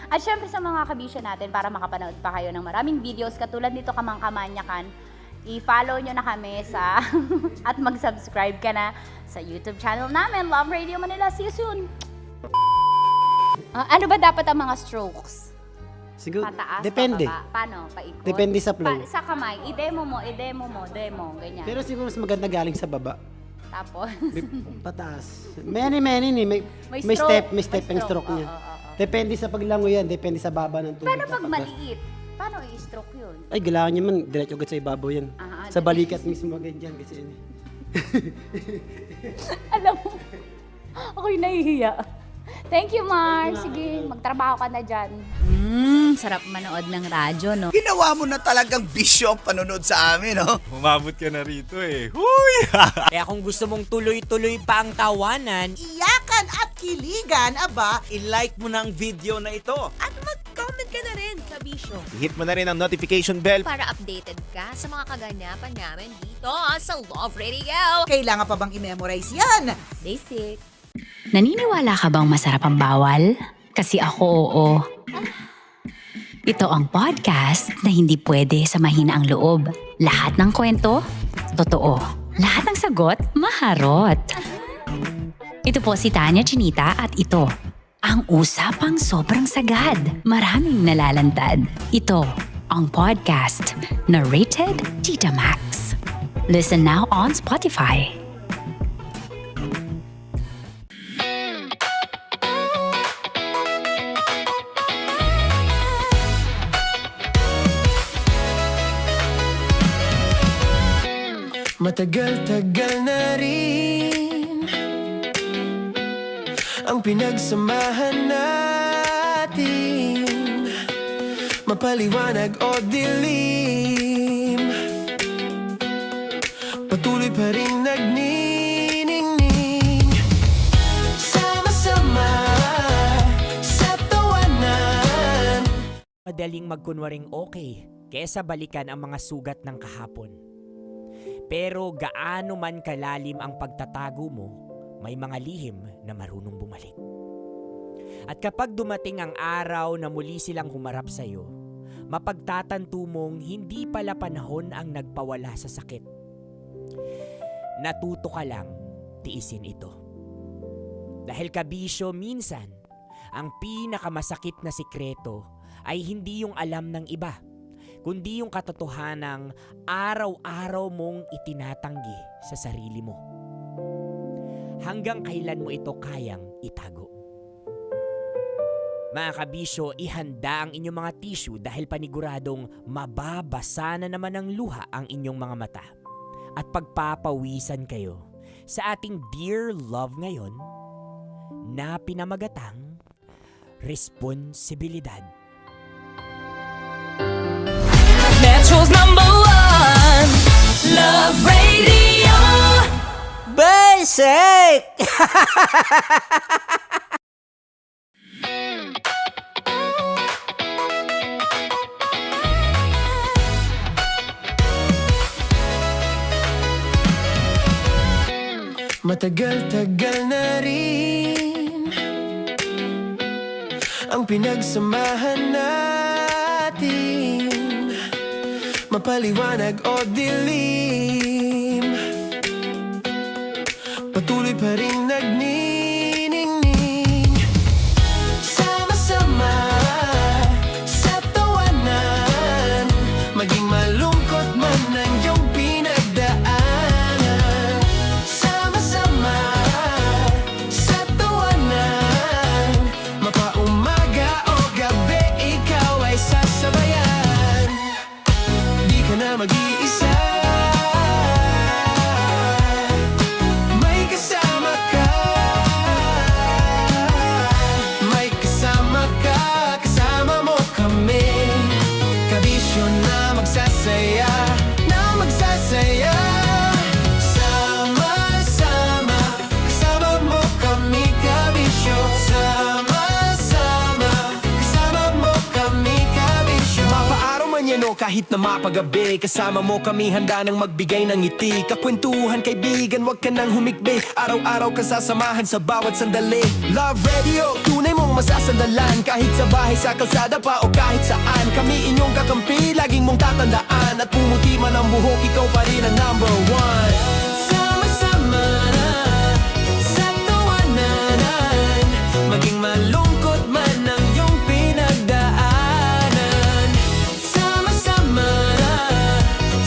At syempre sa mga kabisyo natin, para makapanood pa kayo ng maraming videos katulad nito Kamangkamanyakan, i-follow nyo na kami sa at mag-subscribe ka na sa YouTube channel namin, Love Radio Manila. See you soon! Ano ba dapat ang mga strokes? Siguro, Pataas, depende. pababa? Paano? Paikot? Depende sa flow. Sa kamay, i-demo mo, ganyan. Pero siguro mas maganda galing sa baba. Tapos? Pataas. Many ni. May stroke. step, may stepping stroke niya. Depende sa paglango yan, depende sa baba ng tubig. Paano pag maliit? Paano i-stroke yun? Ay, kailangan niya man, diretso agad sa ibabaw yan. Sa balikat mismo agad yan kasi yun. Alam mo, ako'y nahihiya. Thank you, Mark. Sige, magtrabaho ka na dyan. Sarap manood ng radyo, no? Ginawa mo na talagang bisyo ang panonood sa amin, no? Umabot ka na rito eh. Huy! Kaya kung gusto mong tuloy-tuloy pa ang tawanan, Iyakan at kiligan, aba, I-like mo na ang video na ito. At mag-comment ka na rin, kabisyo. Hit mo na rin ang notification bell. Para updated ka sa mga kaganapan namin dito sa Love Radio. Kailangan pa bang i-memorize yan? Basic. Naniniwala ka bang masarap ang bawal? Kasi ako oo. Ito ang podcast na hindi pwede sa mahina ang loob. Lahat ng kwento, totoo. Lahat ng sagot, maharot. Ito po si Tanya Chinita at ito, ang usapang sobrang sagad. Maraming nalalantad. Ito, ang podcast na Rated Tita Max. Listen now on Spotify. Matagal-tagal na rin ang pinagsamahan natin, mapaliwanag o dilim, patuloy pa rin nagniningning, sama-sama sa tawanan. madaling magkunwaring okay kesa balikan ang mga sugat ng kahapon. Pero gaano man kalalim ang pagtatago mo, may mga lihim na marunong bumalik. At kapag dumating ang araw na muli silang humarap sa'yo, mapagtatanto mong hindi pala panahon ang nagpawala sa sakit. Natuto ka lang, tiisin ito. Dahil kabisyo minsan, ang pinakamasakit na sikreto ay hindi yung alam ng iba, kundi yung katotohanang araw-araw mong itinatanggi sa sarili mo. Hanggang kailan mo ito kayang itago? Mga kabisyo, ihanda ang inyong mga tissue dahil paniguradong mababasa na naman ng luha ang inyong mga mata. At pagpapawisan kayo sa ating Dear Love ngayon na pinamagatang responsibilidad. Metro's #1 Love Radio Basic! Matagal-tagal na rin ang pinagsamahan natin, mapaliwanag o dilim, patuloy pa rin nagniningning, sama-sama sa tawanan, maging malungkot man ang iyong pinagdaanan, sama-sama sa tawanan, mapaumaga o gabi ikaw ay sasabayan, di ka na mag-iisa, may kasama ka. nyo kahit na mapagabi. Kasama mo kami handa nang magbigay ng ngiti. Kakwentuhan kaibigan, wag ka nang humikbi. Araw-araw ka sasamahan sa bawat sandali. Love Radio, tunay mong masasandalan. Kahit sa bahay, sa kalsada pa o kahit saan. Kami inyong kakampi, laging mong tatandaan. At pumuti man ang buhok, ikaw pa rin ang number one. Sama-sama na sa tawanan, maging malungkot man ang iyong pinagdaanan. Sama-sama na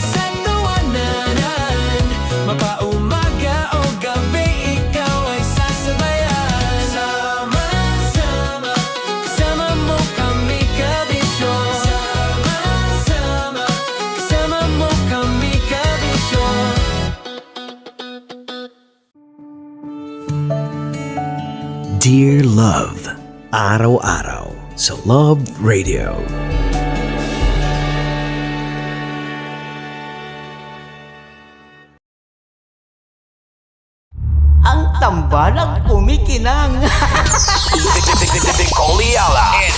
sa tawanan, mapaumaga o gabi, ikaw ay sasabayan. Sama-sama, kasama mo kami kabisyo. Sama-sama, kasama mo kami kabisyo. Dear Love, araw-araw sa Love Radio. Ang tambalang kumikinang. Coliala and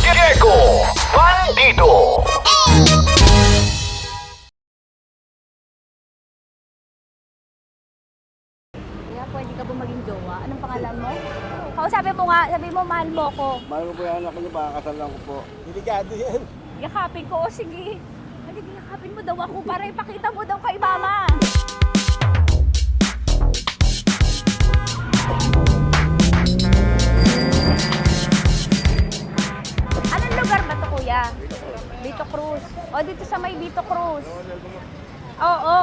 Diego Bandido. Kaya pwede ka ba maging jowa? Anong pangalan mo? Kausapin mo nga, sabi mo mahal mo ko. Mahal ko po yung anak niyo, baka kasalan ko po. Delikado yan. Yakapin ko, o sige. Halika, yakapin mo daw ako para ipakita mo daw kay mama. Anong lugar ba to, kuya? Vito Cruz. O, dito sa may Vito Cruz. Oo.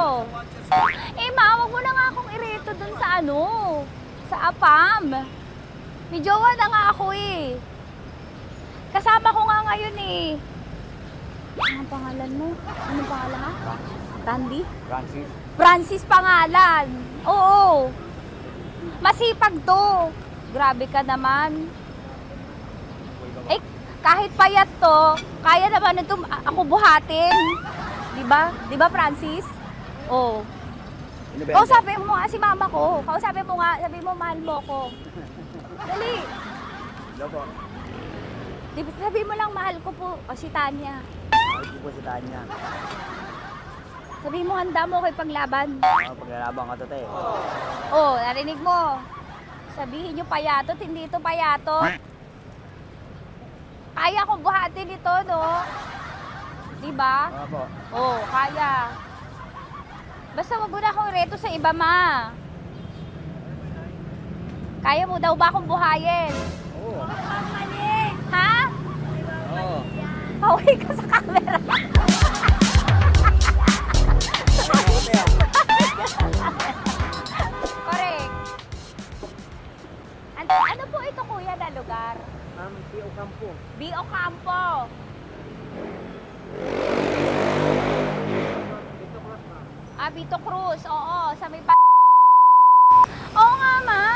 Eh, ma, wag mo na nga akong ireto dun sa ano, sa APAM. May jowa na nga ako eh. Kasama ko nga ngayon eh. Anong pangalan mo? Anong pangalan ha? Randy? Francis. Francis pangalan. Oo. Masipag to. Grabe ka naman. Eh, kahit payat to, kaya naman ito ako buhatin. Diba? Diba, Francis? Oo. Kausapin mo nga si mama ko. Kausapin mo nga, sabi mo mahal mo ko. Dali. Loko. Sabi mo lang mahal ko po. O si Tanya. Mahal ko po si Tanya. Sabi mo handa mo kay paglaban. Paglalaban ka to, te. Oh, narinig mo. Sabihin nyo payatot, hindi ito payatot. Kaya kong buhatin ito, no? Diba? Opo. Oh, kaya. Basta wag mo na akong reto sa iba, ma. Kaya mo daw ba akong buhayin? Oo. Ha? Oo. Pauwi ka sa camera. Correct. Ano po ito, kuya, na lugar? B.O. Campo. B.O. Campo. Ah, Vito Cruz. Oo, sa may Oo nga, ma.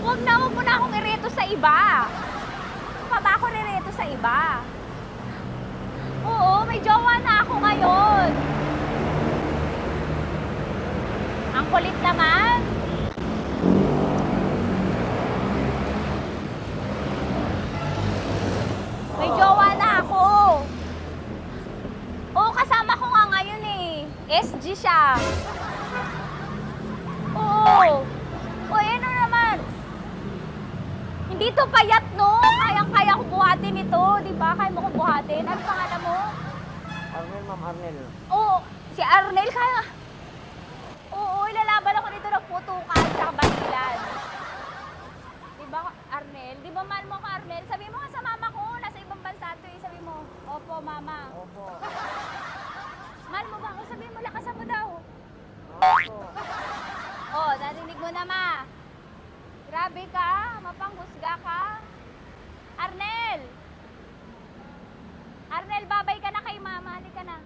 Wag mo na akong ireto sa iba. Pa ba ako rireto sa iba? Oo, may jowa na ako ngayon. Ang kulit naman. May jowa na ako. Oo, kasama ko nga ngayon eh. SG siya. Oo. O, ano naman? Hindi to payat, no? Kayang-kaya ko buhatin ito. Di ba? Kaya mo ko buhatin. Ano pangalan mo? Arnel, ma'am, Arnel. Oo, si Arnel kaya. Oo, ilalaban ako dito ng putukan sa Basilan. Di ba, Arnel? Di ba mahal mo ko, Arnel? Sabi mo nga sa mama ko, nasa ibang bansa ito eh. Sabi mo, opo, mama. Opo. Mahal mo ba ako? Sabi mo, lakasan mo daw. Opo. Oh, narinig mo na, ma. Grabe ka, mapanghusga ka. Arnel! Arnel, babay ka na kay mama. Halika na.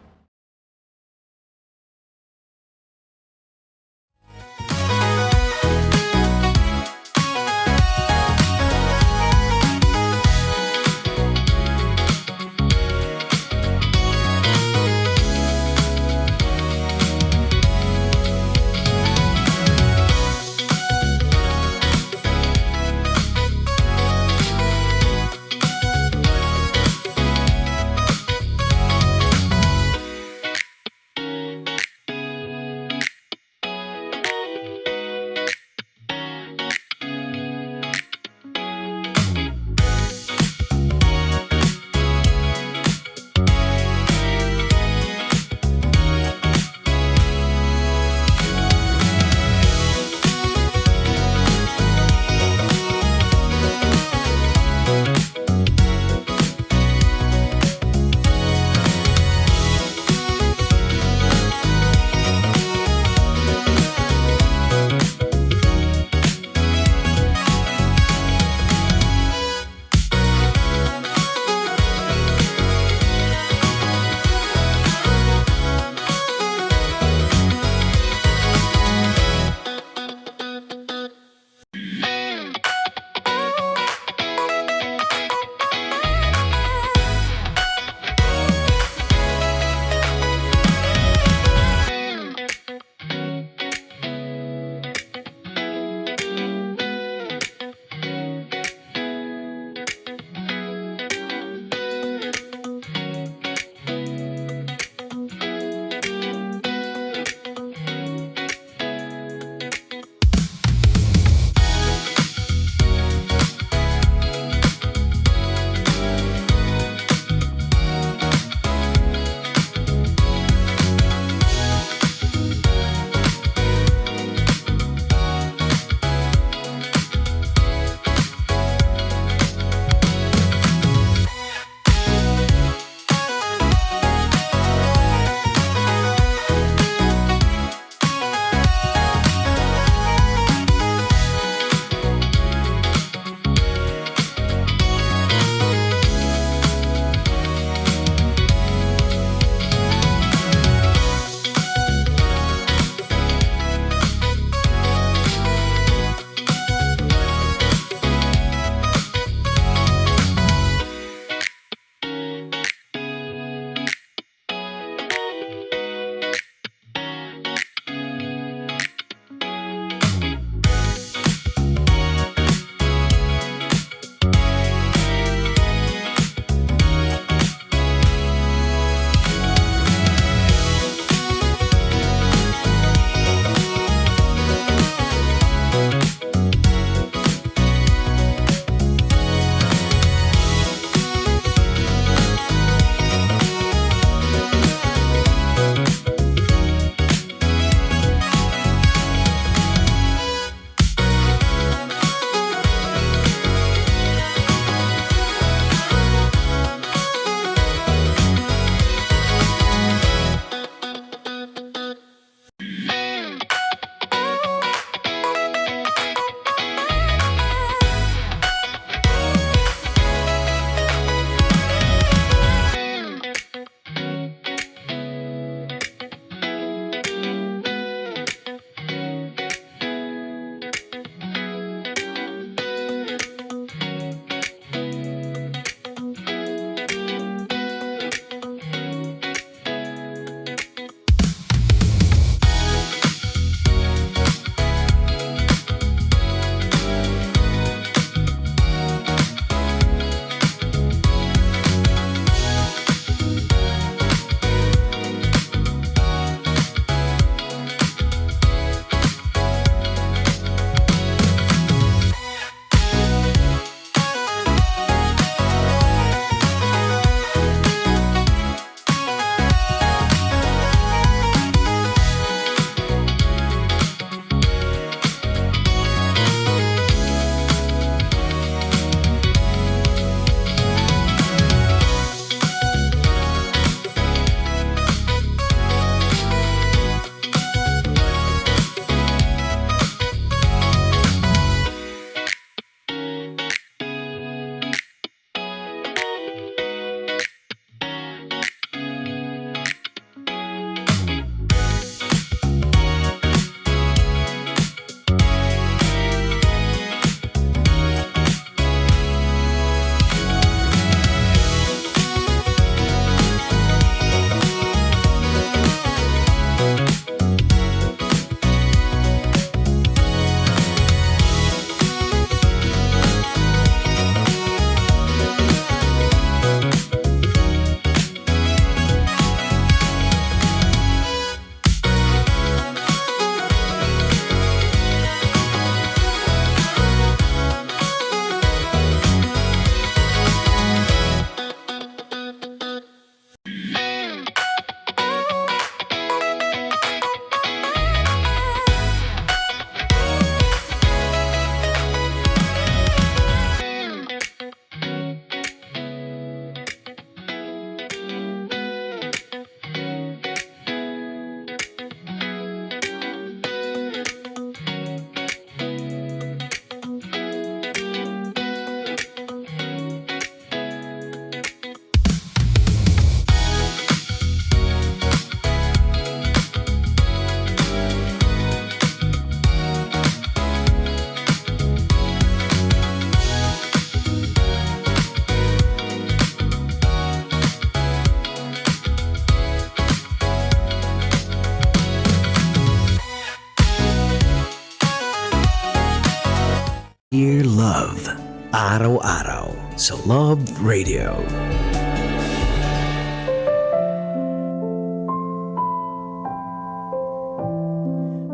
Dear Love, araw-araw sa Love Radio.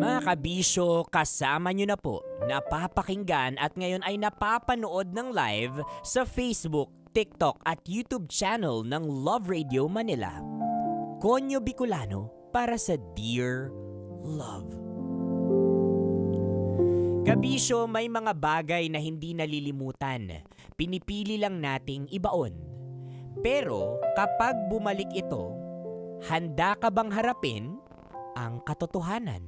Mga kabisyo, kasama nyo na po, napapakinggan at ngayon ay napapanood ng live sa Facebook, TikTok at YouTube channel ng Love Radio Manila. Konyo Bicolano para sa Dear Love. Kabisyo, may mga bagay na hindi nalilimutan. Pinipili lang nating ibaon. Pero kapag bumalik ito, handa ka bang harapin ang katotohanan?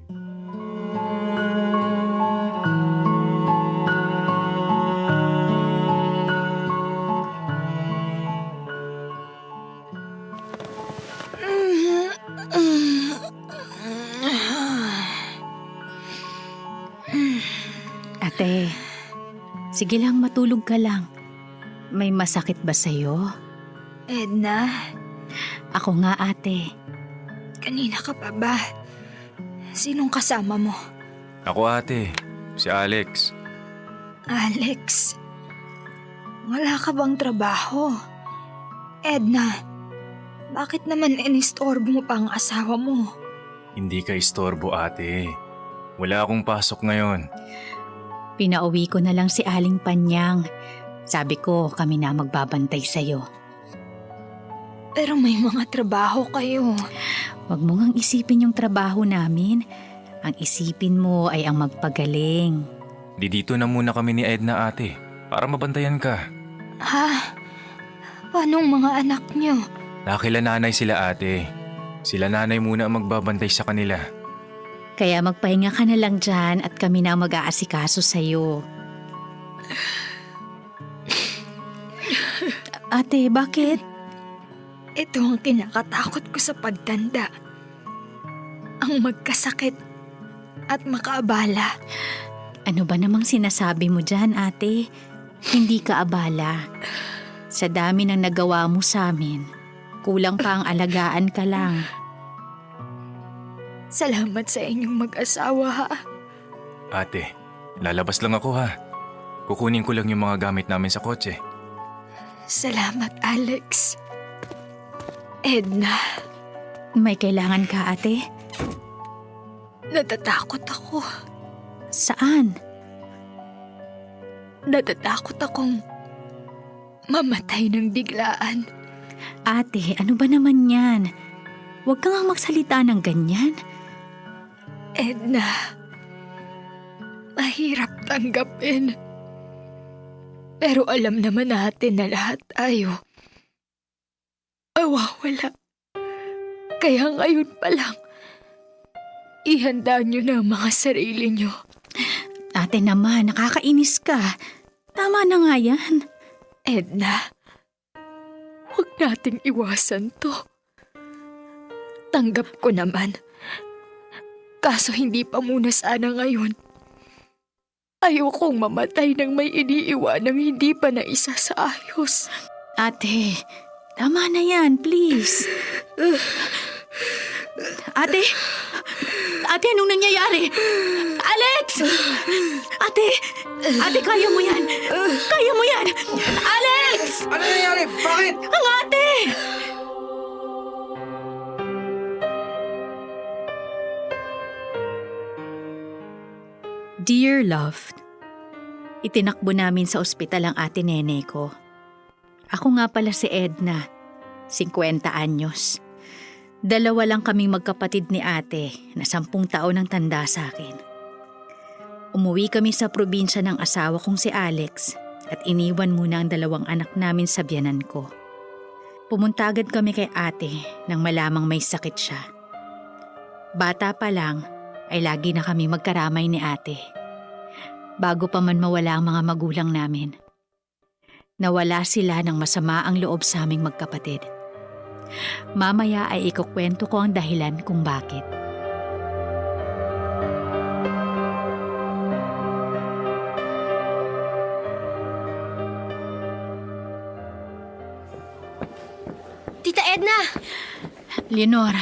Ate, sige lang matulog ka lang. May masakit ba sa'yo? Edna, Ako nga ate. kanina ka pa ba? Sinong kasama mo? Ako ate, si Alex. Alex, wala ka bang trabaho? Edna, bakit naman inistorbo mo pa ang asawa mo? Hindi ka istorbo ate. Wala akong pasok ngayon. Pinauwi ko na lang si Aling Panyang. Sabi ko kami na magbabantay sa'yo. Pero may mga trabaho kayo. Huwag mo ngang isipin yung trabaho namin. Ang isipin mo ay ang magpagaling. Dito na muna kami ni Edna ate, para mabantayan ka. Ha? Paanong mga anak niyo? Nakila nanay sila ate. Sila nanay muna ang magbabantay sa kanila. Kaya magpahinga ka na lang dyan at kami na ang mag-aasikaso sa'yo. Ate, bakit? Ito ang kinakatakot ko sa pagtanda. Ang magkasakit at makaabala. Ano ba namang sinasabi mo dyan, ate? Hindi ka abala. Sa dami ng nagawa mo sa amin, kulang pa ang alagaan ka lang. Salamat sa inyong mag-asawa ha. Ate, lalabas lang ako ha. Kukunin ko lang yung mga gamit namin sa kotse. Salamat, Alex. Edna. May kailangan ka, ate? Natatakot ako. Saan? Natatakot akong mamatay ng biglaan. Ate, ano ba naman yan? Huwag ka nga magsalita ng ganyan. Edna, mahirap tanggapin. Pero alam naman natin na lahat tayo mawawala. Kaya ngayon pa lang, ihanda niyo na ang mga sarili niyo. Ate naman, nakakainis ka. Tama na nga yan. Edna, huwag nating iwasan to. Tanggap ko naman. Kaso hindi pa muna sana ngayon. Ayokong mamatay nang may iniiwanang hindi pa naisa sa ayos. Ate, tama na yan, please. Ate? Ate, anong nangyayari? Alex! Ate! Ate, kaya mo yan! Kaya mo yan! Alex! Ano nangyayari? Bakit? Ang ate! Dear Love, itinakbo namin sa ospital ang ate nene ko. Ako nga pala si Edna, 50 anyos. 2 lang kaming magkapatid ni ate na 10 taon ang tanda sa akin. Umuwi kami sa probinsya ng asawa kong si Alex at iniwan muna ang 2 anak namin sa biyanan ko. Pumunta agad kami kay ate nang malamang may sakit siya. Bata pa lang ay lagi na kami magkaramay ni ate. Bago pa man mawala ang mga magulang namin. Nawala sila ng masama ang loob sa aming magkapatid. Mamaya ay ikukwento ko ang dahilan kung bakit. Tita Edna! Leonor.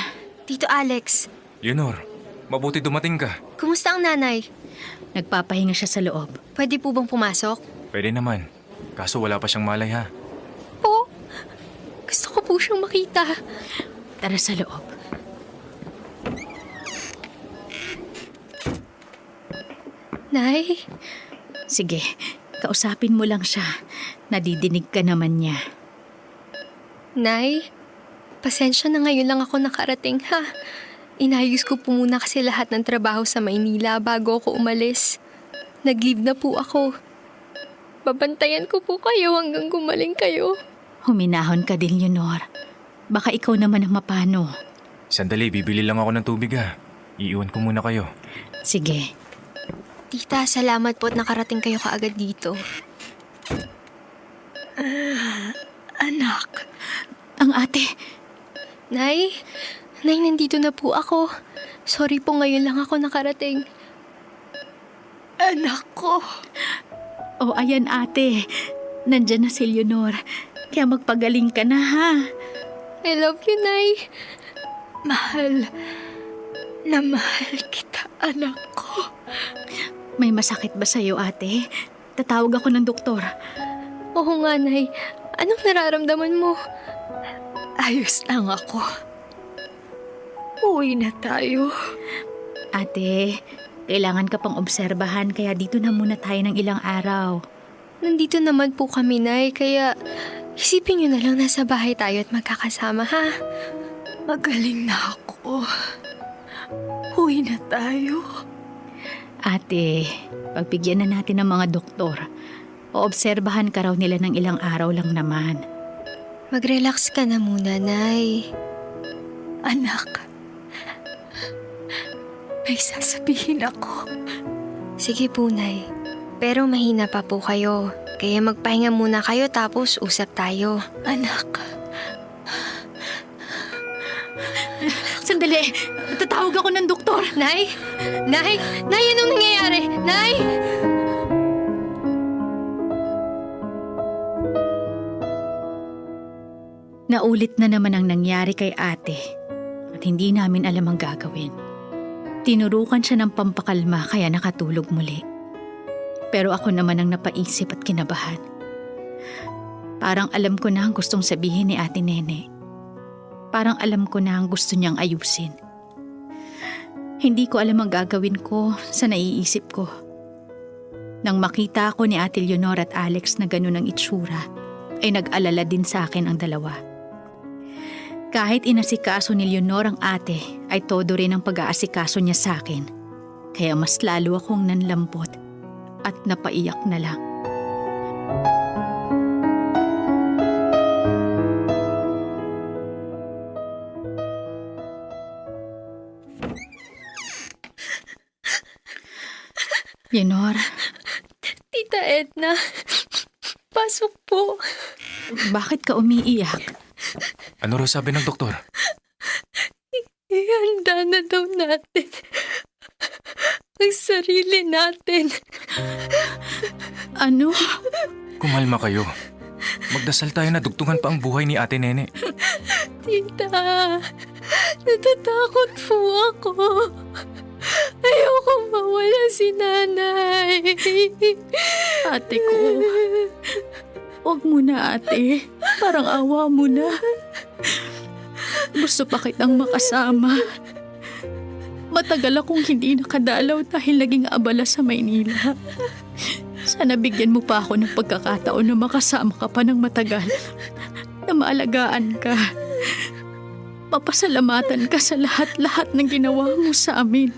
Tito Alex, Leonor, mabuti dumating ka. kumusta ang nanay? Nagpapahinga siya sa loob. Pwede po bang pumasok? Pwede naman. Kaso wala pa siyang malay ha. Po, gusto ko po siyang makita. Tara sa loob. Nay? Sige, kausapin mo lang siya. Nadidinig ka naman niya. Nay, pasensya na ngayon lang ako nakarating ha. Inayos ko po muna kasi lahat ng trabaho sa Maynila bago ako umalis. Nag-leave na po ako. Babantayan ko po kayo hanggang gumaling kayo. Huminahon ka din, Leonor. Baka ikaw naman ang mapano. Sandali, bibili lang ako ng tubig ha. Iiwan ko muna kayo. Sige. Tita, salamat po at nakarating kayo kaagad dito. Anak. Ang ate. Nay, nandito na po ako. Sorry po, ngayon lang ako nakarating. Anak ko. Oh, ayan ate. Nandyan na si Leonor. Kaya magpagaling ka na ha. I love you, Nay. Mahal na mahal kita, anak ko. May masakit ba sa'yo, ate? Tatawag ako ng doktor. Oo nga, Nay. Anong nararamdaman mo? Ayos lang ako. Uwi na tayo. Ate, kailangan ka pang obserbahan kaya dito na muna tayo ng ilang araw. Nandito naman po kami, Nay, kaya isipin niyo na lang nasa bahay tayo at magkakasama, ha? Magaling na ako. Uwi na tayo. Ate, pagbigyan na natin ng mga doktor. Oobserbahan ka raw nila ng ilang araw lang naman. Mag-relax ka na muna, Nay. Anak, may sasabihin ako. Sige po, Nay. Pero mahina pa po kayo. Kaya magpahinga muna kayo tapos usap tayo. Anak. Sandali, tatawag ako ng doktor. Nay! Nay! Nay, anong nangyayari? Nay! Naulit na naman ang nangyari kay ate at hindi namin alam ang gagawin. Tinurukan siya ng pampakalma kaya nakatulog muli. Pero ako naman ang napaisip at kinabahan. Parang alam ko na ang gustong sabihin ni Ate Nene. Parang alam ko na ang gusto niyang ayusin. Hindi ko alam ang gagawin ko sa naiisip ko. Nang makita ako ni Ate Leonor at Alex na ganun ang itsura, ay nag-alala din sa akin ang dalawa. Kahit inasikaso ni Leonor ang ate, ay todo rin ang pag-aasikaso niya sa akin. Kaya mas lalo akong nanlambot at napaiyak na lang. Leonor. Tita Edna, pasok po. Bakit ka umiiyak? Ano raw sabi ng doktor? Ihanda na daw natin ang sarili natin. Ano? Kumalma kayo. Magdasal tayo na dugtungan pa ang buhay ni Ate Nene. Tita, natatakot po ako. Ayoko mawala si nanay. Ate ko. Huwag mo na, ate. Parang awa mo na. Gusto pa kitang makasama. Matagal akong hindi nakadalaw dahil naging abala sa Maynila. Sana bigyan mo pa ako ng pagkakataon na makasama ka pa ng matagal. Na maalagaan ka. Papasalamatan ka sa lahat-lahat ng ginawa mo sa amin.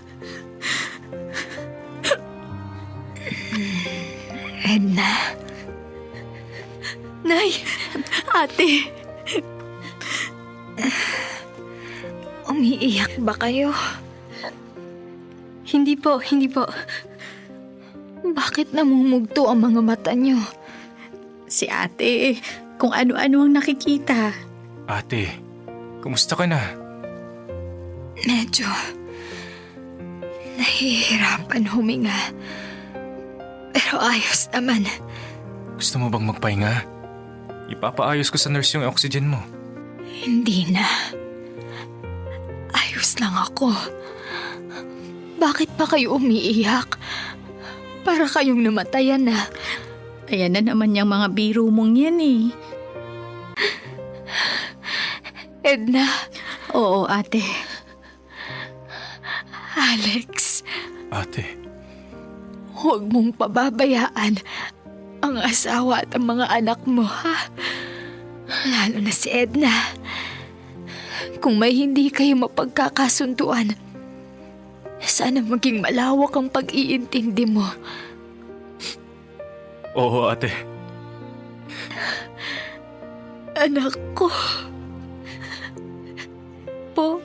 Edna. Nay! Ate! Umiiyak ba kayo? Hindi po, hindi po. Bakit namumugto ang mga mata niyo? Si ate, kung ano-ano ang nakikita. Ate, kumusta ka na? Medyo nahihirapan huminga. Pero ayos naman. Gusto mo bang magpahinga? Ipapaayos ko sa nurse yung oxygen mo. Hindi na. Ayos lang ako. Bakit pa kayo umiiyak? Para kayong namatayan na. Ayan na naman yung mga biro mong yan eh. Edna. Oo, ate. Alex, Ate, huwag mong pababayaan ang asawa at ang mga anak mo, ha? Lalo na si Edna. Kung may hindi kayo mapagkakasunduan, sana maging malawak ang pag-iintindi mo. oo ate. Anak ko. Po,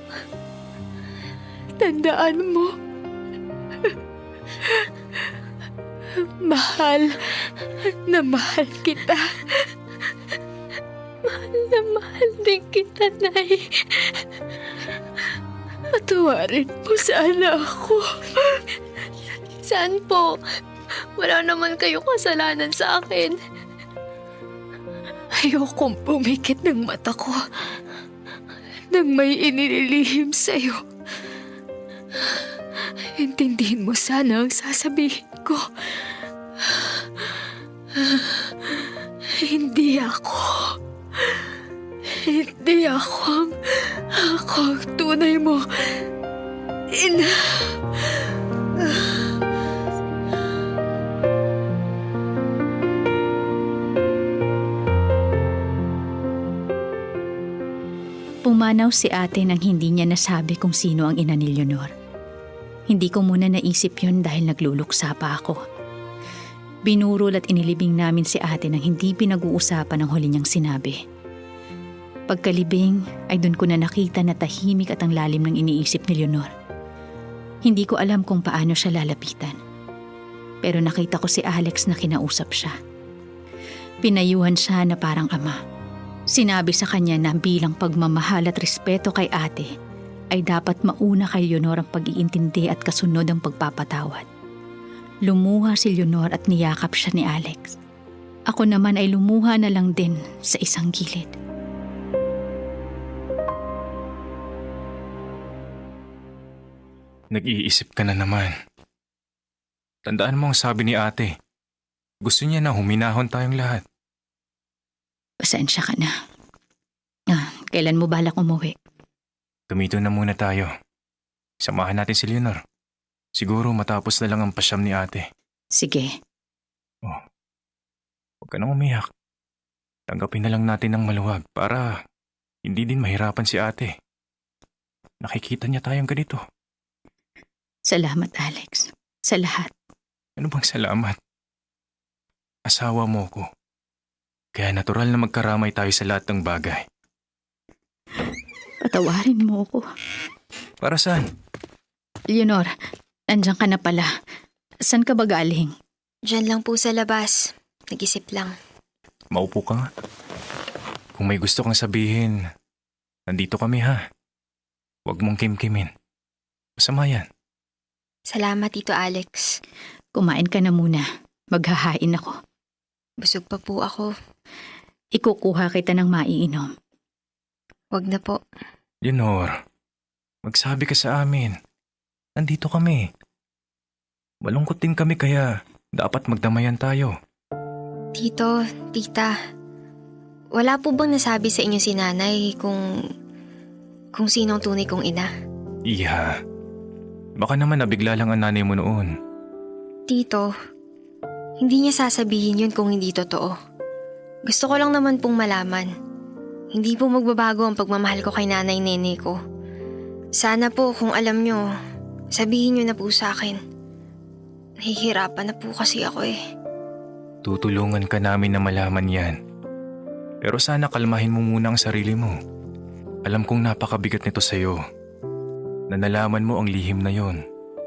tandaan mo. Mahal na mahal kita. Mahal na mahal din kita, Nay. Patawarin mo sana ako. Saan po? Wala naman kayong kasalanan sa akin. Ayokong pumikit ng mata ko nang may inililihim sa'yo. Intindihin mo sana ang sasabihin ko. Hindi ako ang tunay mo ina. Pumanaw si ate nang hindi niya nasabi kung sino ang ina ni Leonor. Hindi ko muna naisip yun dahil nagluluksa pa ako. Binurol at inilibing namin si ate nang hindi pinag-uusapan ang huli niyang sinabi. Pagkalibing ay doon ko na nakita na tahimik at ang lalim ng iniisip ni Leonor. Hindi ko alam kung paano siya lalapitan. Pero nakita ko si Alex na kinausap siya. Pinayuhan siya na parang ama. Sinabi sa kanya na bilang pagmamahal at respeto kay ate, ay dapat mauna kay Leonor ang pag-iintindi at kasunod ang pagpapatawad. Lumuha si Leonor at niyakap siya ni Alex. Ako naman ay lumuha na lang din sa isang gilid. Nag-iisip ka na naman. Tandaan mo ang sabi ni ate. Gusto niya na huminahon tayong lahat. Pasensya ka na. Kailan mo balak umuwi? Tumito na muna tayo. Samahan natin si Leonor. Siguro matapos na lang ang pasyam ni ate. Sige. Huwag ka nang umiyak. Tanggapin na lang natin ng maluwag para hindi din mahirapan si ate. Nakikita niya tayong ganito. Salamat, Alex. Sa lahat. Ano bang salamat? Asawa mo ko. Kaya natural na magkaramay tayo sa lahat ng bagay. Patawarin mo ako. Para saan? Leonor, nandiyan ka na pala. Saan ka ba galing? Diyan lang po sa labas. Nag-isip lang. Maupo ka nga. Kung may gusto kang sabihin, nandito kami ha. Huwag mong kimkimin. Masama yan. Salamat, Tito Alex. Kumain ka na muna. Maghahain ako. Busog pa po ako. Ikukuha kita ng maiinom. Wag na po. Leonor, magsabi ka sa amin. Nandito kami. Malungkot din kami kaya dapat magdamayan tayo. Tito, tita, wala po bang nasabi sa inyo si nanay kung sinong tunay kong ina? Iya. Baka naman nabigla lang ang nanay mo noon. Tito, hindi niya sasabihin yun kung hindi totoo. Gusto ko lang naman pong malaman. Hindi po magbabago ang pagmamahal ko kay nanay nene ko. Sana po kung alam nyo, sabihin nyo na po sa akin. Nahihirapan na po kasi ako eh. Tutulungan ka namin na malaman yan. Pero sana kalmahin mo muna ang sarili mo. Alam kong napakabigat nito sa'yo. Na nalaman mo ang lihim na yon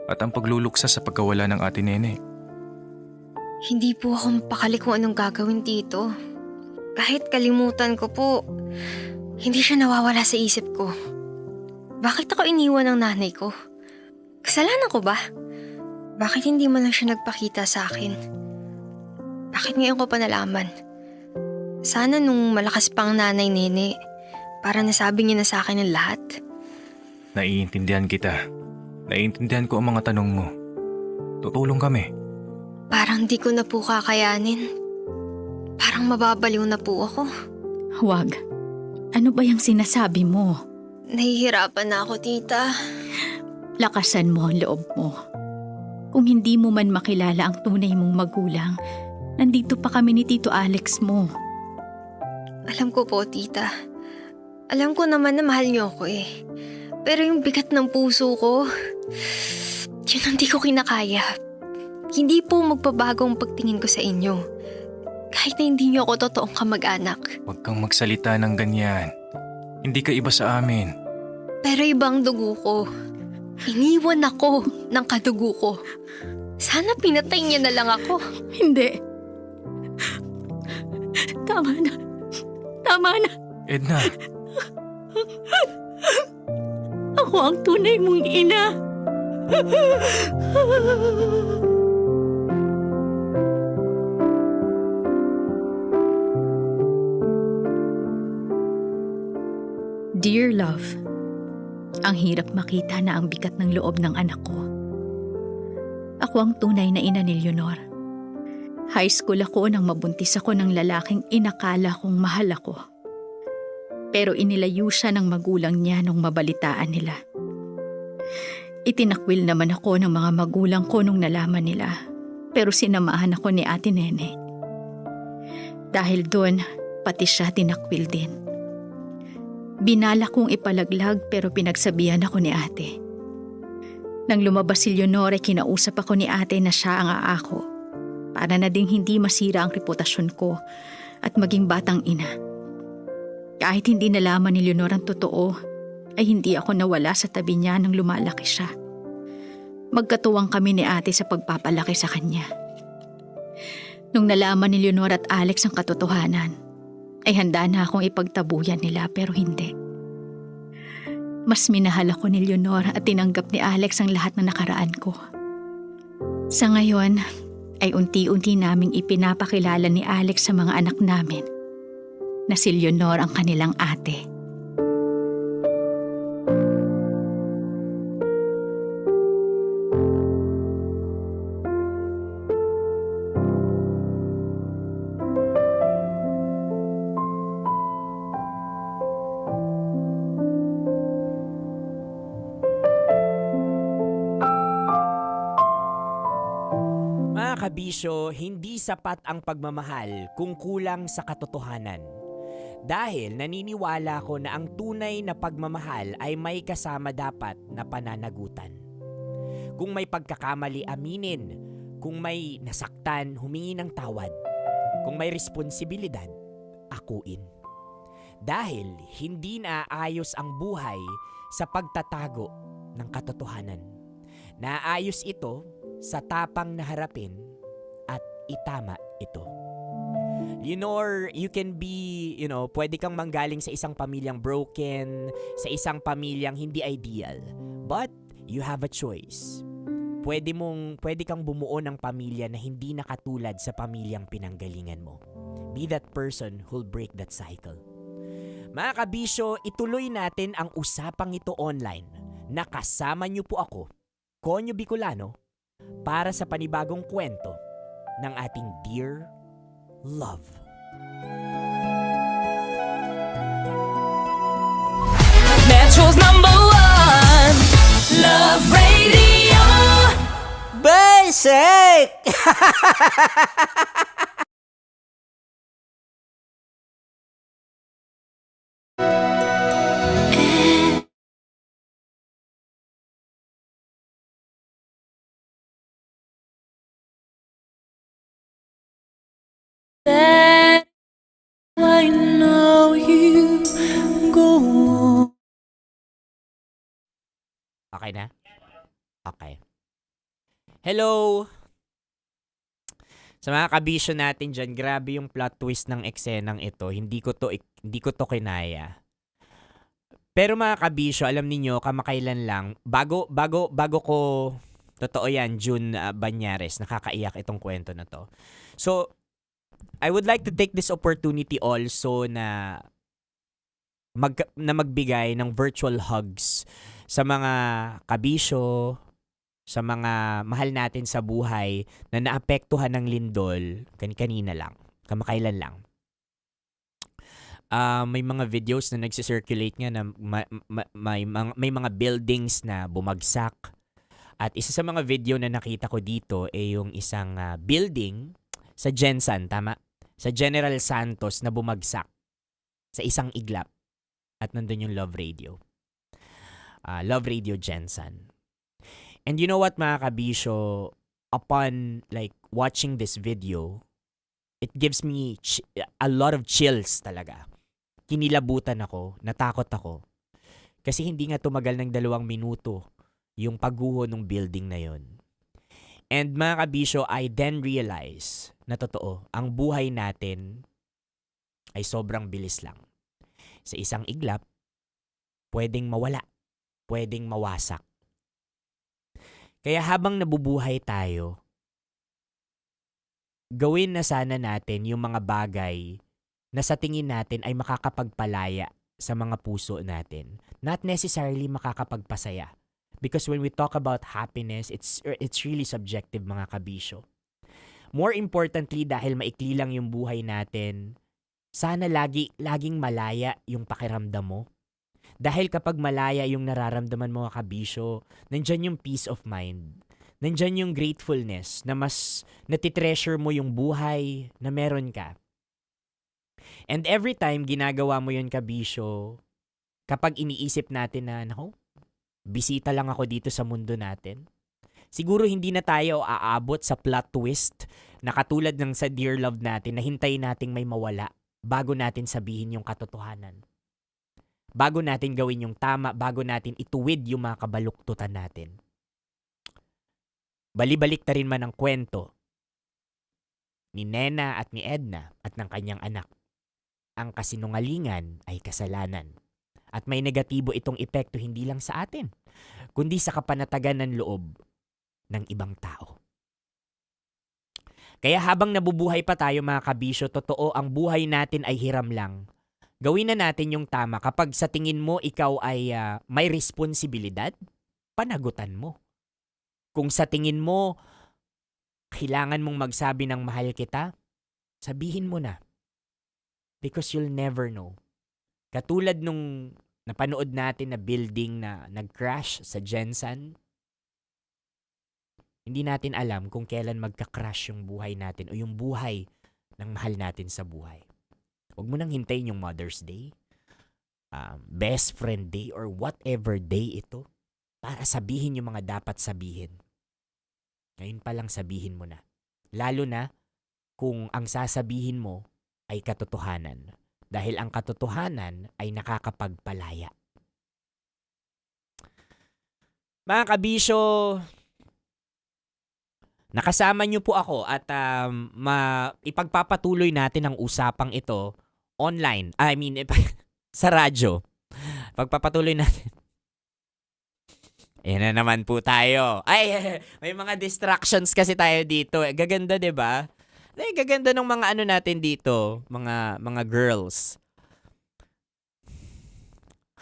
at ang pagluluksa sa pagkawala ng ate nene. Hindi po ako mapakali kung anong gagawin, Tito. Kahit kalimutan ko po, hindi siya nawawala sa isip ko. Bakit ako iniwan ng nanay ko? Kasalanan ko ba? Bakit hindi man lang siya nagpakita sa akin? Bakit ngayon ko pa nalaman? Sana nung malakas pang nanay nene, para nasabi niya na sa akin ang lahat. Naiintindihan kita. Naiintindihan ko ang mga tanong mo. Tutulong kami. Parang di ko na po kakayanin. Parang mababaliw na po ako. Huwag. Ano ba yung sinasabi mo? Nahihirapan na ako, tita. Lakasan mo ang loob mo. Kung hindi mo man makilala ang tunay mong magulang, nandito pa kami ni Tito Alex mo. Alam ko po, tita. Alam ko naman na mahal niyo ako eh. Pero yung bigat ng puso ko, yun ang di ko kinakaya. Hindi po magbabago ang pagtingin ko sa inyo. Kahit na hindi niyo ako totoong kamag-anak. Huwag kang magsalita ng ganyan. Hindi ka iba sa amin. Pero ibang dugo ko. Iniwan ako ng kadugo ko. Sana pinatay niya na lang ako. Hindi. Tama na. Tama na. Edna. Ako ang tunay mong ina. Dear love, ang hirap makita na ang bigat ng loob ng anak ko. Ako ang tunay na ina ni Leonor. High school ako nang mabuntis ako ng lalaking inakala kong mahal ako. Pero inilayo siya ng magulang niya nung mabalitaan nila. Itinakwil naman ako ng mga magulang ko nung nalaman nila. Pero sinamahan ako ni Ate Nene. Dahil doon, pati siya tinakwil din. Binala kong ipalaglag pero pinagsabihan ako ni ate. Nang lumabas si Leonore, kinausap ako ni ate na siya ang aako para na ding hindi masira ang reputasyon ko at maging batang ina. Kahit hindi nalaman ni Leonore ang totoo, ay hindi ako nawala sa tabi niya nang lumalaki siya. Magkatuwang kami ni ate sa pagpapalaki sa kanya. Nung nalaman ni Leonore at Alex ang katotohanan, ay handa na akong ipagtabuyan nila pero hindi. Mas minahal ako ni Leonor at tinanggap ni Alex ang lahat ng nakaraan ko. Sa ngayon, ay unti-unti naming ipinapakilala ni Alex sa mga anak namin na si Leonor ang kanilang ate. Kabisyo, hindi sapat ang pagmamahal kung kulang sa katotohanan. Dahil naniniwala ko na ang tunay na pagmamahal ay may kasama dapat na pananagutan. Kung may pagkakamali, aminin. Kung may nasaktan, humingi ng tawad. Kung may responsibilidad, akuin. Dahil hindi naayos ang buhay sa pagtatago ng katotohanan. Naayos ito sa tapang na harapin at itama ito. Leonor, you can be, pwede kang manggaling sa isang pamilyang broken, sa isang pamilyang hindi ideal. But you have a choice. Pwede kang bumuo ng pamilya na hindi nakatulad sa pamilyang pinanggalingan mo. Be that person who'll break that cycle. Mga kabisyo, ituloy natin ang usapang ito online. Nakasama niyo po ako, Konyo Bicolano, para sa panibagong kwento ng ating Dear Love. Metro's #1 Love Radio Basic! That I know you go. Okay na? Okay. Hello! Sa mga kabisyo natin dyan, grabe yung plot twist ng eksenang ito. Hindi ko to kinaya. Pero mga kabisyo, alam niyo kamakailan lang, bago ko, totoo yan, June Banyares, nakakaiyak itong kwento na to. So, I would like to take this opportunity also na magbigay ng virtual hugs sa mga kabisyo, sa mga mahal natin sa buhay na naapektuhan ng lindol, kanina lang, kamakailan lang. May mga videos na nagsi-circulate nga na may mga buildings na bumagsak. At isa sa mga video na nakita ko dito ay yung isang building sa Jensen, tama? Sa General Santos na bumagsak sa isang iglap. At nandun yung Love Radio. Love Radio Jensen. And you know what mga kabisyo, upon like watching this video, it gives me a lot of chills talaga. Kinilabutan ako, natakot ako. Kasi hindi nga tumagal ng 2 minuto yung pagguho ng building na yon. And mga kabisyo, I then realize na totoo, ang buhay natin ay sobrang bilis lang. Sa isang iglap, pwedeng mawala, pwedeng mawasak. Kaya habang nabubuhay tayo, gawin na sana natin yung mga bagay na sa tingin natin ay makakapagpalaya sa mga puso natin. Not necessarily makakapagpasaya. Because when we talk about happiness, it's really subjective mga kabisyo. More importantly, dahil maikli lang yung buhay natin, sana laging malaya yung pakiramdam mo. Dahil kapag malaya yung nararamdaman mo mga kabisyo, nandyan yung peace of mind. Nandyan yung gratefulness na mas natitreasure mo yung buhay na meron ka. And every time ginagawa mo yun kabisyo, kapag iniisip natin na, naku, bisita lang ako dito sa mundo natin, siguro hindi na tayo aabot sa plot twist na katulad ng sa Dear Love natin na hintayin nating may mawala bago natin sabihin yung katotohanan. Bago natin gawin yung tama, bago natin ituwid yung mga kabaluktutan natin. Bali-balik na rin man ang kwento ni Nena at ni Edna at ng kanyang anak. Ang kasinungalingan ay kasalanan. At may negatibo itong epekto hindi lang sa atin, kundi sa kapanatagan ng loob ng ibang tao. Kaya habang nabubuhay pa tayo mga kabisyo, totoo ang buhay natin ay hiram lang. Gawin na natin yung tama. Kapag sa tingin mo ikaw ay may responsibilidad, panagutan mo. Kung sa tingin mo kailangan mong magsabi ng mahal kita, sabihin mo na. Because you'll never know. Katulad nung napanood natin na building na nag-crash sa Jensen, hindi natin alam kung kailan magka-crash yung buhay natin o yung buhay ng mahal natin sa buhay. Huwag mo nang hintayin yung Mother's Day, Best Friend Day, or whatever day ito para sabihin yung mga dapat sabihin. Ngayon pa lang sabihin mo na. Lalo na kung ang sasabihin mo ay katotohanan. Dahil ang katotohanan ay nakakapagpalaya. Mga kabisyo, nakasama niyo po ako at ipagpapatuloy natin ang usapang ito online. Sa radyo. Pagpapatuloy natin. Ayan na naman po tayo. Ay, may mga distractions kasi tayo dito. Gaganda, 'di ba? Gaganda ng mga ano natin dito, mga girls.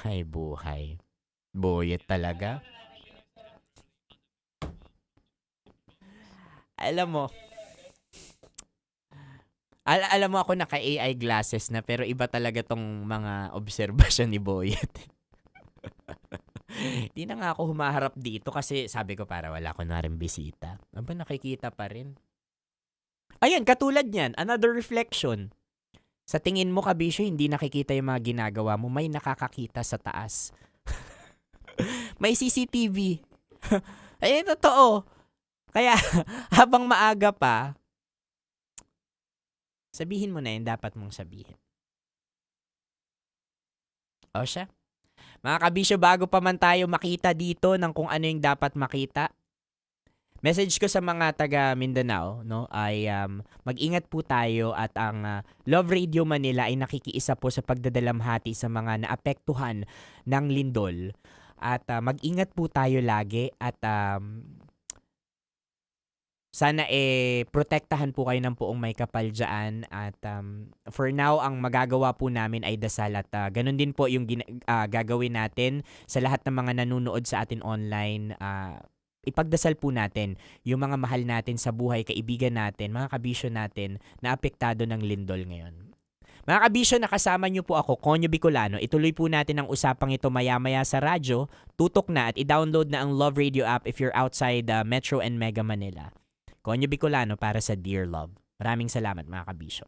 Hay buhay. Boyet talaga. Alam mo ako naka-AI glasses na pero iba talaga tong mga obserbasyon ni Boyet. Di na nga ako humaharap dito kasi sabi ko para wala ko na rin bisita. Aba, nakikita pa rin. Ayan, katulad niyan, another reflection. Sa tingin mo, kabisyo, hindi nakikita yung mga ginagawa mo, may nakakakita sa taas. May CCTV. Ayun, totoo. Kaya, habang maaga pa, sabihin mo na yung dapat mong sabihin. O siya. Mga kabisyo, bago pa man tayo makita dito ng kung ano yung dapat makita, message ko sa mga taga Mindanao, no, ay mag-ingat po tayo at ang Love Radio Manila ay nakikiisa po sa pagdadalamhati sa mga naapektuhan ng lindol. At mag-ingat po tayo lagi at sana protektahan po kayo ng poong may kapal dyan. At for now, ang magagawa po namin ay dasal at ganun din po yung gagawin natin sa lahat ng mga nanonood sa atin online. ipagdasal po natin yung mga mahal natin sa buhay, kaibigan natin, mga kabisyo natin na apektado ng lindol ngayon. Mga kabisyo, nakasama niyo po ako, Conyo Bicolano. Ituloy po natin ang usapang ito maya-maya sa radyo. Tutok na at i-download na ang Love Radio app if you're outside Metro and Mega Manila. Conyo Bicolano para sa Dear Love. Maraming salamat mga kabisyo.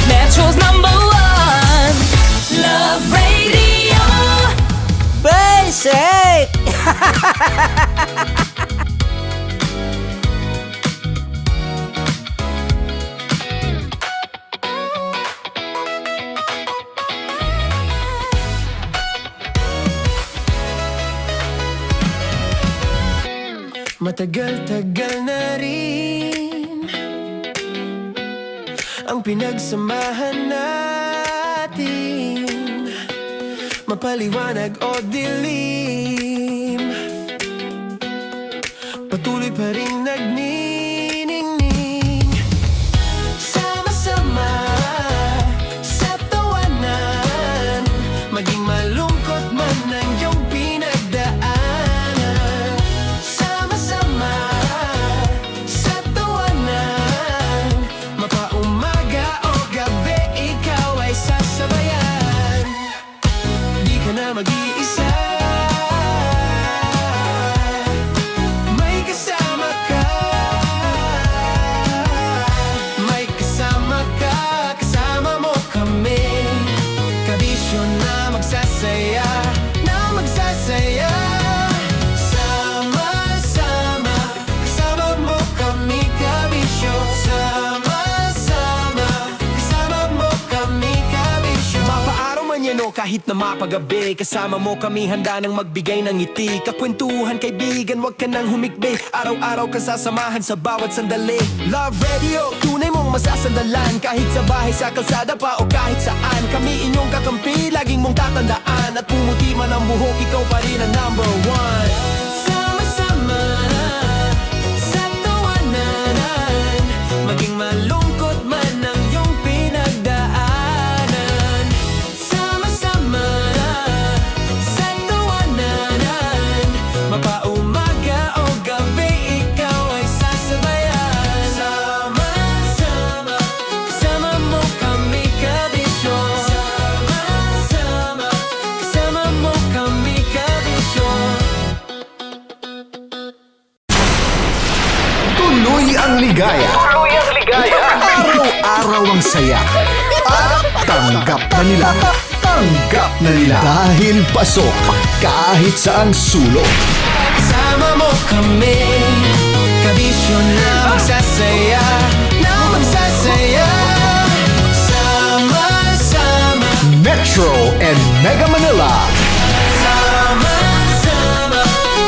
Metro's #1 Love Radio Basic! Matagal-tagal na rin ang pinagsamahan natin, mapaliwanag o dilim, patuloy pa rin nagniningning. Sama-sama sa tawanan, maging malungkot man ang iyong pinagdaanan. Sama-sama sa tawanan, mapaumaga o gabi, ikaw ay sasabayan. Di ka na mag-iisa, may kasama ka. May kasama ka, kasama mo kami. Kabisyo na magsasaya, na magsasaya. Sama-sama, kasama mo kami, kabisyo. Sama-sama, kasama mo kami, kabisyo. Mapaaraw man yan o kahit na mapagabi, kasama mo kami, handa nang magbigay ng ngiti. Kakwentuhan, kaibigan, wag ka nang humikbi. Araw-araw ka sasamahan sa bawat sandali. Love Radio, tunay mong masasandalan. Kahit sa bahay, sa kalsada pa o kahit saan, kami inyong kakampi, laging mong tatandaan. At pumuti man ang buhok, ikaw pa rin ang #1. Sama-sama sa tawanan, maging malungkot man ang iyong pinagdaanan. Sama-sama sa tawanan, mapaumaga o gabi, ikaw ay sasabayan. Sama-sama, kasama mo kami, kabisyo. Sama-sama, kasama mo kami, kabisyo. Tuloy ang ligaya. Tuloy ang ligaya. Araw-araw ang saya. At tanggap na nila. Tanggap na nila. Dahil pasok kahit saang sulok. Kasama mo kami, kabisyo na magsasaya, na magsasaya. Sama-sama, Metro and Mega Manila. sama-sama,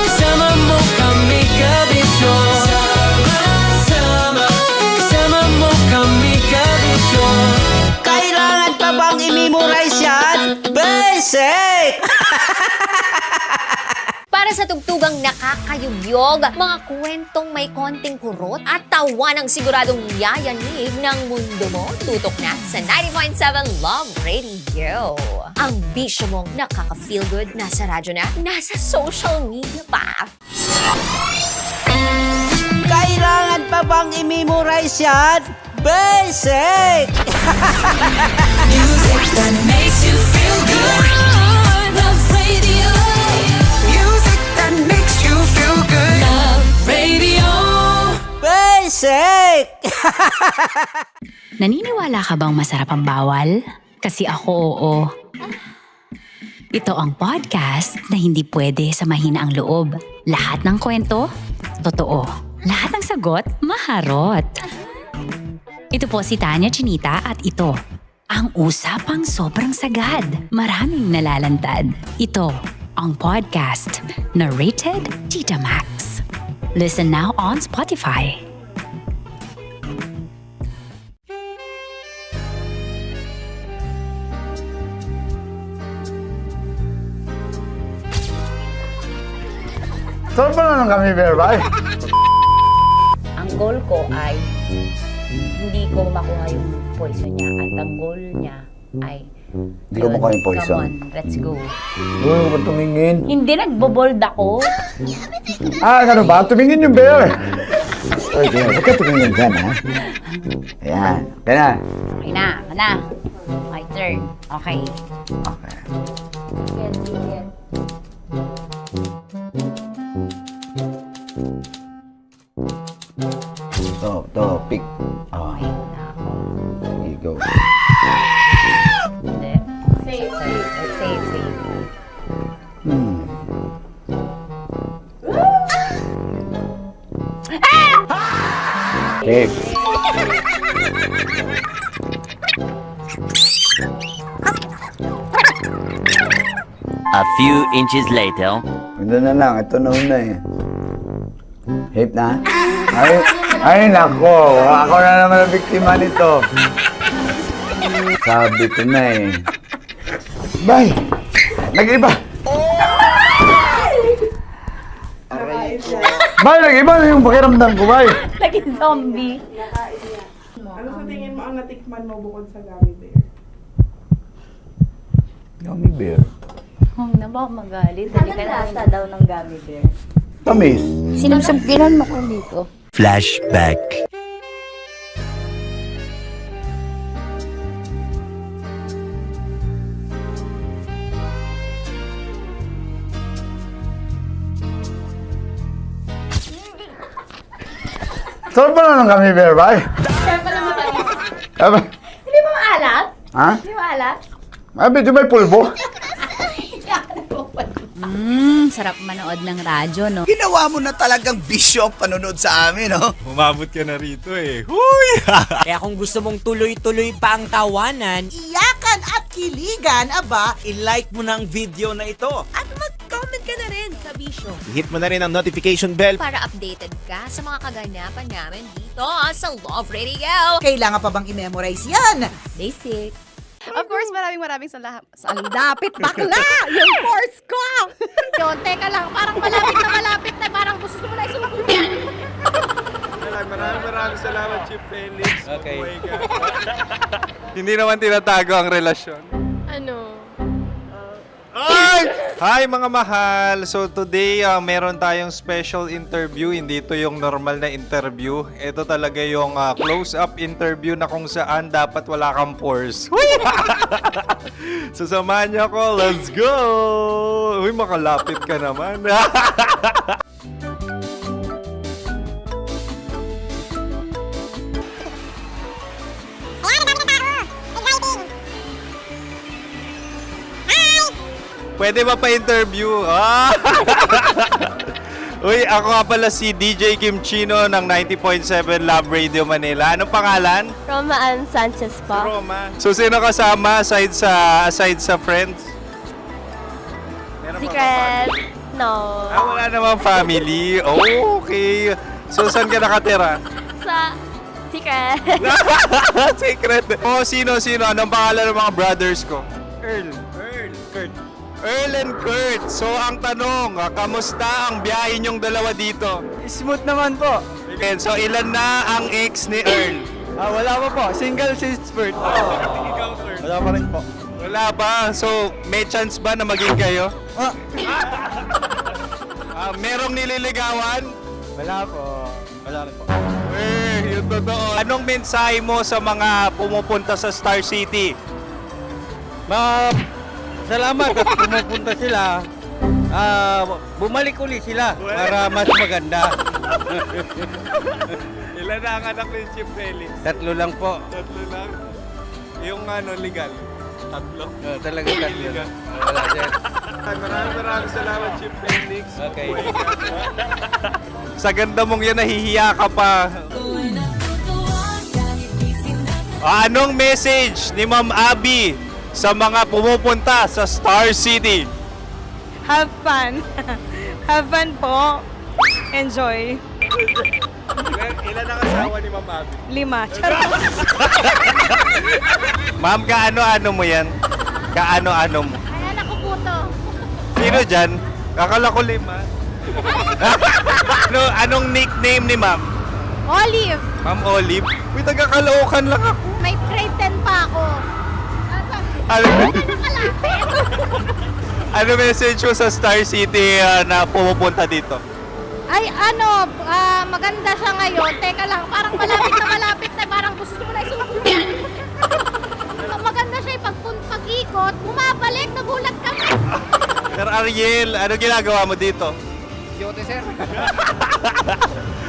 kasama mo kami, kabisyo. Sama-sama, kasama mo kami, kabisyo. Kailangan pa bang i-memorize yan? Basic! Para sa tugtugang nakakayugyog, mga kwentong may konting kurot at tawa ng siguradong yayanig ng mundo mo, tutok na sa 90.7 Love Radio. Ang bisyo mong nakaka-feel good, nasa radyo na, nasa social media pa. Kailangan pa bang i-memorize yan? Basic! Music that makes you feel good. Love Radio. Music that makes you feel good. Love Radio. Basic! Naniniwala ka bang masarap ang bawal? Kasi ako oo. Ito ang podcast na hindi pwede sa mahina ang loob. Lahat ng kwento, totoo. Lahat ng sagot, maharot. Ito po si Tanya Chinita at ito, ang usapang sobrang sagad. Maraming nalalantad. Ito, ang podcast na rated Tita Max. Listen now on Spotify. Saan pa naman kami, Berbay? Ang goal ko ay hindi ko makuha yung poison niya at ang goal niya ay Hindi ko mukha yung poison. Come on, let's go. Uy, huwag kang tumingin. Hindi, nagbobold ako. Ano ba? Tumingin yung bear. Oy, bear, huwag ka tumingin dyan, ha? Ayan. Kaya na. Okay na, my turn. Okay. Okay. To, pick. Oh. Here you go. Hindi. Safe. Safe. A few inches later. Ito na lang. Ito na una eh. Hip na? Ay, nako. Ako na naman ang biktima nito. Sabi ko na eh. Bay! Nag-iba! Bay, nag-iba na yung pakiramdam ko, bay! Naging zombie. Ano sa tingin mo ang natikman mo bukod sa gummy bear? Gummy bear. Na baka magalit. Hindi ka nasa daw ng gummy bear. Tamis. Sinusumpilan mo ko dito. Flashback. Saan pa na ng gummy bear, bay? Hindi ba maalat? Ha? Hindi maalat? Ay, medyo may pulbo. Sarap manood ng radyo, no? Ginawa mo na talagang bisyo ang panonood sa amin, no? Umabot ka na rito eh. Huy! Kaya kung gusto mong tuloy-tuloy pa ang tawanan, Iyakan at kiligan, aba, i-like mo na ang video na ito. At mag-comment ka na rin sa Bisyo. Hit mo na rin ang notification bell. Para updated ka sa mga kaganapan namin dito sa Love Radio. Kailangan pa bang i-memorize yan? Basic. Of course, maraming salamat. Ang lapit bakla! Yung course ko! Yun, teka lang, parang malapit na, parang gusto mo na isulat. Maraming salamat, Chief Felix. Okay. Oh my God. Hindi naman tinatago ang relasyon. Ano? Ay! Hi mga mahal! So today, meron tayong special interview. Hindi ito yung normal na interview. Ito talaga yung close-up interview na kung saan dapat wala kang pores. So samahan niyo ako. Let's go! Uy, makalapit ka naman. Pwede ba pa-interview? Uy, ako nga pala si DJ Kim Chino ng 90.7 Love Radio Manila. Anong pangalan? Roma Ann Sanchez po. Roma. So, sino kasama aside sa friends? Meron ba Secret. No. wala namang family. Oh, okay. So, saan ka nakatira? Sa secret. Secret. Oh, sino? Anong pangalan ng mga brothers ko? Earl, Kurt. Earl and Kurt. So, ang tanong, kamusta ang biyahe niyong dalawa dito? Smooth naman po. Okay, so ilan na ang ex ni Earl? Wala pa po. Single since birth. Wala pa rin po. Wala ba? So, may chance ba na maging kayo? Merong nililigawan? Wala po. Wala rin po. Yung totoo. Anong mensahe mo sa mga pumupunta sa Star City? Salamat at pumupunta sila. Bumalik uli sila para mas maganda. Ilan na ang anak ni Chief Felix? 3 lang po. 3 lang? Yung legal? 3? Talaga 3 lang. Wala din. Maraming salamat, Chief Felix. Okay. Sa ganda mong yan, nahihiya ka pa. Anong message ni Ma'am Abby sa mga pumupunta sa Star City? Have fun. Have fun po. Enjoy. Ilan ang asawa ni Ma'am Abby? 5. Ma'am, kaano-ano mo yan? Kaano-ano mo? Ay, anak ko po to. Sino dyan? Kakala ko 5. Anong nickname ni Ma'am? Olive. Ma'am Olive? Uy, taga-Caloocan lang ako. May grade 10 pa ako. Ano message mo sa Star City na pumupunta dito? Ay, maganda siya ngayon. Teka lang, parang malapit na, parang gusto mo na isumakit. Maganda siya pag-ikot, bumabalik, nagulat ka. Sir Ariel, ano ginagawa mo dito? Yote, sir.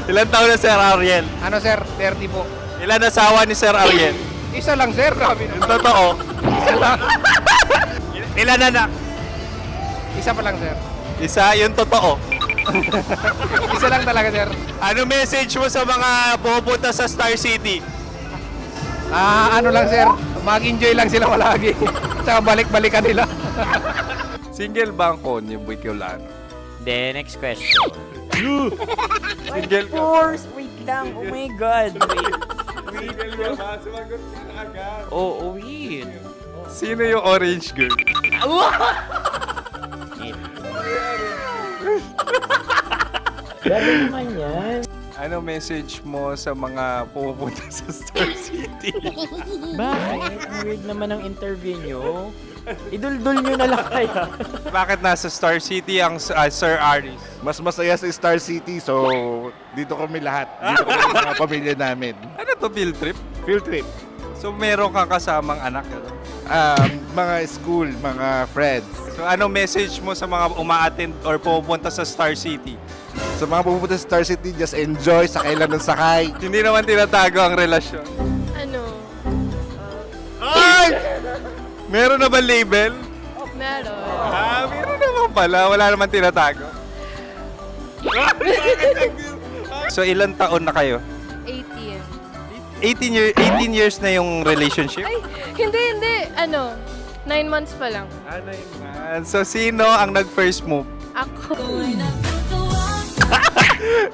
Ilan taon na Sir Ariel? Ano, sir? 30 po. Ilan asawa ni Sir Ariel? Isa lang, sir. Grabe Yung totoo? Isa lang. Ilan anak? Isa pa lang, sir. Isa, yung totoo. Isa lang talaga, sir. Ano message mo sa mga pupunta sa Star City? Ano lang, sir. Mag-enjoy lang sila palagi. Tsaka balik-balikan nila. Single ba ang konyo, Boy Kiolano? Then, next question. Single ka? Of course! Wait lang. Oh my God. Wait. Single ka ba? Sumagot ka na agad. Oo, wait. Sino yung orange girl? Gano'n naman yan. Ano message mo sa mga pupunta sa Star City? Bakit? Ang weird naman ang interview nyo. Iduldul nyo na lang kaya. Bakit nasa Star City ang Sir Aris? Mas masaya sa Star City, so dito kami lahat. Dito kami mga pamilya namin. Ano to, field trip? Field trip. So meron kang kasamang anak? Mga school, mga friends. So ano message mo sa mga uma-attend or pupunta sa Star City? Sa mga pupunta sa Star City, just enjoy, sakay lang ng sakay. Hindi naman tinatago ang relasyon. Ay! Meron na ba label? Meron. Meron naman pala. Wala naman tinatago. So ilan taon na kayo? 18. 18 years na yung relationship? Hindi. 9 months pa lang. Ano yun? So sino ang nag-first move? Ako.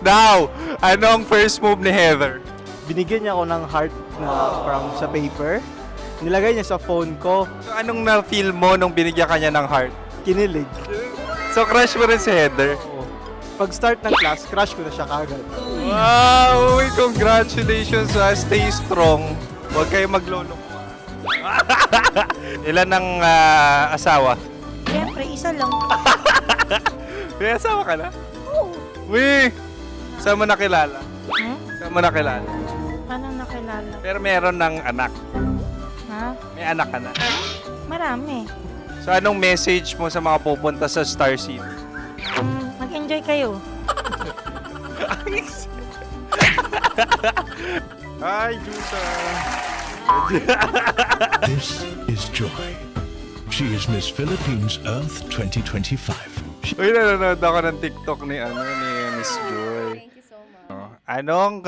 Now, ano ang first move ni Heather? Binigyan niya ako ng heart na from sa paper. Nilagay niya sa phone ko. So anong na-feel mo nung binigyan ka niya ng heart? Kinilig. So crush mo rin si Heather? Pag start ng class, crush ko na siya kagad. Wow! Uy, congratulations! Stay strong. Huwag kayo maglolo. Ilan ang asawa? Siyempre, isa lang. May asawa ka na? Oo. Uy! Saan mo nakilala? Saan mo nakilala? Paano nakilala? Pero meron ng anak. Ha? May anak ka na. Marami. So anong message mo sa mga pupunta sa Star City? Mag-enjoy kayo. Hi, Jusa! This is Joy. She is Miss Philippines Earth 2025. Uy, nanonood ako ng TikTok ni Miss Joy. Thank you so much. Anong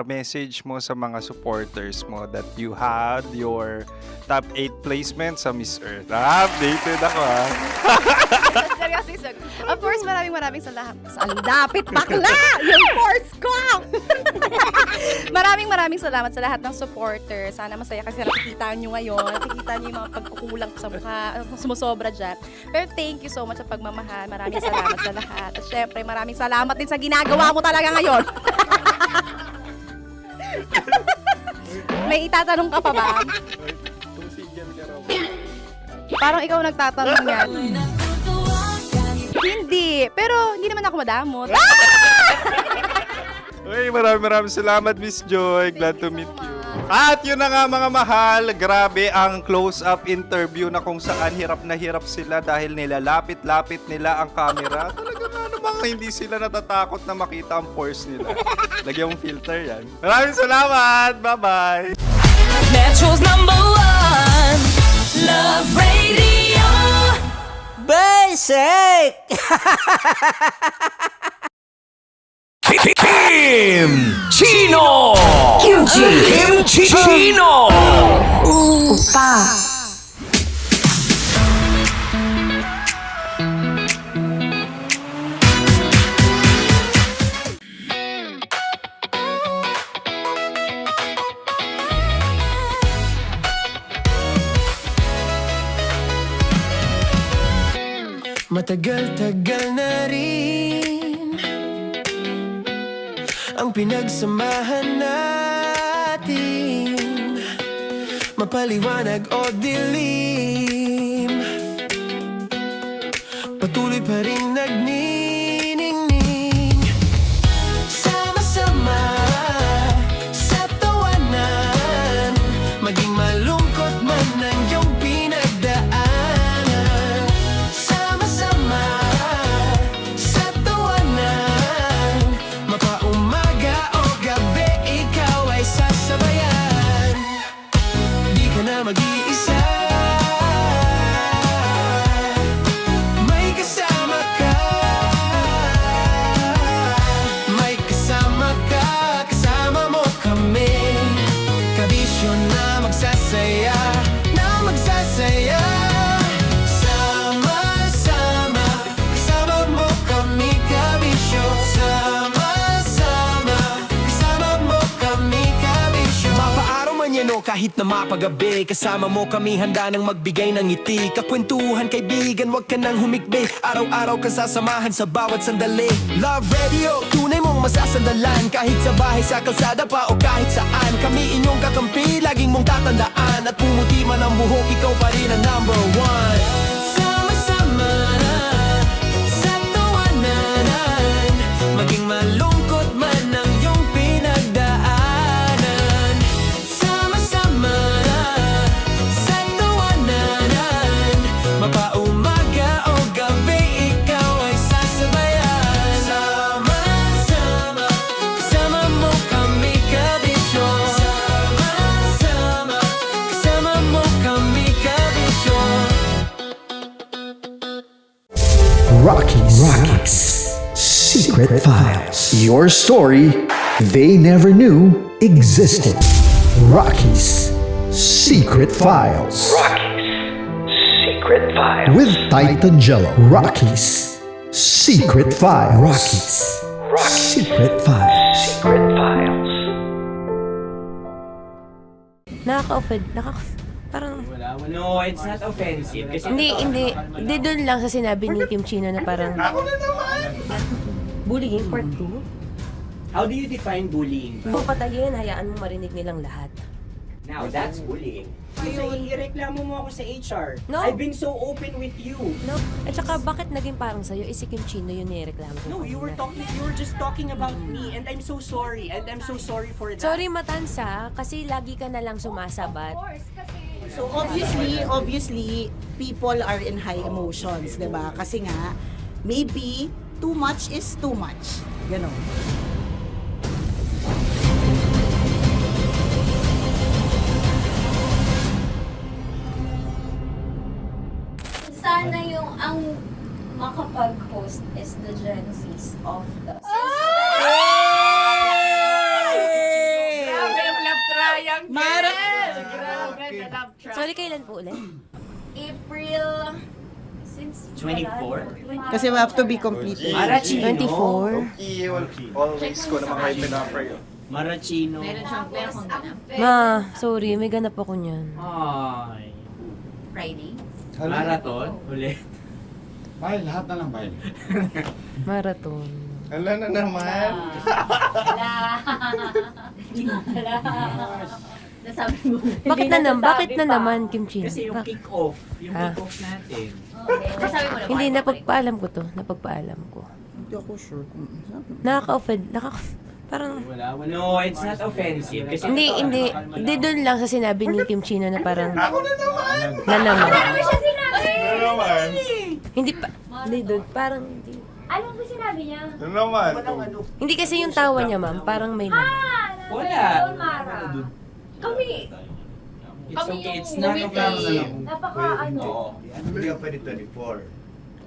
message mo sa mga supporters mo that you had your top 8 placement sa Miss Earth? Updated ako Seryoso. Of course, maraming salamat. Ang dapit bakla! Yung force ko! maraming salamat sa lahat ng supporters. Sana masaya kasi nakikita nyo ngayon. Nakikita nyo yung mga pagkukulang sa mukha. Sumusobra dyan. Pero thank you so much sa pagmamahal. Maraming salamat sa lahat. At syempre, maraming salamat din sa ginagawa mo talaga ngayon. May itatanong ka pa ba? Parang ikaw nagtatanong yan. Hindi. Pero hindi naman ako madamot. Uy, maraming salamat, Miss Joy. Glad to meet you. At yun na nga mga mahal, grabe ang close-up interview na kung saan hirap na hirap sila dahil nilalapit-lapit nila ang camera. Talaga nga namang hindi sila natatakot na makita ang pores nila. Lagyan mong filter yan. Maraming salamat! Bye-bye! Metro's #1 Love Radio. Basic! Kim Chino! Kimchi Chino! Upa. Matagal-tagal na rin ang pinagsamahan natin. mapaliwanag o dilim, patuloy pa rin nagniningning. Sama-sama sa tawanan, maging malungkot man ang iyong pinagdaanan. Sama-sama sa tawanan, mapaumaga o gabi, ikaw ay sasabayan. Di ka na mag-iisa, may kasama ka. May kasama ka, kasama mo kami. Kabisyo na magsasaya, na magsasaya. Sama-sama, kasama mo kami, kabisyo. Sama-sama, kasama mo kami, kabisyo. Mapaaraw man yan o kahit na mapagabi, kasama mo kami, handa nang magbigay ng ngiti. Kakwentuhan, kaibigan, wag ka nang humikbi. Araw-araw ka sasamahan sa bawat sandali. Love Radio, tunay mong masasandalan. Kahit sa bahay, sa kalsada pa o kahit saan, kami inyong kakampi, laging mong tatandaan. At pumuti man ang buhok, ikaw pa rin ang number one. Sama-sama sa tawanan, maging malungkot man ang iyong pinagdaanan. Sama-sama sa tawanan, mapaumaga o gabi, ikaw ay sasabayan. Sama-sama, kasama mo kami, kabisyo. Sama-sama, kasama mo kami, kabisyo. Rocky's Secret Files. Your story they never knew existed. Rocky's Secret Files. Secret Files. With Titan Jello. Rocky's Secret Files. Rocky's Secret Files. Secret Files. Nakaka-offend. Parang... No, it's not offensive. Kasi Hindi doon lang sa sinabi ni Kim Chino na parang... Bullying, part 2. how do you define bullying? Kung patayin, hayaan mo marinig nilang lahat. Now, that's bullying. So, ireklamo mo ako sa HR. No. I've been so open with you. No. At saka, bakit naging parang sa'yo? Si Kim Chino yun nireklamo ko. No, you were just talking about me, and I'm so sorry. And I'm so sorry for that. Sorry, Matansa, kasi lagi ka na lang sumasabat. So obviously, people are in high emotions, 'di ba? Kasi nga, maybe too much is too much. Ganon. Sana yung ang makapag-host is the Gen Zs of the Grabe ang love triangle! Mara! Grabe ang love triangle! Sorry, kailan po ulit? April... Since 24? Kasi we have to be completely... Marachino. 24. Always ko naman kayo pinapray. Marachino. meron siyang perang ganap. Ma, sorry, may ganap ako niyan. Ay. Friday. Marathon? Ulit. Mahal, lahat na lang, mahal. Marathon. Ala na naman. Nasabi mo. Bakit na naman, Kim Chino? Kasi yung kick-off. Yung Ah. kick-off natin. Nasabi mo na ba? Hindi, napagpaalam ko to. Napagpaalam ko. Hindi ako sure kung... Nakaka-offend. Parang... No, it's not offensive. Kasi Hindi doon lang sa sinabi ni Kim Chino na parang... Ako na naman! Na naman. Ano siya sinabi? Ano naman? Hindi pa... Hindi doon. Parang... Hindi. Ano ba sinabi niya? Ano naman? Hindi kasi yung tawa niya, ma'am. Parang may lang. Wala. Mara. Kami. It's Kami okay. yung It's not offensive. Napaka ano. Hindi ka pwede 24.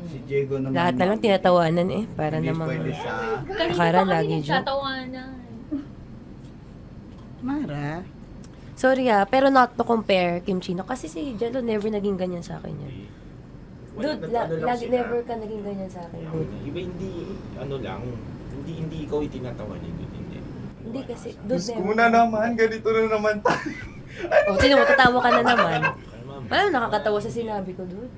Si Diego naman. Lahat na lang tinatawanan eh. Para Hindi namang... pwede sa... Akala lagi joke. Tatawanan. Mara? Sorry pero not to compare Kim Chino. Kasi si Jello never naging ganyan sa akin yan. Dude, lagi never ka naging ganyan sa akin, dude. Iba hindi ikaw itinatawa niya, dude. Hindi kasi, dude, Diyos ko na naman, ganito na naman tayo. O, sino mo, tatawa ka na naman. Paano nakakatawa sa sinabi ko, dude?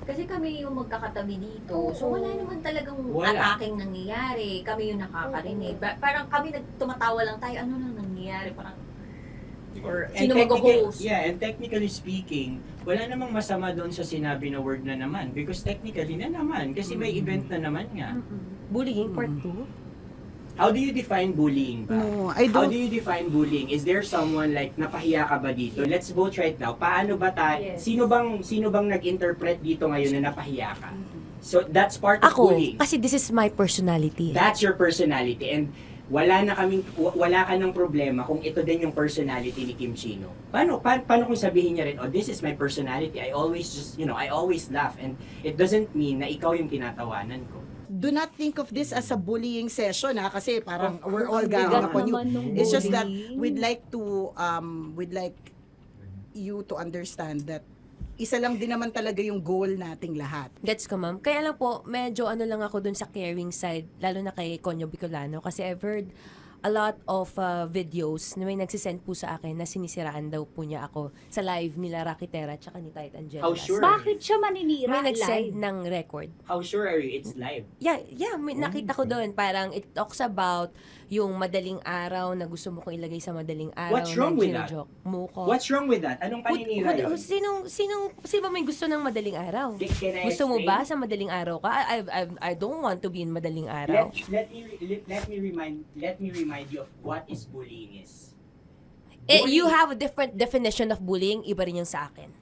Kasi kami yung magkakatabi dito. So wala naman talagang Wala. ataking nangyayari. Kami yung nakakarinig. Parang kami tumatawa lang tayo. Ano nang nangyayari? Parang Sino mag-host? Yeah, and technically speaking, wala namang masama doon sa sinabi na word na naman because technically na naman kasi may event na naman nga. Bullying part 2? How do you define bullying ba? No, I How don't. do you define bullying? Is there someone like napahiya ka ba dito? Let's vote right now. Paano ba Yes. sino bang nag-interpret dito ngayon na napahiya ka? So that's part of Ako, bullying. kasi this is my personality. That's your personality and wala ka ng problema kung ito din yung personality ni Kim Chino. Paano kung sabihin niya rin, oh, this is my personality. I always I always laugh and it doesn't mean na ikaw yung tinatawanan ko. Do not think of this as a bullying session kasi parang we're all Bigat ganging upon you. naman nung It's just that bullying. we'd like you to understand that isa lang din naman talaga yung goal nating lahat. Gets ko, ma'am. Kaya lang po, medyo lang ako dun sa caring side, lalo na kay Conyo Bicolano, kasi I've heard a lot of videos na may nagsisend po sa akin na sinisiraan daw po niya ako sa live nila Rakitera tsaka ni Tight Angela. How sure? Bakit siya maninira May live? nagsend ng record. How sure are you it's live? Yeah, may nakita ko doon. Parang it talks about yung madaling araw na gusto mo kong ilagay sa madaling araw. What's wrong na with that? gino-joke mo ko. What's wrong with that? Anong paninira yun? Sino ba may gusto ng madaling araw? Can I Gusto mo explain? ba sa madaling araw ka? I don't want to be in madaling araw. Let me remind you of what is bullying is. You have a different definition of bullying, iba rin yung sa akin.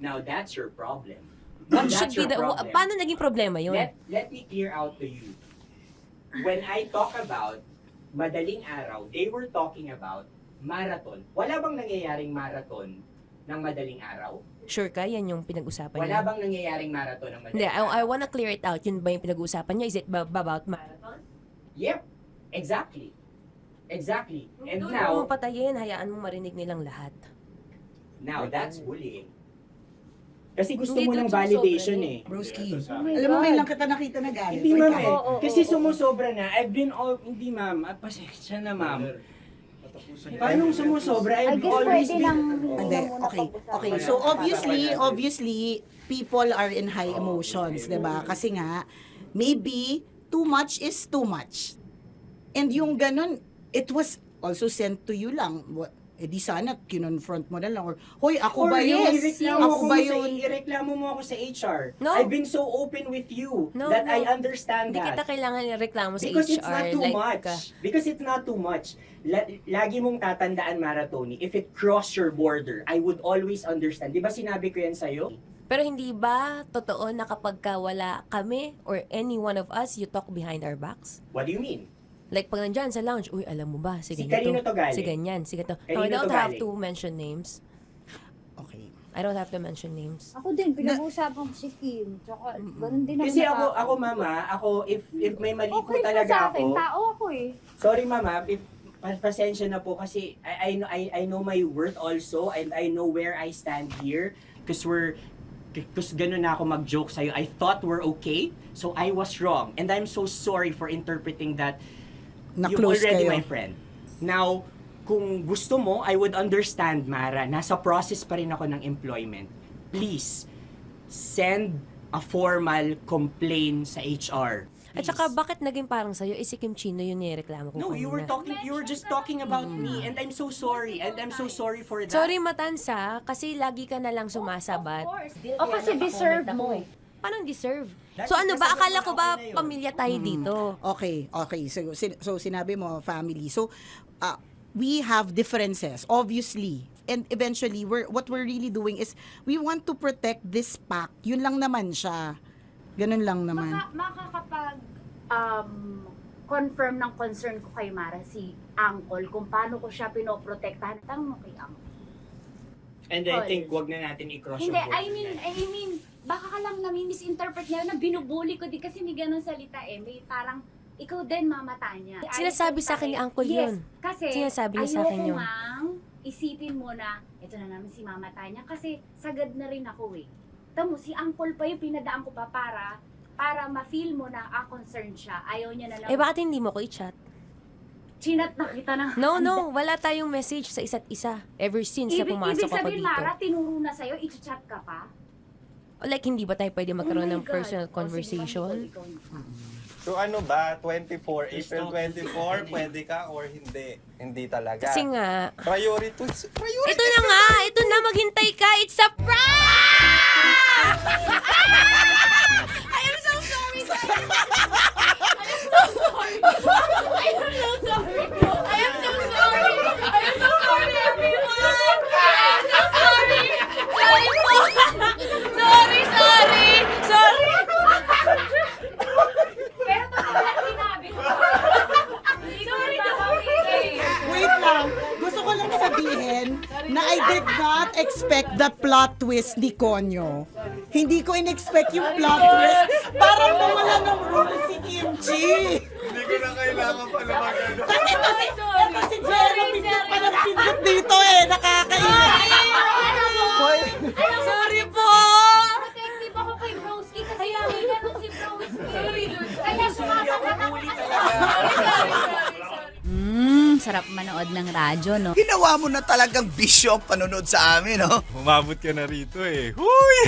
Now that's your problem. What That's should be your the, problem. paano naging problema yun? Let me clear out to you. When I talk about madaling araw, they were talking about marathon. Wala bang nangyayaring marathon ng madaling araw? Sure ka, yan yung pinag-usapan Wala niya? bang nangyayaring marathon ng madaling Hindi, araw? I wanna clear it out. Yun ba yung pinag-usapan niya? Is it about marathon? Yep, exactly. And Doon now, mo patayin, hayaan mo marinig nilang lahat. that's bullying. Kasi gusto Hindi mo doon ng validation sumusobra eh. Broski, alam mo ngayon lang kita nakita na galit. Hindi ma'am Ikaw. eh. Kasi sumusobra na. Hindi ma'am. Pasensya na ma'am. Paano sumusobra? I've always been... Hindi, okay. So obviously, people are in high emotions, 'di ba? Kasi nga, maybe too much is too much. And yung ganun, it was also sent to you lang. Di sana kinonfront mo na lang or hoy, ako ba yun? Ako ba yun? Ireklamo mo ako sa HR. No. I've been so open with you No, that no. I understand Hindi that. kita kailangan reklamo sa Because HR. it's not too like, much. Because it's not too much. Lagi mong tatandaan, Maratoni, if it cross your border, I would always understand. Di ba sinabi ko yan sa'yo? Pero hindi ba totoo na kapag wala kami or any one of us, you talk behind our backs? What do you mean? Like pag nandyan sa lounge, uy, alam mo ba, si Si ganito, kanino to galing? si ganyan, si ganito. No, Kanino I don't to have galing? to mention names. Okay. I don't have to mention names. Ako din, pinag-uusapan ko si Kim. Tsaka, ganun din Kasi naman ako mama, if may mali po Okay talaga sa akin, ako. tao ako eh. Sorry mama, if pasensya na po kasi I know my worth also and I know where I stand here because ganun na ako mag-joke sa'yo. I thought we're okay, so I was wrong. And I'm so sorry for interpreting that you're Na-close already kayo. my friend. Now, kung gusto mo, I would understand, Mara. Nasa process pa rin ako ng employment. Please, send a formal complaint sa HR. At saka, bakit naging parang sa'yo, si Kim Chino yung nireklamo ko No, you were just talking about me and I'm so sorry. And I'm so sorry for that. Sorry, Matansa, kasi lagi ka na lang sumasabat. O kasi deserve mo. Paano deserve? That's So ano ba, because akala ko ba ako na yun. pamilya tayo dito? Okay. So sinabi mo family. So we have differences obviously. And eventually what we're really doing is we want to protect this pact. Yun lang naman siya. Ganun lang naman. Makakapag confirm ng concern ko kay Mara si Uncle kung paano ko siya pinoprotektahan. Tanong mo kay Uncle. And I think wag na natin i-cross Hindi, yung I mean, baka ka lang nami-misinterpret niya na binubuli ko din kasi may ganun salita eh. May parang, ikaw din mamata niya. Sinasabi sa akin ni Uncle yun. Yes, kasi Sinasabi niya sa akin ayoko yun. mang isipin mo na, ito na naman si mamata niya kasi sagad na rin ako eh. Tamo, si Uncle pa yung pinadaan ko pa para ma-feel mo na concerned siya. Ayaw niya na lang. Eh, bakit hindi mo ko i-chat? Chinat na kita na. No, wala tayong message sa isa't isa ever since na pumasok Ibig ako sabihin, dito. Mara, tinuro na sa'yo, i-chat ka pa? Like, hindi ba tayo pwede magkaroon Oh my ng God. personal O, sige, conversation? ikaw. So ano ba, 24, April 24, pwede ka or hindi? Hindi talaga. Kasi nga, Priorities. ito na nga, ito na, maghintay ka. It's a prank! I am so sorry, guys. I am so sorry. I am so sorry. I am so sorry. I am so sorry, everyone. I am so sorry. Sorry po. Sorry. Pero ito pala sinabi ko. Sorry na Wait lang. Gusto ko lang sabihin na I did not expect the plot twist ni Konyo. Hindi ko in-expect yung plot twist. Parang nawala ng role si Kimchi. Hindi ko na kailangan pa naman gano'n. Kasi ito si Jero, pindot pa ng pindot dito eh. Nakakaiyak. Sorry po. Protective ako kay Broski kasi kailan nung si Broski. Kaya sumasagot ako kasi. Sarap manood ng radyo, no? Ginawa mo na talagang bisyo ang panonood sa amin, no? Umabot ka na rito eh. Huy!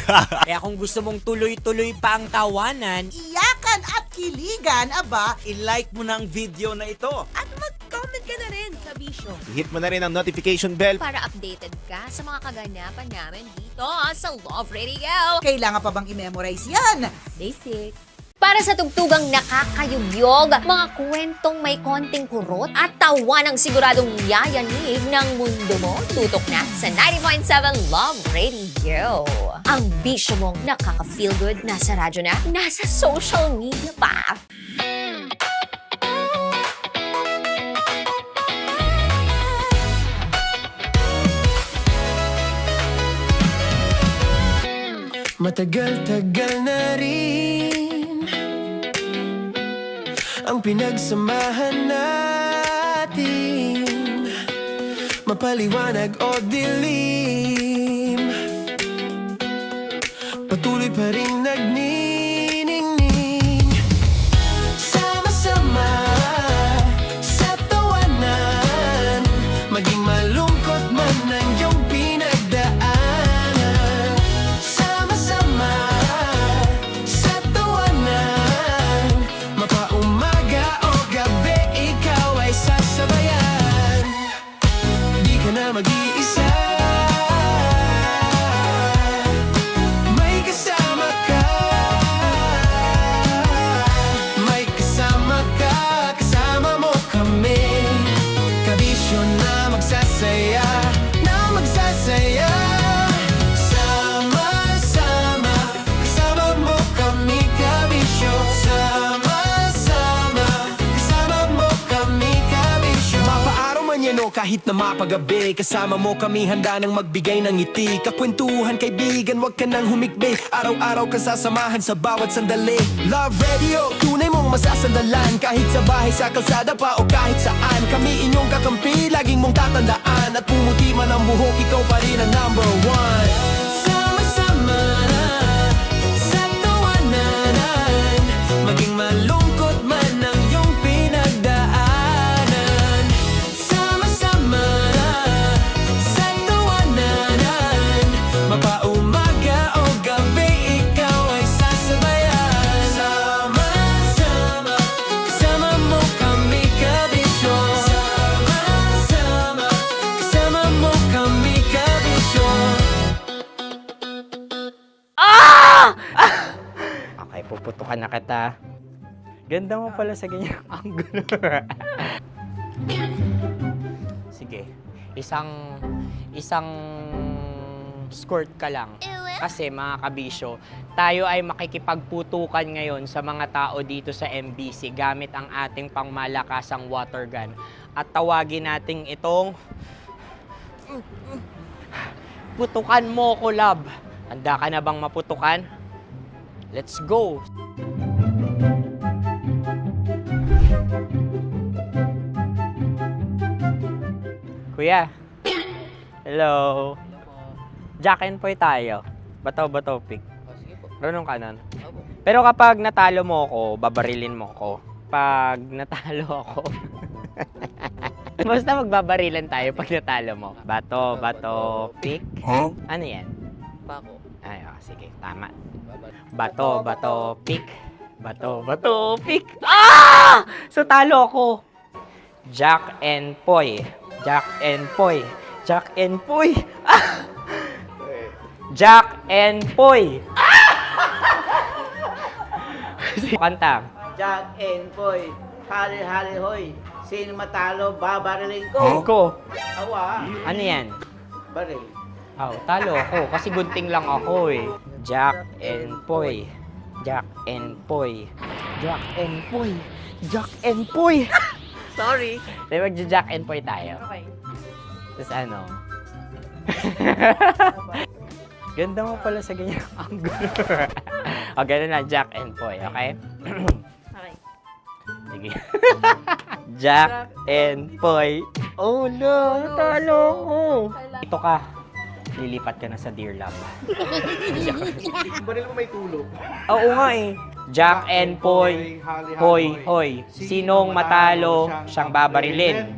Kaya kung gusto mong tuloy-tuloy pa ang tawanan, Iyakan at kiligan, aba, I-like mo na ang video na ito. At mag-comment ka na rin, Kabisyo. I-hit mo na rin ang notification bell. Para updated ka sa mga kaganapan namin dito sa Love Radio. Kailangan pa bang i-memorize yan? Basic. Para sa tugtugang nakakayugyog, mga kwentong may konting kurot at tawa ng siguradong yayanig ng mundo mo, tutok na sa 90.7 Love Radio. Ang bisyo mong nakaka-feel good, nasa radyo na, nasa social media pa. Matagal-tagal na rin ang pinagsamahan natin, mapaliwanag o dilim, patuloy pa rin nagniningning. Sama-sama sa tawanan, maging malungkot man ang iyong pinagdaanan. Sama-sama sa tawanan, mapaumaga o gabi, ikaw ay sasabayan. Di ka na mag-iisa, may kasama ka. May kasama ka, kasama mo kami. Kabisyo na magsasaya, na magsasaya. Sama-sama, kasama mo kami, kabisyo. Sama-sama, kasama mo kami, kabisyo. Mapaaraw man yan o kahit na mapagabi, kasama mo kami, handa nang magbigay ng ngiti. Kakwentuhan, kaibigan, wag ka nang humikbi. Araw-araw ka sasamahan sa bawat sandali. Love Radio, tunay mong masasandalan. Kahit sa bahay, sa kalsada pa o kahit saan, kami inyong kakampi, laging mong tatandaan. At pumuti man ang buhok, ikaw pa rin ang number one. Sama-sama na sa tawanan, maging malungkot man ang iyong pinagdaanan. Sama-sama na sa tawanan, mapaumaga o gabi, ikaw ay sasabayan. Sama-sama, kasama mo kami, kabisyo. Sama-sama, kasama mo kami, kabisyo. Okay, puputukan na kita. Ganda mo pala sa ganyang angulo. Sige, isang skirt ka lang. Kasi mga kabisyo, tayo ay makikipagputukan ngayon sa mga tao dito sa MBC gamit ang ating pangmalakasang water gun. At tawagin natin itong putukan mo ko, love. Handa ka na bang maputukan? Let's go! Kuya. Hello. Jack and Poy tayo. Bato-bato pick. Runong kanan. Pero kapag natalo mo ako, babarilin mo ako. Pag natalo ako, basta magbabarilan tayo pag natalo mo. Bato, pick. Huh? Ano yan? Pako. Ay, sige, tama. Bato, pick. Bato, bato, pick. Ah! So talo ako. Jack and Poy. Jack and Poy. Jack and Poy. Ah! Jack and Poy. Kanta. Jack and Poy, hali-hali hoy. Sino matalo, babariling ko. Ko. Awa. Ano yan? Baril. Oh, talo ako kasi gunting lang ako eh. Jack and Poy. Jack and Poy. Jack and Poy. Jack and Poy. Sorry. Dahil magja-Jack and Poy tayo. Okay. Tapos ano? Ganda mo pala sa ganyan angle. O, ganun lang, Jack and Poy, okay? Okay. Sige. Jack and Poy. Oh no, natalo ko. Ito ka. Lilipat ka na sa Dear Love. Baril mo may tulog. Oo nga eh. Jack and Poy. Hoy, hoy. Sinong matalo, siyang babarilin.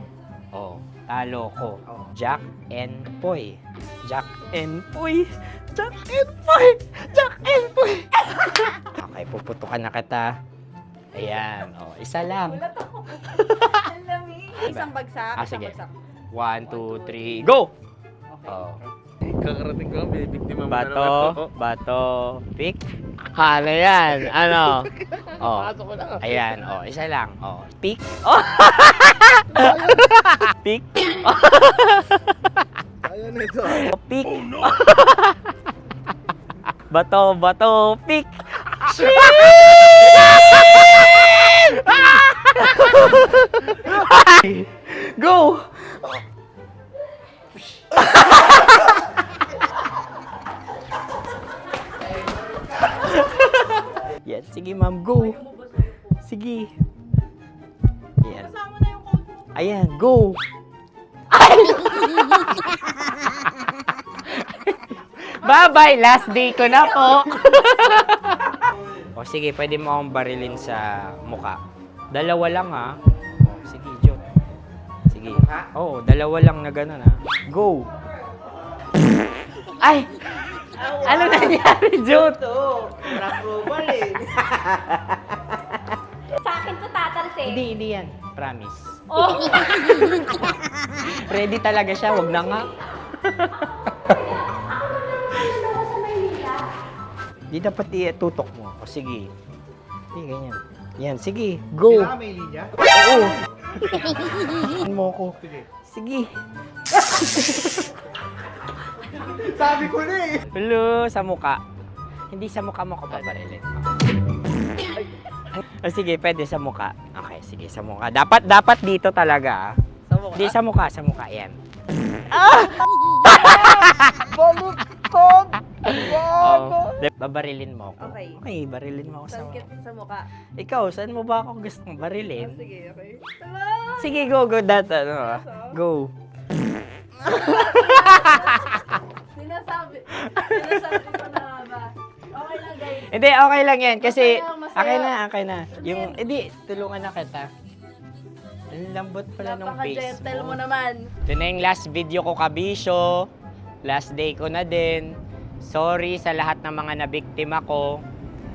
Oh, talo ko. Jack and Poy. Jack and Poy. Jack and Poy. Jack and Poy. Okay, puputukan na kita. Ayan. Oh, isa lang. Isang bagsak. Ah, isang sige. bagsak. 1, 2, 3, go! Oh. Kakarating ko, may biktima mo Bato, bato, pick. Ano yan? Ano? Oh. Ayan, oh, isa lang. Oh, pick. Oh. Pick. Ayan na ito. Oh, pick. Bato, bato, pick. Go! Yan, sige ma'am, go. Sige. Yan. Ayan, go. Bye-bye, last day ko na po. O sige, pwede mo akong barilin sa muka. Dalawa lang ha. O, sige, Jot. Sige. Oo, dalawa lang na gano'n ha. Go. Ay! Ano nangyari, Jot? Approval eh. Sa akin to tatalsik. Hindi yan. Promise. Oh. Ready talaga siya, wag na nga. Di dapat itutok mo. O sige. Hindi, ganyan. Yan, sige. Go. Kailangan may linya? Oo. Mo ko. Sige. Sabi ko na eh. Hello, sa muka. Hindi sa muka mo ko paparilin. O sige, pwede sa muka. Okay, sige, sa muka. Dapat dito talaga. Sa mukha? Hindi, sa muka. Yan. Ah! Baluktot! Oh, babarilin mo ako. Okay. Okay, barilin mo ako sa Sangkit sa mukha. Ikaw, saan mo ba ako gustong barilin? Sige, okay. Sige, go. Go. Sinasabi ko na ba? Okay lang, guys. Hindi, okay lang yan. Kasi, Masaya. okay na. Yung, hindi, tulungan na kita. Ang lambot pala ng face Napaka-gentle mo mo. naman. Ito na yung last video ko, kabisyo. Last day ko na din. Sorry sa lahat ng mga nabiktima ko.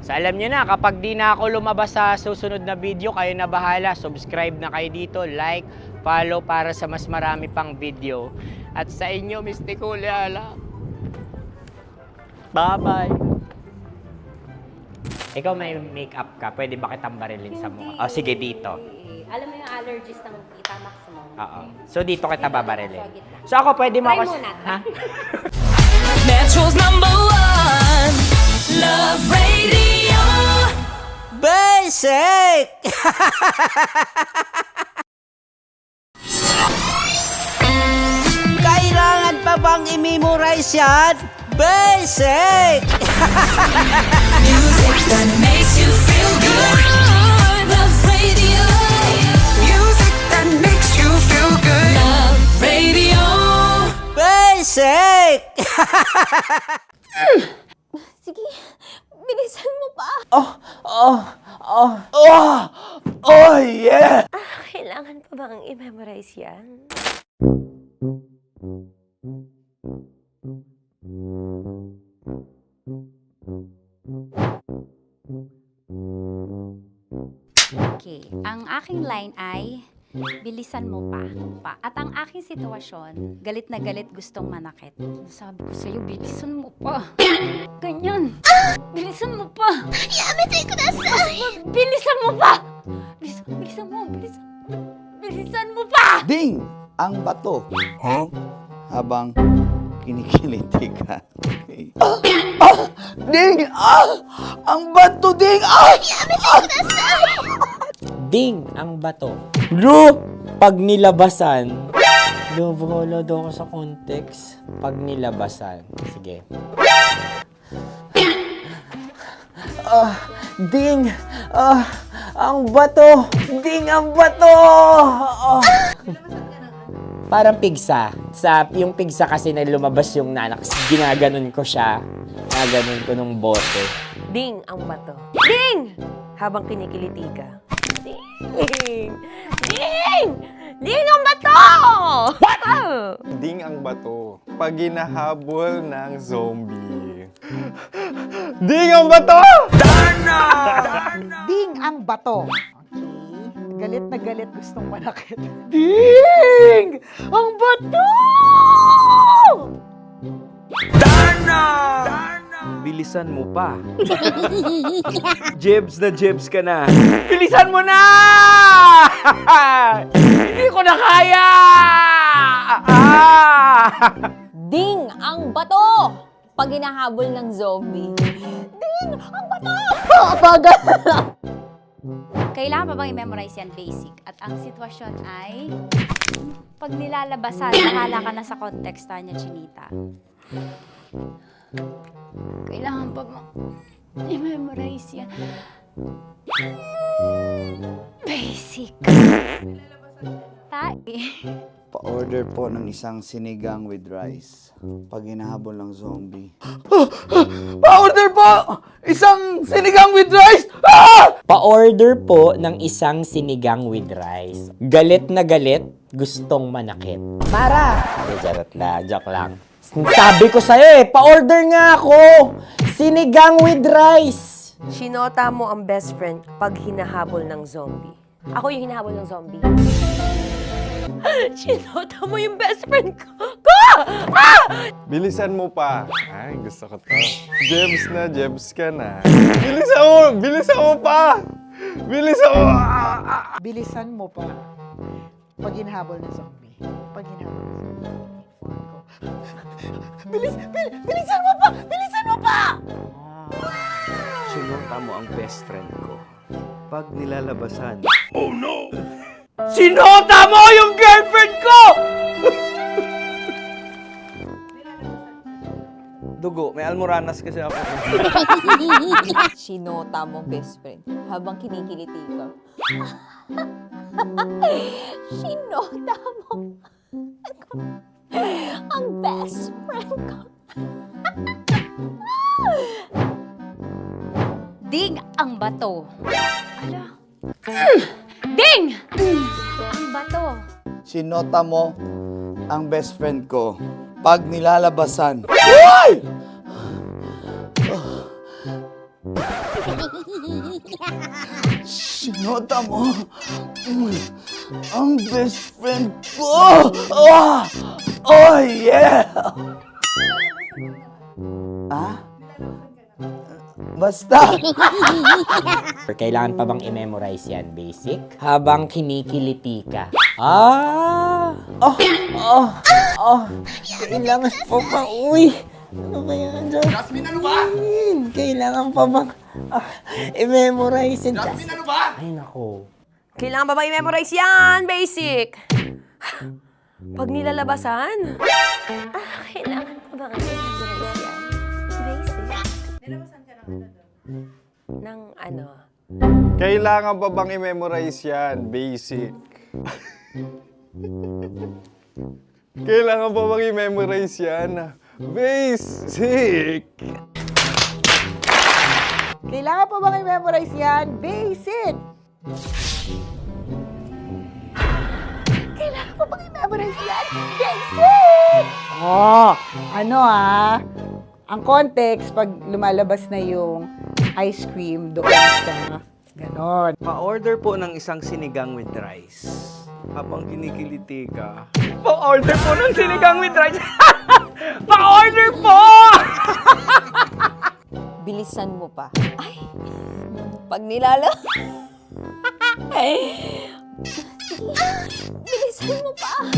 So alam nyo na, kapag di na ako lumabas sa susunod na video, kayo na bahala. Subscribe na kayo dito, like, follow para sa mas marami pang video. At sa inyo, Miss Nicole Ayala. Bye-bye. Ikaw may makeup ka, pwede ba kitang barilin sa mukha? O sige, dito. Alam mo yung allergies ng Tita Max mo? Oo. So dito kita babarilin. So ako, pwede mo Try ako... muna. Ha? Metro's #1 Love Radio. Basic! Kailangan pa bang i-memorize yan? Basic! Music that makes you feel good. Love Radio. Music that makes you feel good. Love Radio. Basic! Sige, bilisan mo pa. Oh, yeah! Kailangan pa bang i-memorize yan? Ang aking line ay, bilisan mo pa. At ang aking sitwasyon, galit na galit gustong manakit. Sabi ko sa'yo, bilisan mo pa. Ganyan. Bilisan mo pa. Yamitay ko na bilisan mo pa. Bilisan mo pa. Ding! Ang bato. Habang kinikiliti ka. Okay. Ding! Ang bato, Ding! Ding ang bato. Bro, pag nilabasan. Wala daw ako sa context. Pag nilabasan. Sige. Ding! Ang bato! Ding ang bato! Parang pigsa. Yung pigsa kasi na lumabas yung nanak. Ginaganon ko siya. Ginaganon ko nung bote. Ding ang bato. Ding! Habang kinikiliti ka. Ding! Ding! Ding ang bato! What? Ding ang bato. Pag hinahabol ng zombie. Ding ang bato! Ding ang bato. Okay. Galit na galit gustong manakit. Ding! Ang bato! Bilisan mo pa. Jebs ka na. Bilisan mo na! Hindi ko na kaya! Ding ang bato! Pag hinahabol ng zombie. Ding ang bato! Bagal! Kailangan pa bang i-memorize yan basic? At ang sitwasyon ay, pag nilalabasan, bahala ka na sa context, Tanya Chinita. Kailangan pa bang i-memorize yan? Basic. Pa-order po ng isang sinigang with rice. Pag hinahabol ng zombie. Pa-order po! Isang sinigang with rice! Pa-order po ng isang sinigang with rice. Galit na galit, gustong manakit. Para! Joke lang. Sabi ko sa'yo pa-order nga ako! Sinigang with rice! Sinota mo ang best friend pag hinahabol ng zombie. Ako yung hinahabol ng zombie. Sinota mo yung best friend ko! Bilisan mo pa. Ay, gusto ko to. Jebs ka na. Bilisan mo pa! Bilisan mo pa. Pag hinahabol ng zombie. Pag hinahabol ng zombie. Bilisan mo pa! Bilisan mo pa! Sinota mo ang best friend ko. Pag nilalabasan. Oh no! Sinota mo yung girlfriend ko! Dugo, may almoranas kasi ako. Sinota mo best friend habang kinikiliti ka. Sinota mo ang best friend ko. Ding ang bato. Ala. Ding! Ang bato. Sinota mo ang best friend ko. Pag nilalabasan. Uy! Sinota mo ang best friend ko. Oh yeah! Basta! Kailangan pa bang i-memorize yan, basic? Habang kinikiliti ka. Kailangan pa ba? Uy! Ano kaya dyan? Jasmine, ano ba? Kailangan pa bang i-memorize yan? Jasmine, ano ba? Ay, nako. Kailangan ba i-memorize yan? Basic! Pag nilalabasan? Kailangan ba i-memorize yan? Basic. Nilabasan ka ng ano? Kailangan pa bang i-memorize yan? Basic. Kailangan pa bang i-memorize yan? Basic! Kailangan pa bang i-memorize yan? Basic! Kailangan pa bang i-memorize yan? Basic! Ang context, pag lumalabas na yung ice cream doon sa Ganon. Pa-order po ng isang sinigang with rice. Habang kinikiliti ka. Pa-order po ng sinigang with rice. Pa-order po! Bilisan mo pa. Ay! Pag nilala... Bilisan mo pa!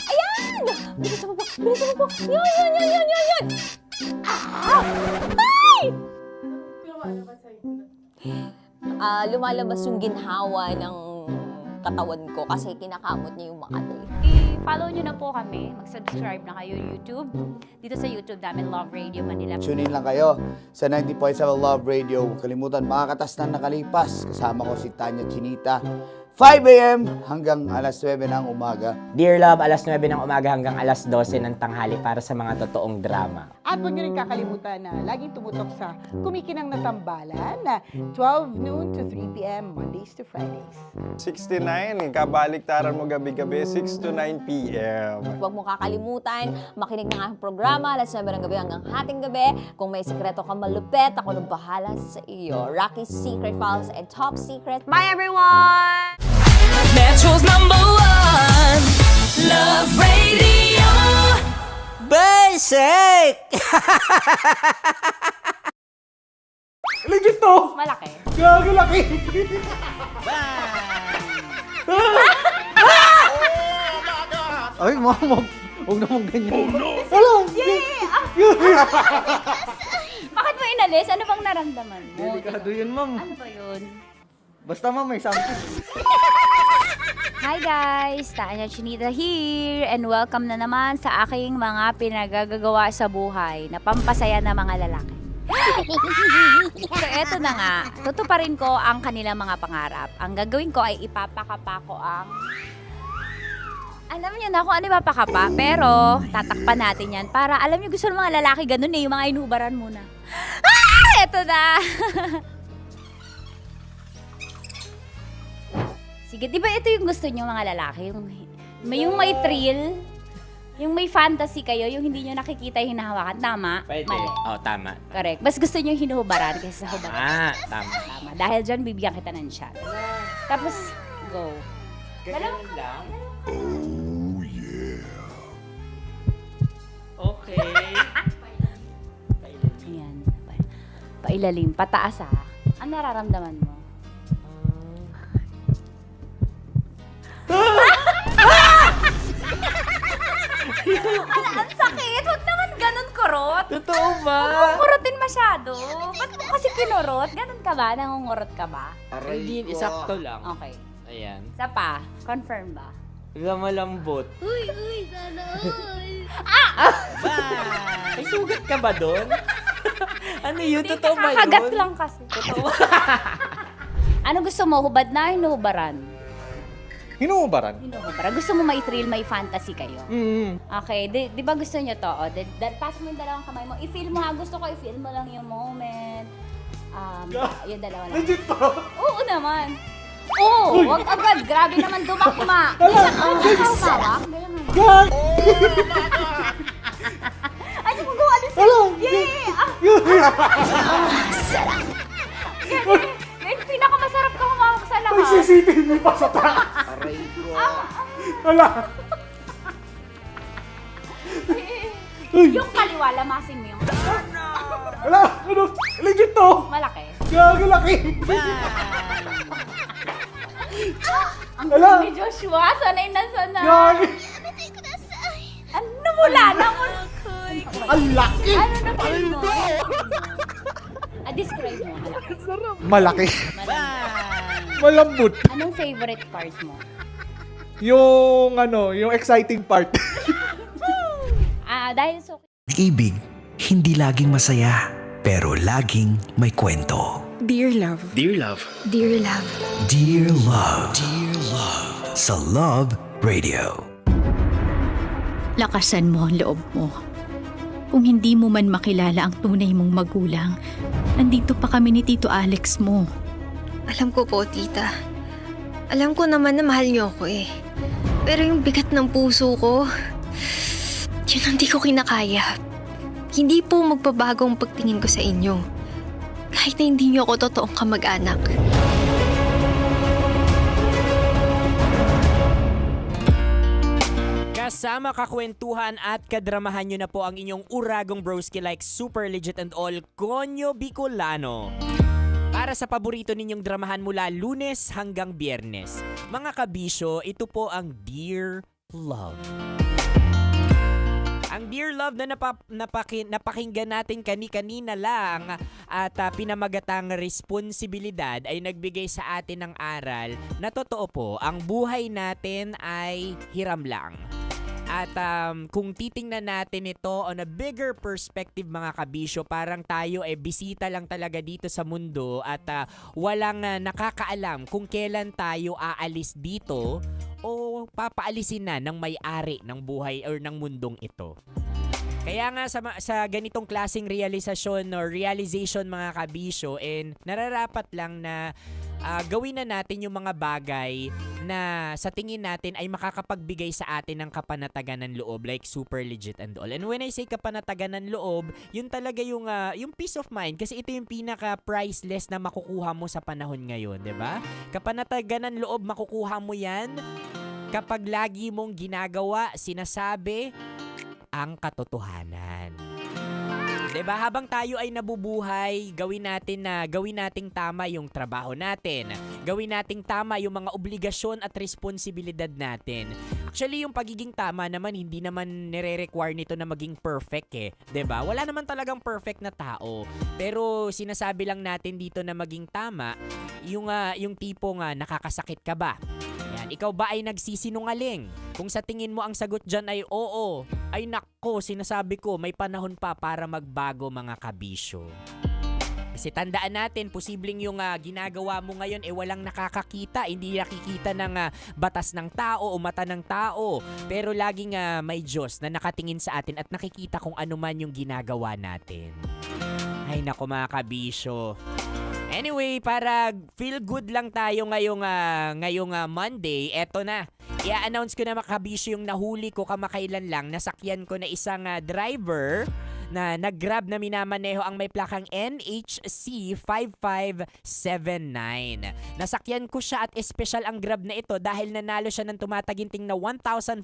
Ayan! Bilisan mo pa! Bilisan mo pa! Yan! Ah! Ay! Lumalabas yung ginhawa ng katawan ko kasi kinakamot niya yung Makati. I-follow nyo na po kami. Mag-subscribe na kayo YouTube. Dito sa YouTube namin, Love Radio Manila. Tune in lang kayo sa 90.7 Love Radio. Huwag kalimutan, makakatas na nakalipas. Kasama ko si Tanya Chinita. 5 a.m. hanggang alas 9 ng umaga. Dear Love, alas 9 ng umaga hanggang alas 12 ng tanghali para sa mga totoong drama. At huwag nyo rin kakalimutan na laging tumutok sa Kumikinang na Tambalan na 12 noon to 3 p.m. Mondays to Fridays. 69, kabaliktaran mo gabi-gabi, 6 to 9 p.m. Huwag mo kakalimutan, makinig ng aking programa, alas 9 ng gabi hanggang hating gabi. Kung may sekreto kang malupet, ako nang bahala sa iyo. Rocky's Secret Files and Top Secret. Bye everyone! Metro's #1 Love Radio. Basic! Legit to! Malaki. Gago laki! Ay, mamog. Huwag naman ganyan. Hello! Bakit mo inalis? Ano bang naramdaman mo? Delikado yun, ma'am. Ano ba yun? Basta, ma'am, may sample. Hi guys! Tanya Chinita here and welcome na naman sa aking mga pinagagagawa sa buhay na pampasaya ng mga lalaki. So eto na nga, tutuparin ko ang kanilang mga pangarap. Ang gagawin ko ay ipapakapa ko ang... Alam niyo na kung ano ipapakapa, pero tatakpan natin yan para alam niyo gusto ng mga lalaki ganun eh, yung mga inubaran muna. Ah! Eto na! Sige, di ba ito yung gusto nyo mga lalaki? Yung may thrill, yung may fantasy kayo, yung hindi nyo nakikita yung hinahawakan. Tama? Pwede. Mali. Oh, tama. Correct. Mas gusto nyo yung hinuhubaran kaysa sa hubaran. Ah, tama. Tama. Dahil dyan, bibigyan kita ng shot. Tapos, go. Ganun lang? Oh, yeah. Okay. Ayan. Pailalim. Pataas ha. Ano nararamdaman mo? Ang sakit! Huwag naman ganun kurot! Totoo ba? Huwag mong kurotin masyado. Ba't mo kasi kinurot? Ganun ka ba? Nangungurot ka ba? Hindi, isakto lang. Okay. Ayan. Isa pa. Confirm ba? Malambot. Uy, sana all. May sugat ka ba doon? Ano yun? Totoo ba yun? Kakagat lang kasi. Totoo. Ano gusto mo? Hubad na? Hinuhubaran? Hinuhubaran? Hinuhubaran. Gusto mo may thrill, may fantasy kayo? Okay. Di ba gusto nyo to? Pass mo yung dalawang kamay mo. I-feel mo ha. Gusto ko i-feel mo lang yung moment. Yung dalawa lang. Legit to! Oo naman. Oo! Wag agad. Grabe naman dumakma. Minsan, hawak. Gag! Ay, di mo gawa din sa... Ganyan, pinakamasarap ka humawak sa lahat. May CCTV pa sa taas! Aray ko. Wala! Yung kaliwa, lamasin mo yung... Wala! Ano? Legit to! Malaki. Gago laki! Ang Wala. galing ni Joshua, sanay na sanay. Gago! Ano mula na mo? Ang laki! Ano na feel mo? Describe mo. Malaki. Malambot. Anong favorite part mo? Yung yung exciting part. Dahil so... Ibig, hindi laging masaya, pero laging may kwento. Dear love. Dear Love. Dear love. Dear Love. Dear Love. Sa Love Radio. Lakasan mo ang loob mo. Kung hindi mo man makilala ang tunay mong magulang, nandito pa kami ni Tito Alex mo. Alam ko po, tita. Alam ko naman na mahal niyo ako eh. Pero yung bigat ng puso ko, yun ang di ko kinakaya. Hindi po magbabago ang pagtingin ko sa inyo. Kahit na hindi niyo ako totoong kamag-anak. kasama, kakwentuhan at kadramahan nyo na po ang inyong uragong broski like super legit and all, Konyo Bicolano. Para sa paborito ninyong dramahan mula Lunes hanggang Biyernes. Mga kabisyo, ito po ang Dear Love. Ang Dear Love na napakinggan natin kanina lang at pinamagatang responsibilidad ay nagbigay sa atin ng aral na totoo po, ang buhay natin ay hiram lang. At kung titingnan natin ito on a bigger perspective mga kabisyo, parang tayo bisita lang talaga dito sa mundo at walang nakakaalam kung kailan tayo aalis dito o papaalisin na ng may-ari ng buhay or ng mundong ito. Kaya nga sa ganitong klaseng realization or realization mga kabisyo, nararapat lang na gawin na natin yung mga bagay na sa tingin natin ay makakapagbigay sa atin ng kapanatagan ng loob, like super legit and all. And when I say kapanatagan ng loob, yun talaga yung peace of mind, kasi ito yung pinaka-priceless na makukuha mo sa panahon ngayon, 'di ba? Kapanatagan ng loob, makukuha mo yan kapag lagi mong ginagawa, sinasabi ang katotohanan. 'Di ba? Habang tayo ay nabubuhay, gawin nating tama yung trabaho natin. Gawin nating tama yung mga obligasyon at responsibilidad natin. Actually, yung pagiging tama naman, hindi naman nire-require nito na maging perfect 'di ba? Wala naman talagang perfect na tao. Pero sinasabi lang natin dito na maging tama, yung tipong nakakasakit ka ba? Yan, ikaw ba ay nagsisinungaling? Kung sa tingin mo ang sagot dyan ay oo, ay nako, sinasabi ko, may panahon pa para magbago mga kabisyo. Kasi tandaan natin, posibleng yung ginagawa mo ngayon walang nakakakita, hindi nakikita ng batas ng tao o mata ng tao. Pero laging may Diyos na nakatingin sa atin at nakikita kung ano man yung ginagawa natin. Ay nako mga kabisyo. Anyway, para feel good lang tayo ngayong Monday, eto na. I-announce ko na mga kabisyo yung nahuli ko kamakailan lang. Nasakyan ko na isang driver na nag-grab na minamaneho ang may plakang NHC 5579. Nasakyan ko siya at espesyal ang grab na ito dahil nanalo siya ng tumataginting na 1,500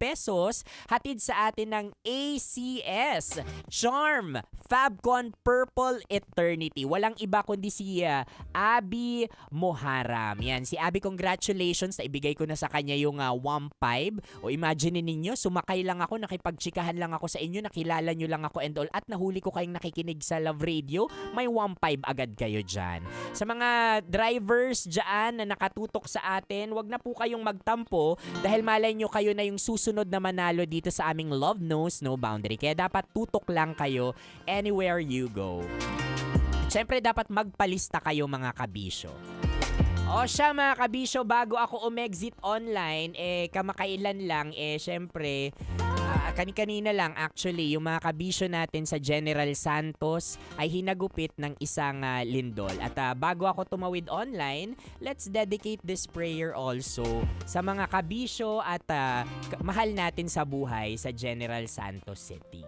pesos hatid sa atin ng ACS Charm Fabcon Purple Eternity. Walang iba kundi si Abby Moharam. Yan, si Abby, congratulations, na ibigay ko na sa kanya yung 1,500. O imagine ninyo, sumakay lang ako, nakipagtsikahan lang ako sa inyo, nakilala nyo lang ako and all, at nahuli ko kayong nakikinig sa Love Radio, may 1,500 agad kayo dyan. Sa mga drivers dyan na nakatutok sa atin, wag na po kayong magtampo dahil malay nyo kayo na yung susunod na manalo dito sa aming Love Knows No Boundary. Kaya dapat tutok lang kayo anywhere you go. Siyempre dapat magpalista kayo mga kabisyo. O siya mga kabisyo, bago ako umexit online, kamakailan lang, syempre, kanina lang actually, yung mga kabisyo natin sa General Santos ay hinagupit ng isang lindol. At bago ako tumawid online, let's dedicate this prayer also sa mga kabisyo at mahal natin sa buhay sa General Santos City.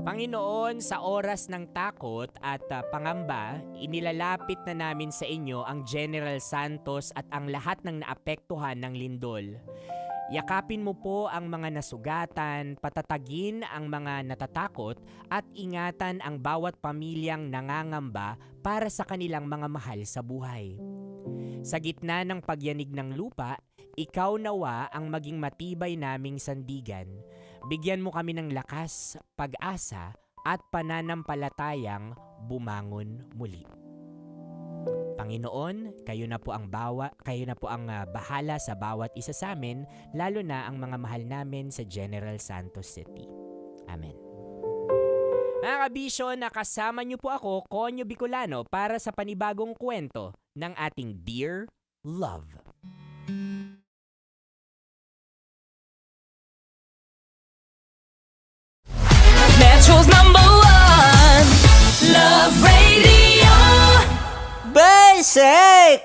Panginoon, sa oras ng takot at pangamba, inilalapit na namin sa inyo ang General Santos at ang lahat ng naapektuhan ng lindol. Yakapin mo po ang mga nasugatan, patatagin ang mga natatakot at ingatan ang bawat pamilyang nangangamba para sa kanilang mga mahal sa buhay. Sa gitna ng pagyanig ng lupa, ikaw nawa ang maging matibay naming sandigan. Bigyan mo kami ng lakas, pag-asa at pananampalatayang bumangon muli. Panginoon, kayo na po ang bahala sa bawat isa sa amin, lalo na ang mga mahal namin sa General Santos City. Amen. Mga kabisyo, nakasama niyo po ako, Konyo Bicolano, para sa panibagong kwento ng ating Dear Love. Metro's #1 Love Radio. Basic!